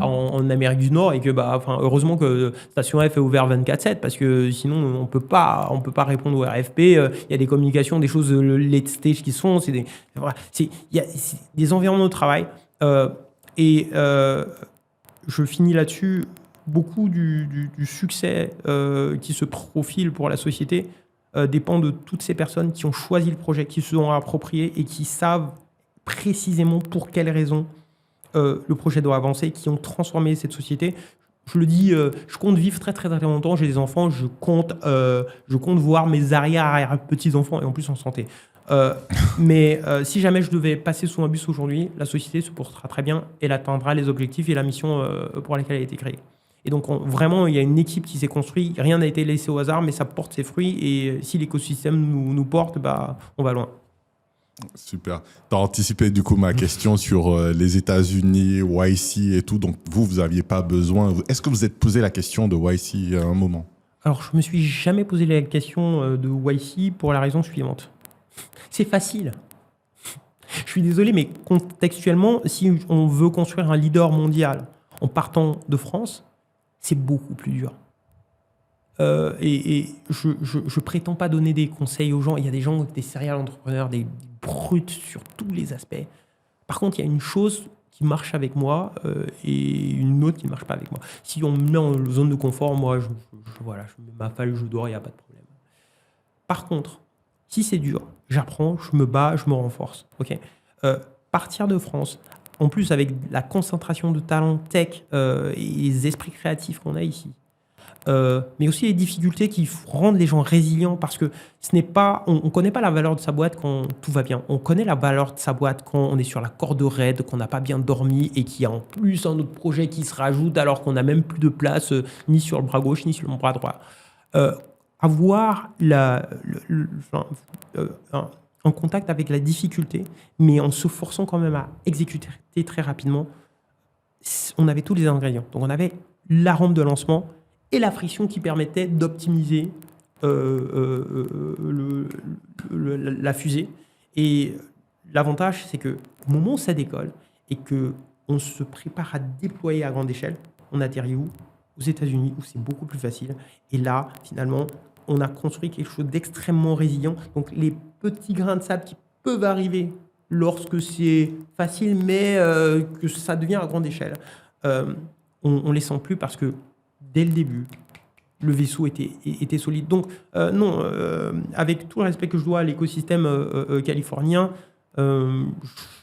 en Amérique du Nord et que, heureusement que Station F est ouvert 24/7 parce que sinon on peut pas répondre aux RFP. Il y a des communications, des choses late stage qui sont, il y a des environnements de travail et je finis là-dessus. Beaucoup du succès qui se profile pour la société dépend de toutes ces personnes qui ont choisi le projet, qui se sont appropriés et qui savent précisément pour quelles raisons le projet doit avancer, qui ont transformé cette société. Je le dis, je compte vivre très très très longtemps, j'ai des enfants, je compte voir mes arrière-petits-enfants et en plus en santé. Mais si jamais je devais passer sous un bus aujourd'hui, la société se portera très bien, elle atteindra les objectifs et la mission pour laquelle elle a été créée. Et donc, vraiment, il y a une équipe qui s'est construite. Rien n'a été laissé au hasard, mais ça porte ses fruits. Et si l'écosystème nous porte, on va loin.
Super. Tu as anticipé du coup ma question sur les États-Unis, YC et tout. Donc, vous n'aviez pas besoin. Est-ce que vous êtes posé la question de YC à un moment? Alors,
je ne me suis jamais posé la question de YC pour la raison suivante. C'est facile. Je suis désolé, mais contextuellement, si on veut construire un leader mondial en partant de France, c'est beaucoup plus dur. Et je prétends pas donner des conseils aux gens. Il y a des gens, des serial entrepreneurs, des brutes sur tous les aspects. Par contre, il y a une chose qui marche avec moi et une autre qui ne marche pas avec moi. Si on me met en zone de confort, moi, je mets ma falle, je dors, il n'y a pas de problème. Par contre, si c'est dur, j'apprends, je me bats, je me renforce. Okay, partir de France, en plus, avec la concentration de talents tech et les esprits créatifs qu'on a ici, mais aussi les difficultés qui rendent les gens résilients parce que ce n'est pas, on connaît pas la valeur de sa boîte quand tout va bien. On connaît la valeur de sa boîte quand on est sur la corde raide, qu'on n'a pas bien dormi et qu'il y a en plus un autre projet qui se rajoute alors qu'on n'a même plus de place ni sur le bras gauche ni sur le bras droit. Avoir en contact avec la difficulté, mais en se forçant quand même à exécuter très rapidement, on avait tous les ingrédients. Donc on avait la rampe de lancement et la friction qui permettait d'optimiser la fusée. Et l'avantage, c'est qu'au moment où ça décolle et qu'on se prépare à déployer à grande échelle, on atterrit où? Aux États-Unis, où c'est beaucoup plus facile. Et là, finalement, on a construit quelque chose d'extrêmement résilient. Donc, les petits grains de sable qui peuvent arriver lorsque c'est facile, mais que ça devient à grande échelle. On les sent plus parce que dès le début, le vaisseau était solide. Donc, non, avec tout le respect que je dois à l'écosystème californien, je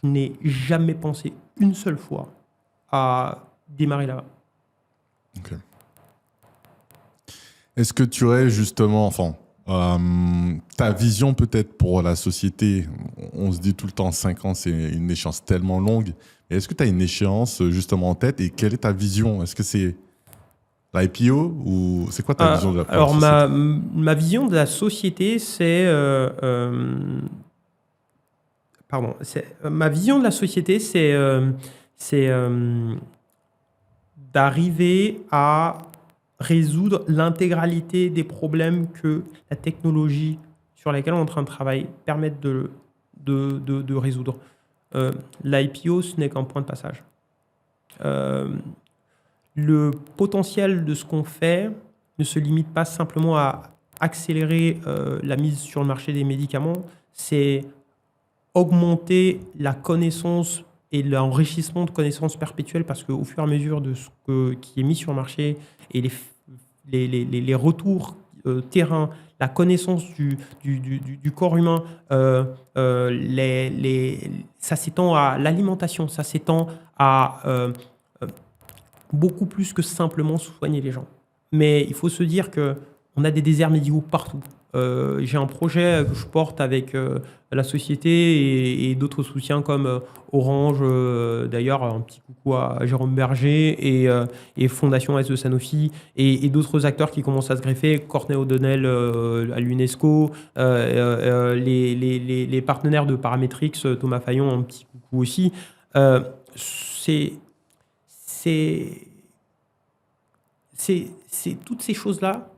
n'ai jamais pensé une seule fois à démarrer là-bas.
Ok. Est-ce que tu aurais justement, ta vision peut-être pour la société, on se dit tout le temps 5 ans, c'est une échéance tellement longue, mais est-ce que tu as une échéance justement en tête et quelle est ta vision? Est-ce que c'est l'IPO ou c'est quoi ta vision de la société?
Alors, ma vision de la société, ma vision de la société, c'est d'arriver à résoudre l'intégralité des problèmes que la technologie sur laquelle on est en train de travailler permet de résoudre. L'IPO, ce n'est qu'un point de passage. Le potentiel de ce qu'on fait ne se limite pas simplement à accélérer la mise sur le marché des médicaments, c'est augmenter la connaissance et l'enrichissement de connaissances perpétuelles, parce qu'au fur et à mesure de ce qui est mis sur le marché et les retours terrain, la connaissance du corps humain, ça s'étend à l'alimentation, ça s'étend à beaucoup plus que simplement soigner les gens. Mais il faut se dire qu'on a des déserts médicaux partout. J'ai un projet que je porte avec la société et d'autres soutiens comme Orange, d'ailleurs un petit coucou à Jérôme Berger et Fondation S de Sanofi et d'autres acteurs qui commencent à se greffer, Courtney O'Donnell à l'UNESCO, les partenaires de Parametrix, Thomas Fayon, un petit coucou aussi. C'est toutes ces choses-là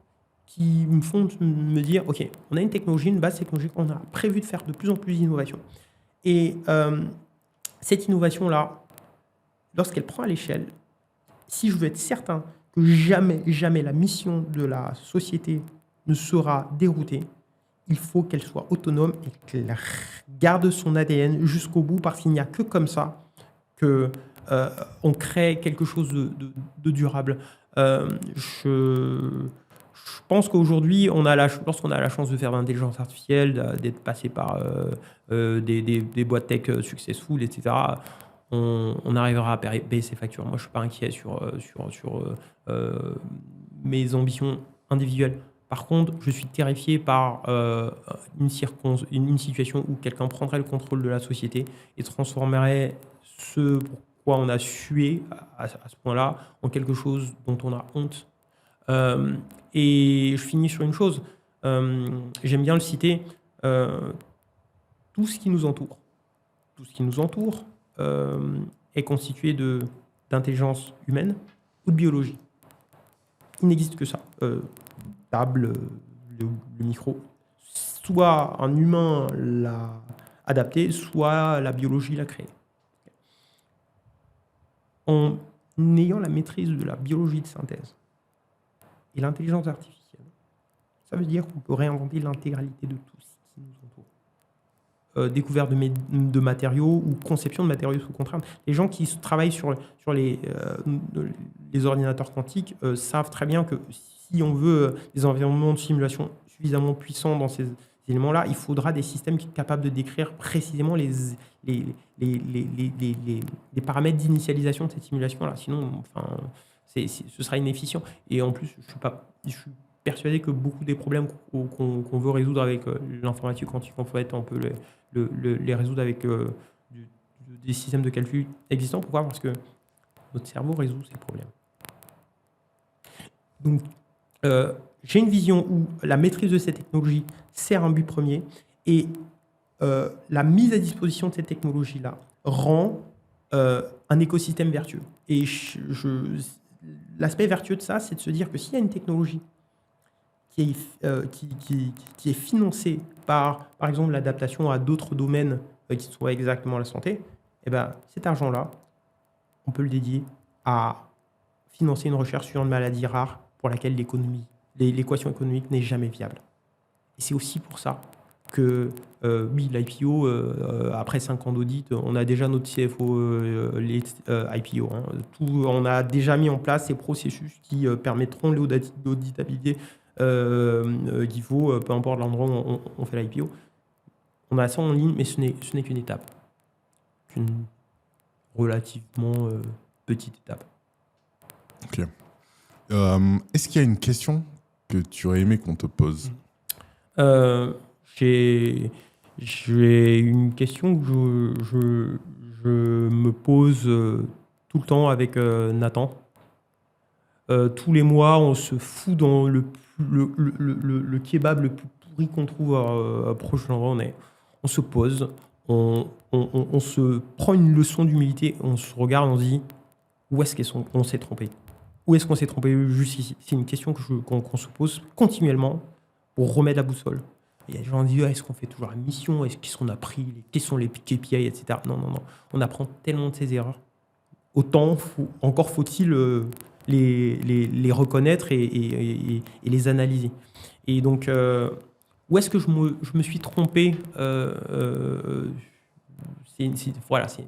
qui me font me dire, OK, on a une technologie, une base technologique, on a prévu de faire de plus en plus d'innovation. Et cette innovation-là, lorsqu'elle prend à l'échelle, si je veux être certain que jamais la mission de la société ne sera déroutée, il faut qu'elle soit autonome et qu'elle garde son ADN jusqu'au bout, parce qu'il n'y a que comme ça qu'on crée quelque chose de durable. Je pense qu'aujourd'hui, lorsqu'on a la chance de faire de l'intelligence artificielle, d'être passé par des boîtes tech successful, etc., on arrivera à payer ses factures. Moi, je ne suis pas inquiet sur mes ambitions individuelles. Par contre, je suis terrifié par une situation où quelqu'un prendrait le contrôle de la société et transformerait ce pourquoi on a sué à ce point-là en quelque chose dont on a honte. Et je finis sur une chose, j'aime bien le citer, tout ce qui nous entoure est constitué d'intelligence humaine ou de biologie. Il n'existe que ça. Table, le micro, soit un humain l'a adapté, soit la biologie l'a créé. En ayant la maîtrise de la biologie de synthèse et l'intelligence artificielle, ça veut dire qu'on peut réinventer l'intégralité de tout ce qui nous entoure. Découverte de matériaux ou conception de matériaux sous contrainte. Les gens qui travaillent sur les ordinateurs quantiques savent très bien que si on veut des environnements de simulation suffisamment puissants dans ces éléments-là, il faudra des systèmes qui sont capables de décrire précisément les paramètres d'initialisation de cette simulation-là. Sinon, ce sera inefficient. Et en plus, je suis persuadé que beaucoup des problèmes qu'on veut résoudre avec l'informatique quantique, on peut les résoudre avec des systèmes de calcul existants. Pourquoi ? Parce que notre cerveau résout ces problèmes. Donc, j'ai une vision où la maîtrise de cette technologie sert un but premier et la mise à disposition de cette technologie-là rend un écosystème vertueux. Et l'aspect vertueux de ça, c'est de se dire que s'il y a une technologie qui est financée par exemple, l'adaptation à d'autres domaines qui sont exactement la santé, eh ben, cet argent-là, on peut le dédier à financer une recherche sur une maladie rare pour laquelle l'équation économique n'est jamais viable. Et c'est aussi pour ça que oui, l'IPO, après 5 ans d'audit, on a déjà notre CFO IPO. On a déjà mis en place ces processus qui permettront l'auditabilité qu'il faut, peu importe l'endroit où on fait l'IPO. On a ça en ligne, mais ce n'est qu'une étape. Qu'une relativement petite étape.
Ok. Est-ce qu'il y a une question que tu aurais aimé qu'on te pose ?
J'ai une question que je me pose tout le temps avec Nathan. Tous les mois, on se fout dans le kebab le plus pourri qu'on trouve proche de l'endroit où on est. On se pose, on se prend une leçon d'humilité, on se regarde, on se dit où est-ce qu'on s'est trompé ? Où est-ce qu'on s'est trompé juste ici ? C'est une question qu'on se pose continuellement pour remettre la boussole. Il y a des gens qui disent est-ce qu'on fait toujours la mission ? Qu'est-ce qu'on a pris ? Quels sont les KPI, etc. Non. On apprend tellement de ses erreurs. Autant, encore faut-il les reconnaître et les analyser. Et donc, où est-ce que je me suis trompé ?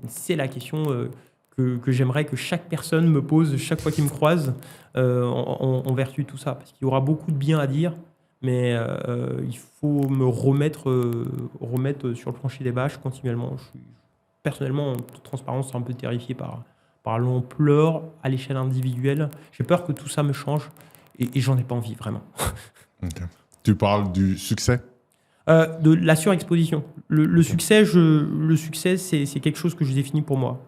C'est la question que j'aimerais que chaque personne me pose chaque fois qu'il me croise en vertu de tout ça. Parce qu'il y aura beaucoup de bien à dire, mais il faut me remettre sur le plancher des bâches continuellement. Je suis personnellement, en toute transparence, un peu terrifié par l'ampleur à l'échelle individuelle. J'ai peur que tout ça me change et j'en ai pas envie, vraiment.
Okay. Tu parles du succès ?
De la surexposition. Le succès, c'est quelque chose que je définis pour moi.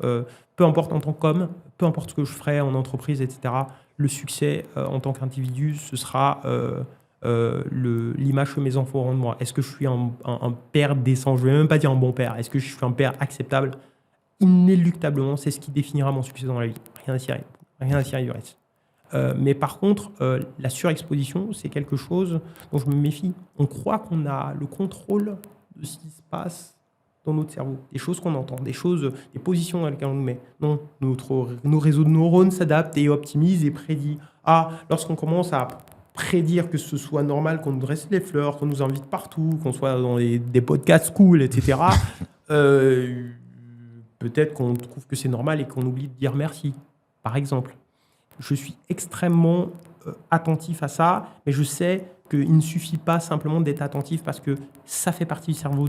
Peu importe en tant qu'homme, peu importe ce que je ferai en entreprise, etc. Le succès en tant qu'individu, ce sera l'image que mes enfants auront de moi. Est-ce que je suis un père décent ? Je ne vais même pas dire un bon père. Est-ce que je suis un père acceptable ? Inéluctablement, c'est ce qui définira mon succès dans la vie. Rien à cirer du reste. Mais par contre, la surexposition, c'est quelque chose dont je me méfie. On croit qu'on a le contrôle de ce qui se passe dans notre cerveau, des choses qu'on entend, des positions dans lesquelles on nous met. Non, nos réseaux de neurones s'adaptent et optimisent et prédisent. Lorsqu'on commence à prédire que ce soit normal qu'on nous dresse les fleurs, qu'on nous invite partout, qu'on soit dans des podcasts cool, etc., peut-être qu'on trouve que c'est normal et qu'on oublie de dire merci, par exemple. Je suis extrêmement attentif à ça, mais je sais qu'il ne suffit pas simplement d'être attentif parce que ça fait partie du cerveau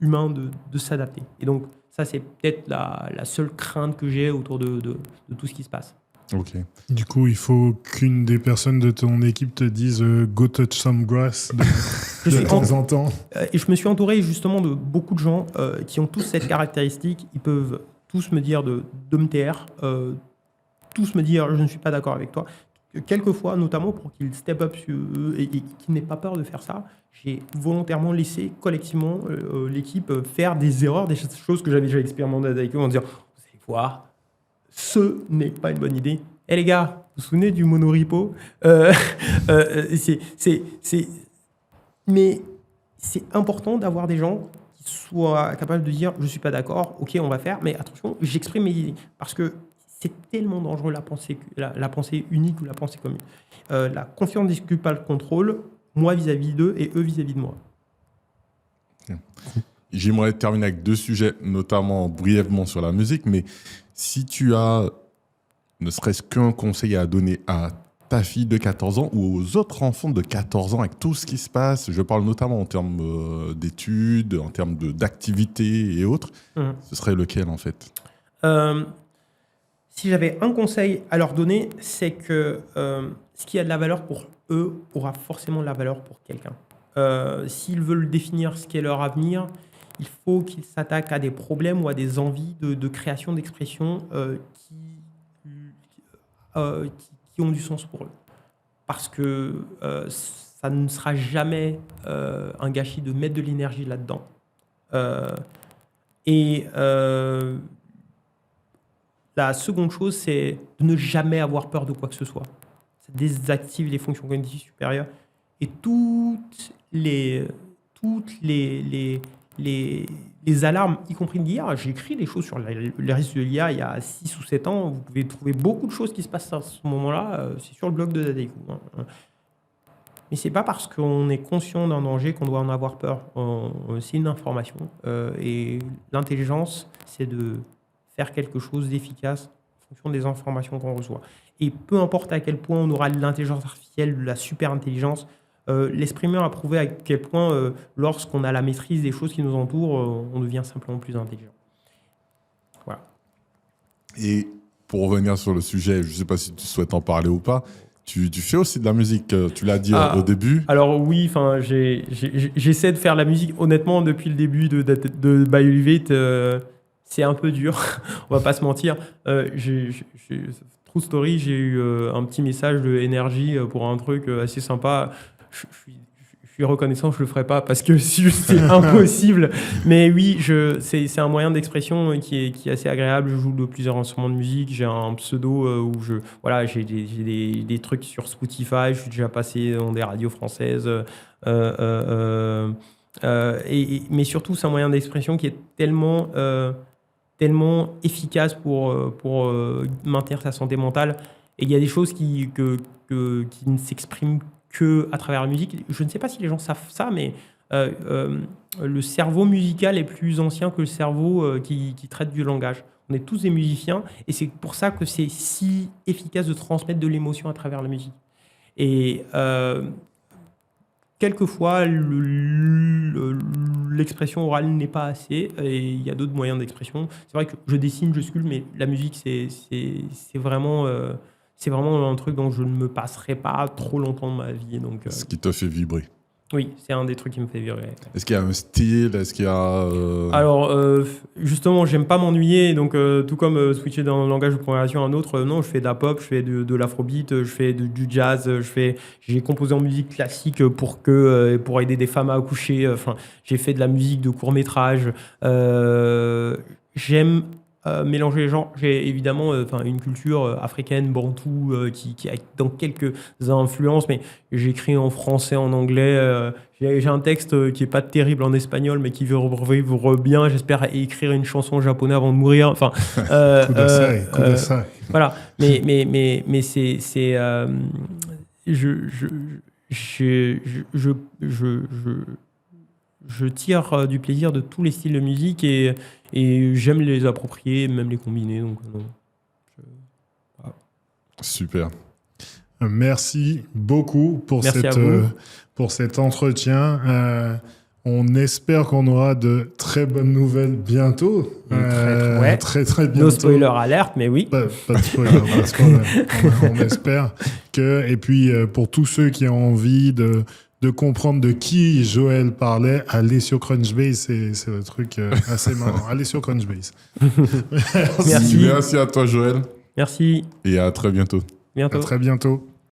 humain de s'adapter. Et donc, ça, c'est peut-être la seule crainte que j'ai autour de tout ce qui se passe.
Ok.
Du coup, il faut qu'une des personnes de ton équipe te dise go touch some grass de temps en temps.
Et je me suis entouré justement de beaucoup de gens qui ont tous cette caractéristique. Ils peuvent tous me dire de me taire, tous me dire je ne suis pas d'accord avec toi. Quelquefois, notamment pour qu'ils step up et qu'ils n'aient pas peur de faire ça, j'ai volontairement laissé collectivement l'équipe faire des erreurs, des choses que j'avais déjà expérimentées avec eux en disant vous allez voir, ce n'est pas une bonne idée. Les gars, vous vous souvenez du monorepo Mais c'est important d'avoir des gens qui soient capables de dire je ne suis pas d'accord, ok, on va faire, mais attention, j'exprime mes idées. Parce que c'est tellement dangereux la pensée unique ou la pensée commune. La confiance n'exclut pas le contrôle, moi vis-à-vis d'eux et eux vis-à-vis de moi.
J'aimerais terminer avec 2 sujets, notamment brièvement sur la musique, mais si tu as ne serait-ce qu'un conseil à donner à ta fille de 14 ans ou aux autres enfants de 14 ans avec tout ce qui se passe, je parle notamment en termes d'études, en termes d'activités et autres, ce serait lequel en fait ?
Si j'avais un conseil à leur donner, c'est que ce qui a de la valeur pour eux aura forcément de la valeur pour quelqu'un. S'ils veulent définir ce qu'est leur avenir, il faut qu'ils s'attaquent à des problèmes ou à des envies de création, d'expression qui ont du sens pour eux. Parce que ça ne sera jamais un gâchis de mettre de l'énergie là-dedans. La seconde chose, c'est de ne jamais avoir peur de quoi que ce soit. Ça désactive les fonctions cognitives supérieures. Et toutes les alarmes, y compris de l'IA, j'ai écrit des choses sur les risques de l'IA il y a 6 ou 7 ans. Vous pouvez trouver beaucoup de choses qui se passent à ce moment-là. C'est sur le blog de Dadaiku. Mais c'est pas parce qu'on est conscient d'un danger qu'on doit en avoir peur. C'est une information. Et l'intelligence, c'est de faire quelque chose d'efficace en fonction des informations qu'on reçoit. Et peu importe à quel point on aura de l'intelligence artificielle, de la super intelligence, l'esprit humain a prouvé à quel point, lorsqu'on a la maîtrise des choses qui nous entourent, on devient simplement plus intelligent. Voilà.
Et pour revenir sur le sujet, je ne sais pas si tu souhaites en parler ou pas, tu fais aussi de la musique, tu l'as dit au début.
Alors oui, j'essaie de faire la musique. Honnêtement, depuis le début de By Olivet, c'est un peu dur, on va pas se mentir. True story, j'ai eu un petit message de Energy pour un truc assez sympa. Je suis reconnaissant, je le ferai pas parce que c'est impossible. Mais oui, c'est un moyen d'expression qui est assez agréable. Je joue de plusieurs instruments de musique. J'ai un pseudo où j'ai des trucs sur Spotify. Je suis déjà passé dans des radios françaises. Mais surtout, c'est un moyen d'expression qui est tellement efficace pour maintenir sa santé mentale. Et il y a des choses qui ne s'expriment que à travers la musique. Je ne sais pas si les gens savent ça, mais le cerveau musical est plus ancien que le cerveau qui traite du langage. On est tous des musiciens et c'est pour ça que c'est si efficace de transmettre de l'émotion à travers la musique. Et quelquefois, l'expression orale n'est pas assez et il y a d'autres moyens d'expression. C'est vrai que je dessine, je sculpte, mais la musique, c'est vraiment un truc dont je ne me passerai pas trop longtemps de ma vie. Donc,
ce qui te fait vibrer.
Oui, c'est un des trucs qui me fait vibrer.
Est-ce qu'il y a un style? Est-ce qu'il y a...
Alors, justement, j'aime pas m'ennuyer. Donc, tout comme switcher d'un langage de programmation à un autre, non, je fais de la pop, je fais de l'afrobeat, je fais du jazz, j'ai composé en musique classique pour aider des femmes à accoucher. J'ai fait de la musique de court-métrage. J'aime mélanger les genres. J'ai évidemment une culture africaine, bantou, qui a dans quelques influences, mais j'écris en français, en anglais. J'ai un texte qui est pas terrible en espagnol, mais qui vivre bien. J'espère écrire une chanson en japonais avant de mourir. Voilà. Mais c'est je tire du plaisir de tous les styles de musique et j'aime les approprier, même les combiner. Donc,
Super.
Merci beaucoup pour cet entretien. On espère qu'on aura de très bonnes nouvelles bientôt. Très bientôt.
No spoiler alerte, mais oui.
Pas de spoiler, parce qu'on espère que... Et puis, pour tous ceux qui ont envie de comprendre de qui Joël parlait, allez sur Crunchbase, c'est un truc assez marrant. Allez sur Crunchbase.
Merci à toi, Joël.
Merci.
Et à très bientôt.
À très bientôt.